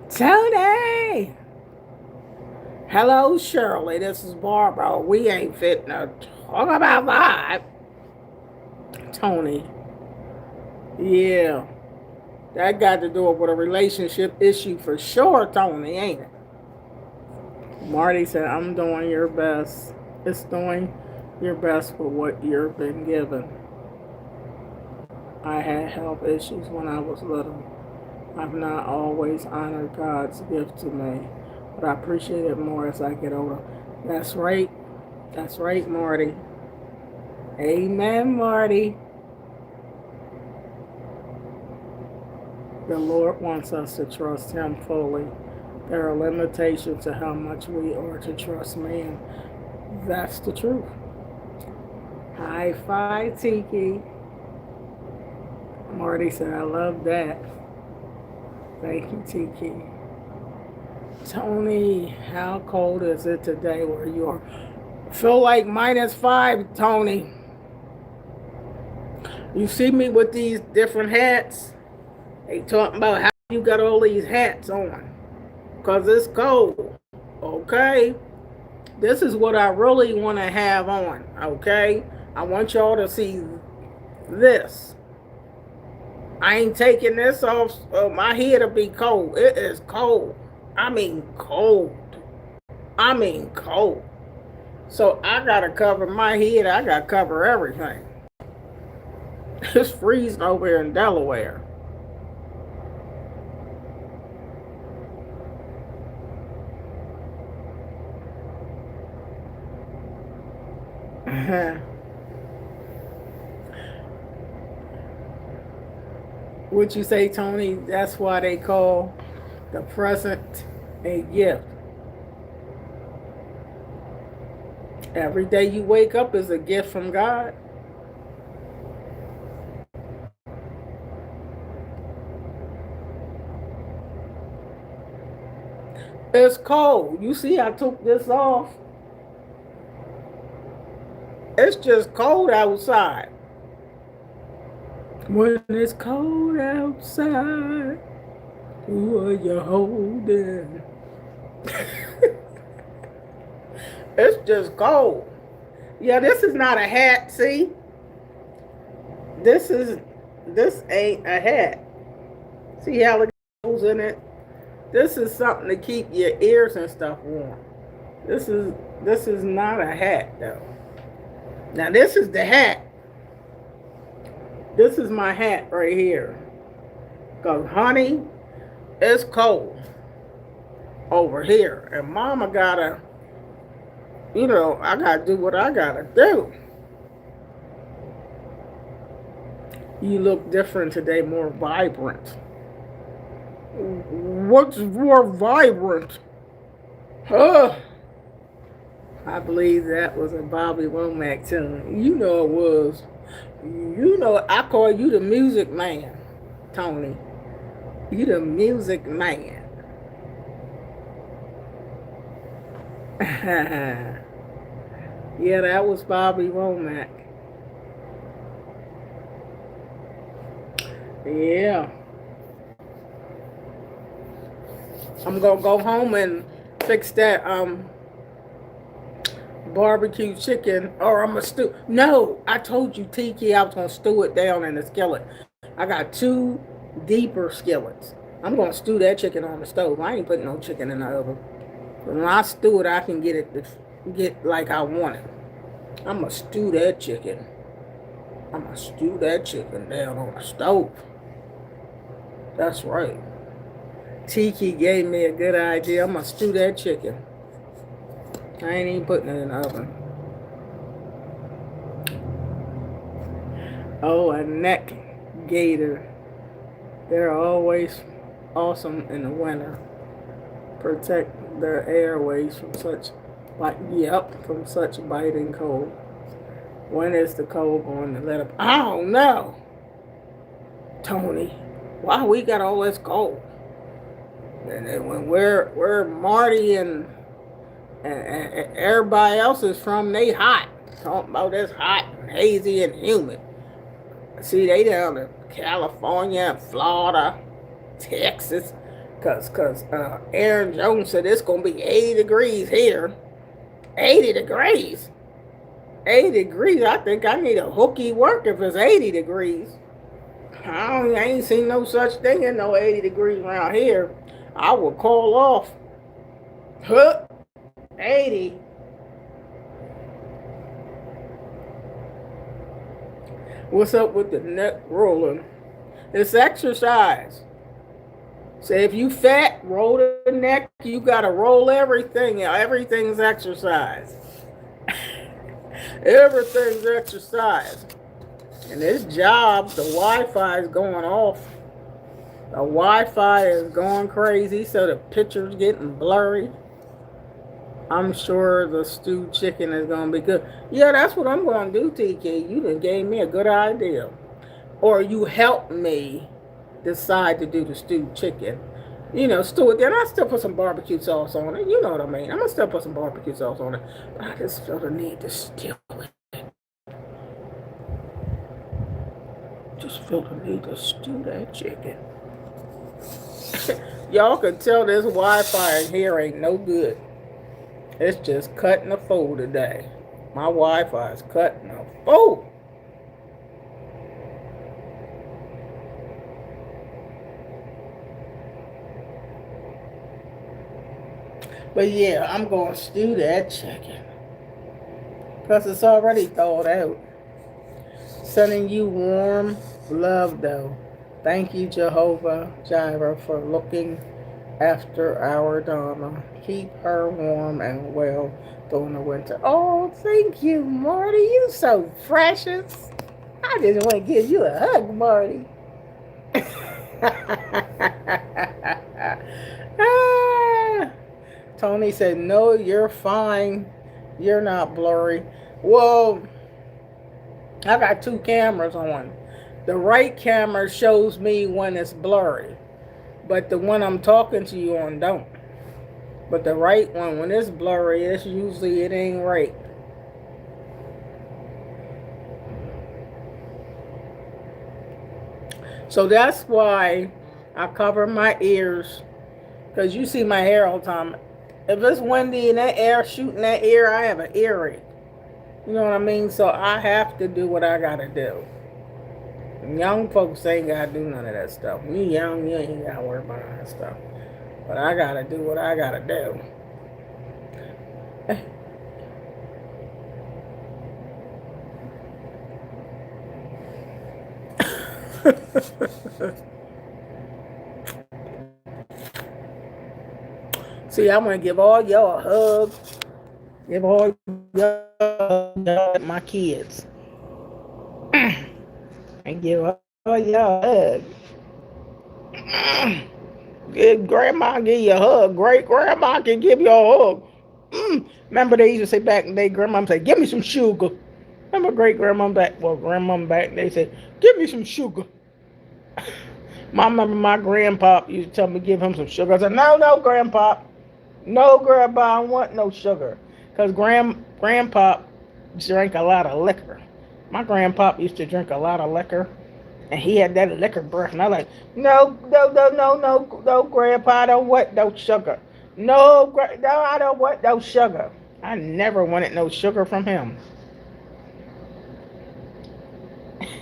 Tony! Hello, Shirley. This is Barbara. We ain't fitting to talk about that. Tony. Yeah. That got to do with a relationship issue for sure, Tony, ain't it? Marty said, I'm doing your best. It's doing your best for what you've been given. I had health issues when I was little. I've not always honored God's gift to me, but I appreciate it more as I get older. That's right. That's right, Marty. Amen, Marty. The Lord wants us to trust Him fully. There are limitations to how much we are to trust man. That's the truth. High five, Tiki. Marty said, I love that. Thank you, Tiki. Tony, how cold is it today where you are? Feel like -5, Tony. You see me with these different hats? They talking about how you got all these hats on. Because it's cold. Okay? This is what I really want to have on. Okay? I want y'all to see this. I ain't taking this off. My head will be cold. It is cold. I mean cold. I mean cold. So I got to cover my head. I got to cover everything. It's freezing over here in Delaware. What you say, Tony? That's why they call the present a gift. Every day you wake up is a gift from God. It's cold. You see, I took this off. It's just cold outside. When it's cold outside, who are you holding? It's just cold. Yeah, this is not a hat, see? This ain't a hat. See how it goes in it? This is something to keep your ears and stuff warm. This is not a hat though. Now this is the hat. This is my hat right here. Cause honey, it's cold over here. And mama gotta, I gotta do what I gotta do. You look different today, more vibrant. What's more vibrant? Huh? I believe that was a Bobby Womack tune. You know it was. I call you the music man, Tony. You the music man. Yeah, that was Bobby Womack. Yeah. I'm gonna go home and fix that barbecue chicken, or I'm gonna stew. No, I told you, Tiki, I was gonna stew it down in the skillet. I got 2 deeper skillets. I'm gonna stew that chicken on the stove. I ain't putting no chicken in the oven. When I stew it, I can get like I want it. I'm gonna stew that chicken. I'm gonna stew that chicken down on the stove. That's right. Tiki gave me a good idea. I'm gonna stew that chicken. I ain't even putting it in the oven. Oh, a neck gator. They're always awesome in the winter. Protect their airways from such biting cold. When is the cold going to let up? I don't know. Tony, why we got all this cold? And then when we're Marty and everybody else is from, they hot. Talking about this hot and hazy and humid. See, they down in California and Florida, Texas, cause Aaron Jones said it's gonna be 80 degrees here. 80 degrees. 80 degrees. I think I need a hooky work if it's 80 degrees. I ain't seen no such thing in no 80 degrees around here. I will call off. 80. What's up with the neck rolling? It's exercise. So if you fat, roll the neck. You gotta roll everything. Everything's exercise. Everything's exercise. And this job, the Wi-Fi is going off The Wi-Fi is going crazy, so the picture's getting blurry. I'm sure the stewed chicken is going to be good. Yeah, that's what I'm going to do, TK. You done gave me a good idea. Or you helped me decide to do the stewed chicken. You know, stew it. Then I still put some barbecue sauce on it. You know what I mean. I'm going to still put some barbecue sauce on it. But I just feel the need to stew it. Just feel the need to stew that chicken. Y'all can tell this Wi-Fi in here ain't no good. It's just cutting a fold today. My Wi-Fi is cutting a fold. But yeah, I'm going to stew that chicken. Because it's already thawed out. Sending you warm love, though. Thank you, Jehovah Jireh, for looking after our Donna. Keep her warm and well during the winter. Oh, thank you, Marty. You so precious. I just want to give you a hug, Marty. Tony said, no, you're fine. You're not blurry. Well, I got two cameras on. The right camera shows me when it's blurry, but the one I'm talking to you on don't. But the right one, when it's blurry, it's usually it ain't right. So that's why I cover my ears, because you see my hair all the time. If it's windy and that air shooting that ear, I have an earache. You know what I mean? So I have to do what I gotta do. Young folks ain't gotta do none of that stuff. You young, you ain't gotta worry about that stuff. But I gotta do what I gotta do. See, I'm gonna give all y'all a hug. Give all y'all my kids. And give all y'all a hug. Good grandma give you a hug. Great grandma can give you a hug. Remember they used to say back in the day, grandma say, give me some sugar. Remember great grandma back, they said, give me some sugar. I remember my grandpa used to tell me give him some sugar. I said, no, grandpa. No, grandpa, I don't want no sugar. Because grandpa drank a lot of liquor. My grandpa used to drink a lot of liquor. And he had that liquor breath. And I was like, no, grandpa, I don't want no sugar. No, I don't want no sugar. I never wanted no sugar from him.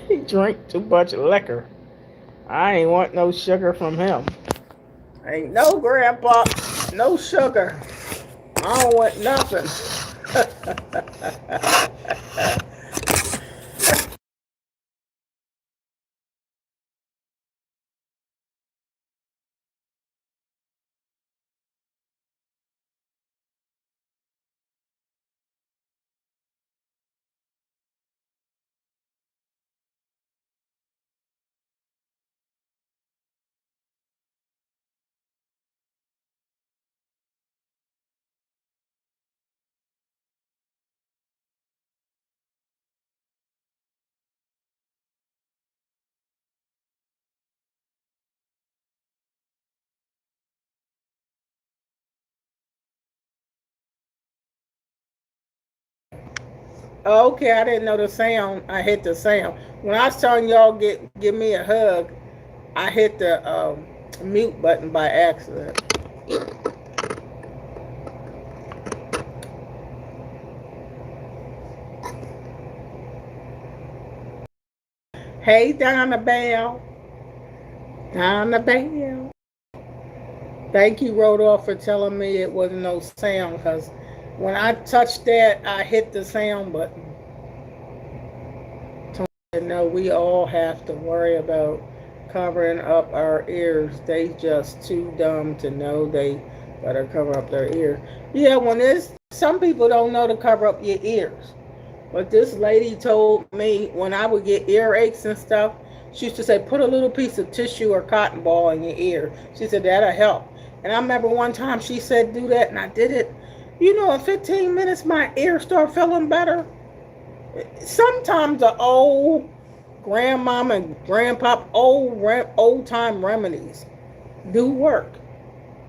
He drank too much liquor. I ain't want no sugar from him. Ain't no grandpa, no sugar. I don't want nothing. Okay, I didn't know the sound. I hit the sound. When I was telling y'all give me a hug, I hit the mute button by accident. Hey, Donna Bell. Donna Bell. Thank you, Rodolph, for telling me it wasn't no sound, because when I touched that, I hit the sound button. No, we all have to worry about covering up our ears. They just too dumb to know they better cover up their ears. Yeah, some people don't know to cover up your ears. But this lady told me when I would get earaches and stuff, She used to say, put a little piece of tissue or cotton ball in your ear. She said, that'll help. And I remember one time she said, do that, and I did it. You know, in 15 minutes, my ear started feeling better. Sometimes the old grandmama and grandpop, old time remedies do work.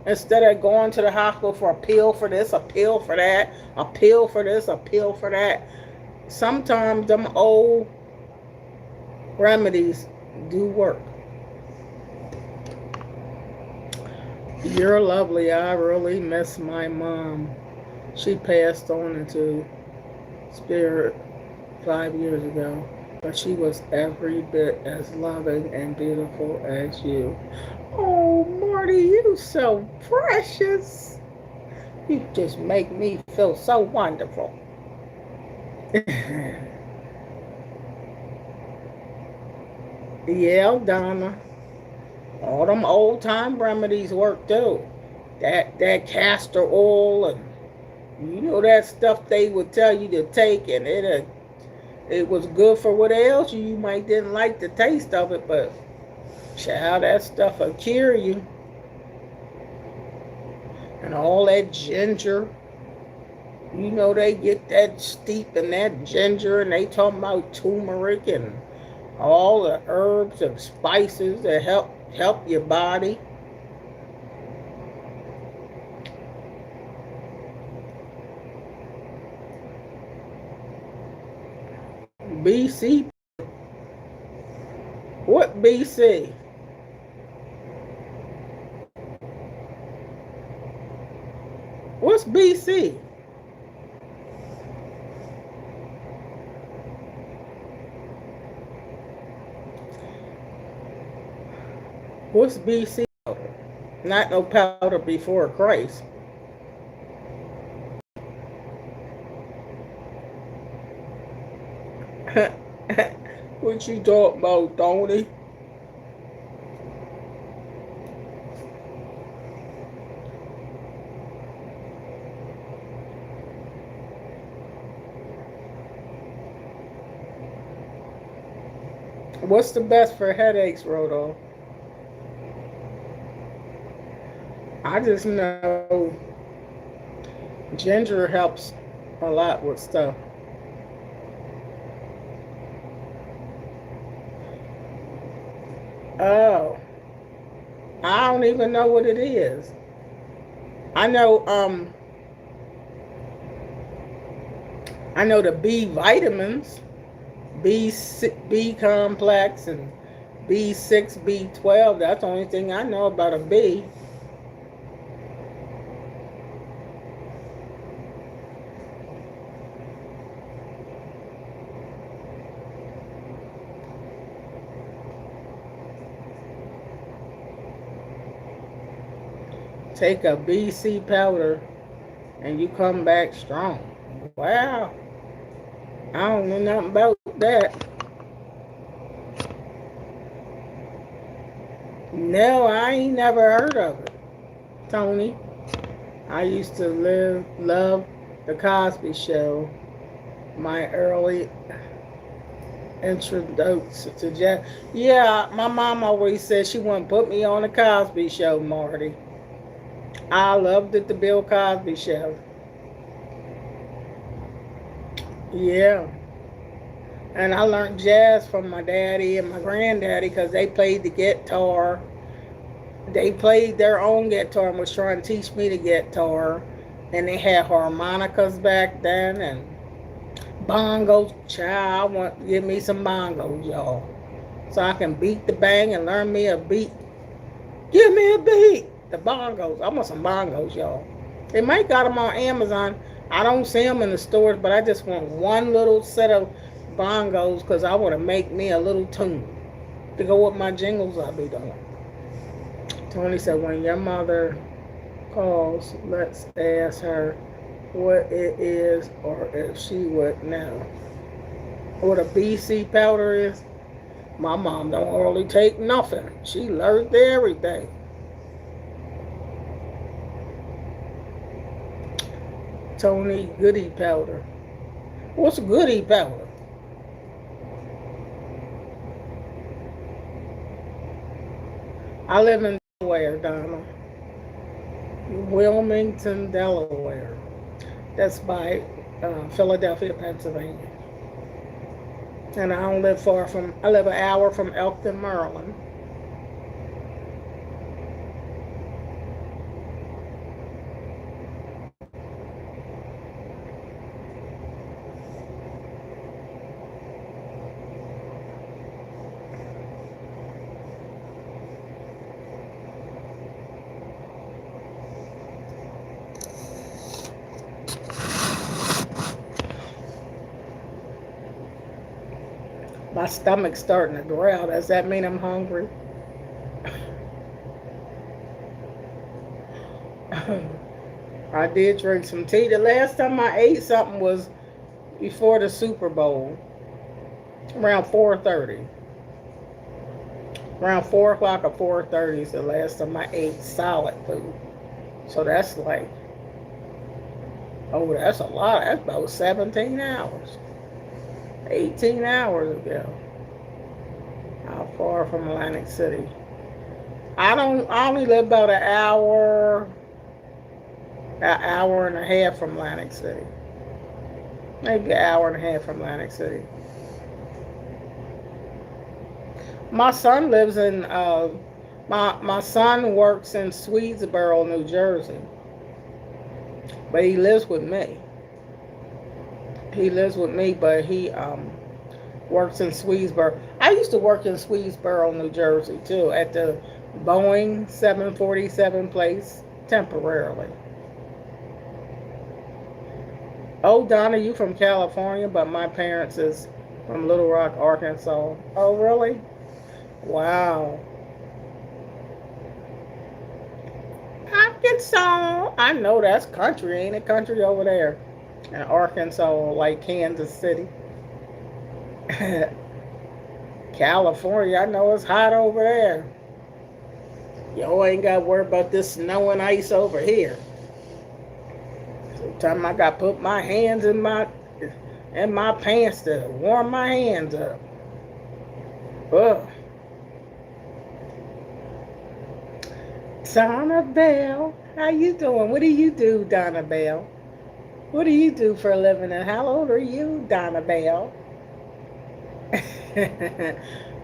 Instead of going to the hospital for a pill for this, a pill for that, a pill for this, a pill for that. Sometimes them old remedies do work. You're lovely. I really miss my mom. She passed on into spirit 5 years ago, but she was every bit as loving and beautiful as you. Oh, Marty, you so precious. You just make me feel so wonderful. Yeah, Donna. All them old time remedies work too. That castor oil and you know that stuff they would tell you to take, and it was good for what else you might didn't like the taste of it, but child, that stuff will cure you. And all that ginger, you know they get that steep in that ginger, and they talking about turmeric and all the herbs and spices that help your body. BC. What BC? What's BC? What's BC powder? Not no powder before Christ. What you talking about, Tony? What's the best for headaches, Rodo? I just know ginger helps a lot with stuff. Oh, I don't even know what it is. I know the B vitamins, B complex and B6, B12. That's the only thing I know about a B. Take a BC powder and you come back strong. Wow. I don't know nothing about that. No, I ain't never heard of it, Tony. I used to love the Cosby Show. My early introduction to Jeff. Yeah, my mom always said she wouldn't put me on the Cosby Show, Marty. I loved it, the Bill Cosby Show. Yeah. And I learned jazz from my daddy and my granddaddy because they played the guitar. They played their own guitar and was trying to teach me the guitar. And they had harmonicas back then and bongos. Child, I want to give me some bongos, y'all. So I can beat the bang and learn me a beat. Give me a beat. The bongos. I want some bongos, y'all. They might got them on Amazon. I don't see them in the stores, but I just want one little set of bongos because I want to make me a little tune to go with my jingles I'll be doing. Tony said, when your mother calls, let's ask her what it is or if she would know. What a BC powder is? My mom don't hardly take nothing. She learned everything. Tony, goody powder. What's goody powder? I live in Delaware, Donna. Wilmington, Delaware. That's by Philadelphia, Pennsylvania. And I don't live far from, I live an hour from Elkton, Maryland. My stomach's starting to growl. Does that mean I'm hungry? I did drink some tea. The last time I ate something was before the Super Bowl, around 4:30. Around 4 o'clock or 4:30 is the last time I ate solid food. So that's like, oh, that's a lot. That's about 17 hours. 18 hours ago. How far from Atlantic City? I only live about an hour and a half from Atlantic City. Maybe an hour and a half from Atlantic City. My son lives in, my son works in Swedesboro, New Jersey. But he lives with me. He lives with me, but he works in Swedesboro. I used to work in Swedesboro, New Jersey, too, at the Boeing 747 place, temporarily. Oh, Donna, you from California, but my parents is from Little Rock, Arkansas. Oh, really? Wow. Arkansas. I know that's country, ain't it? Country over there in Arkansas, like Kansas City. California, I know it's hot over there. Yo ain't got to worry about this snow and ice over here. Sometimes I got to put my hands in my pants to warm my hands up. Ugh. Donna Bell, how you doing? What do you do, Donna Bell? What do you do for a living? And how old are you, Donna Bell?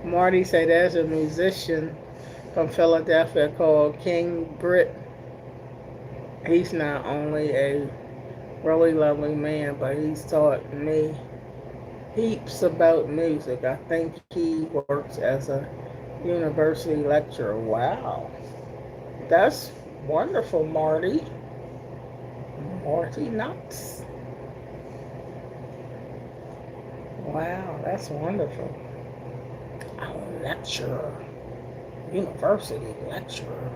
Marty said there's a musician from Philadelphia called King Britt. He's not only a really lovely man, but he's taught me heaps about music. I think he works as a university lecturer. Wow. That's wonderful, Marty. Marty Knox. Wow, that's wonderful. A lecturer. University lecturer.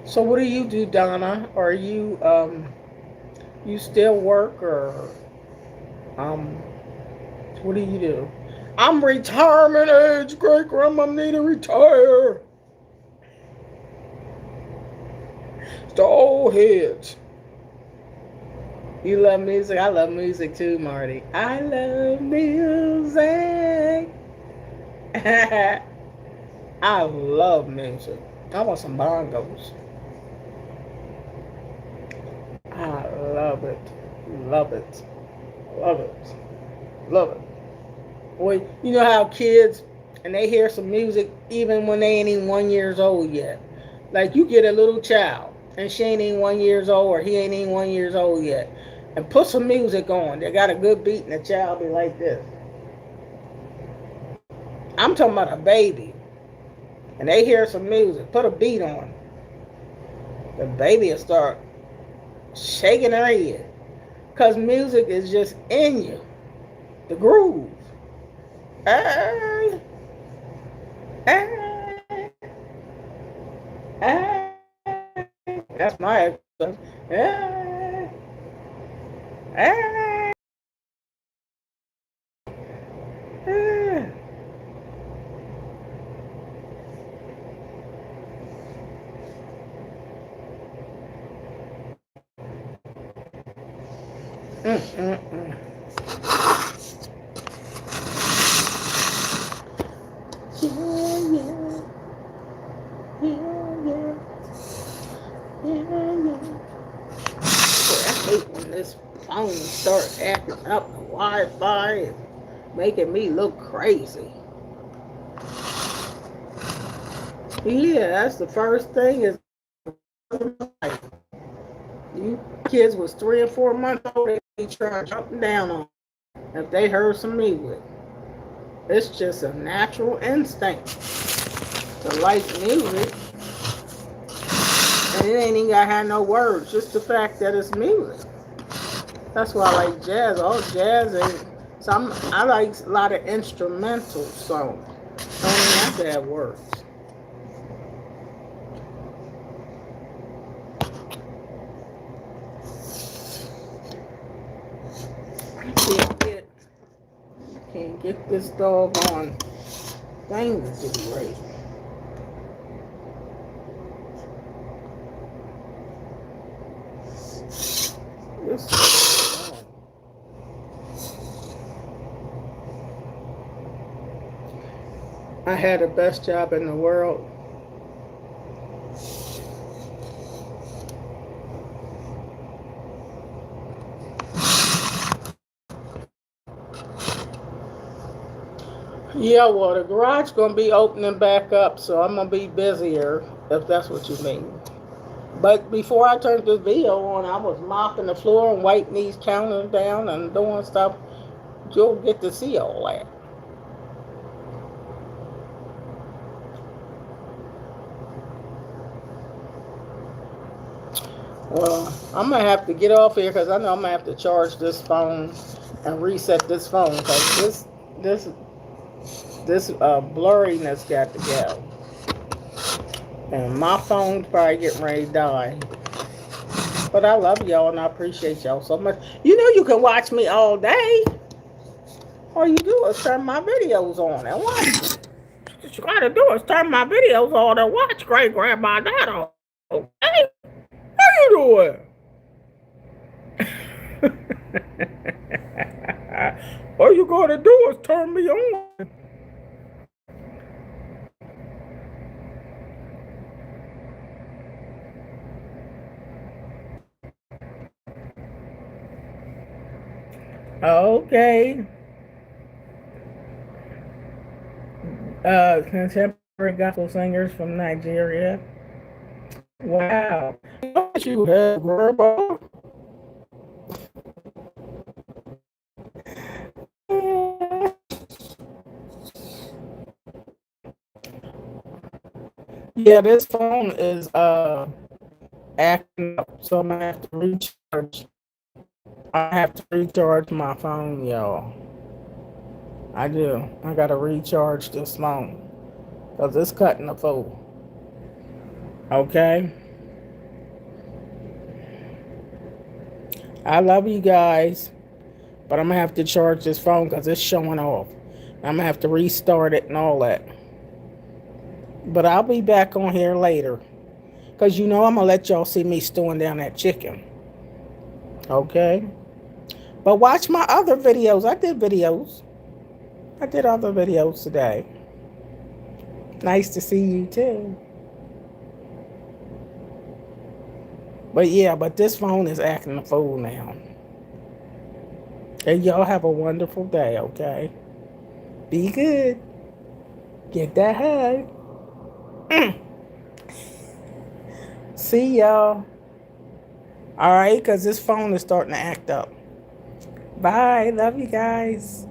So what do you do, Donna? Are you you still work, or what do you do? I'm retirement age, great grandma need to retire. It's the old heads. You love music? I love music too, Marty. I love music. I love music. I want some bongos. I love it. Love it. Love it. Love it. Boy, you know how kids, and they hear some music even when they ain't even 1 year old yet. Like you get a little child, and she ain't even 1 year old, or he ain't even 1 year old yet, and put some music on. They got a good beat, and the child be like this. I'm talking about a baby, and they hear some music. Put a beat on. The baby will start shaking her head, cause music is just in you. The groove. Hey, hey, hey. That's my exercise. Hey, hey, hey. I hate when this phone starts acting up. The Wi-Fi is making me look crazy. Yeah, that's the first thing is you kids was 3 and 4 months old, they be trying jumping down on if they heard some music. It's just a natural instinct to like music. And it ain't even gotta have no words, just the fact that it's music. That's why I like jazz. All jazz and some I like a lot of instrumental songs. Don't even have to have words. Can't get this doggone thing to do right. I had the best job in the world. Yeah, well, the garage gonna be opening back up, so I'm gonna be busier, if that's what you mean. But before I turned this video on, I was mopping the floor and wiping these counters down and doing stuff. You'll get to see all that. Well, I'm gonna have to get off here because I know I'm gonna have to charge this phone and reset this phone because this blurriness got to go. And my phone's probably getting ready to die. But I love y'all and I appreciate y'all so much. You know you can watch me all day. All you do is turn my videos on and watch. What you gotta do is turn my videos on and watch Great Grandma Donna. Okay? How you doing? All you gotta do is turn me on. Okay. Contemporary gospel singers from Nigeria. Wow. What you have, Grandma? Yeah, this phone is acting up, so I'm gonna have to recharge. I have to recharge my phone, y'all. I do. I gotta recharge this phone because it's cutting the fool. Okay. I love you guys, but I'm gonna have to charge this phone because it's showing off. I'm gonna have to restart it and all that. But I'll be back on here later because you know I'm gonna let y'all see me stewing down that chicken. Okay. But watch my other videos. I did videos. I did other videos today. Nice to see you too. But yeah, but this phone is acting a fool now. And y'all have a wonderful day, okay? Be good. Get that hug. See y'all. All right, because this phone is starting to act up. Bye. Love you guys.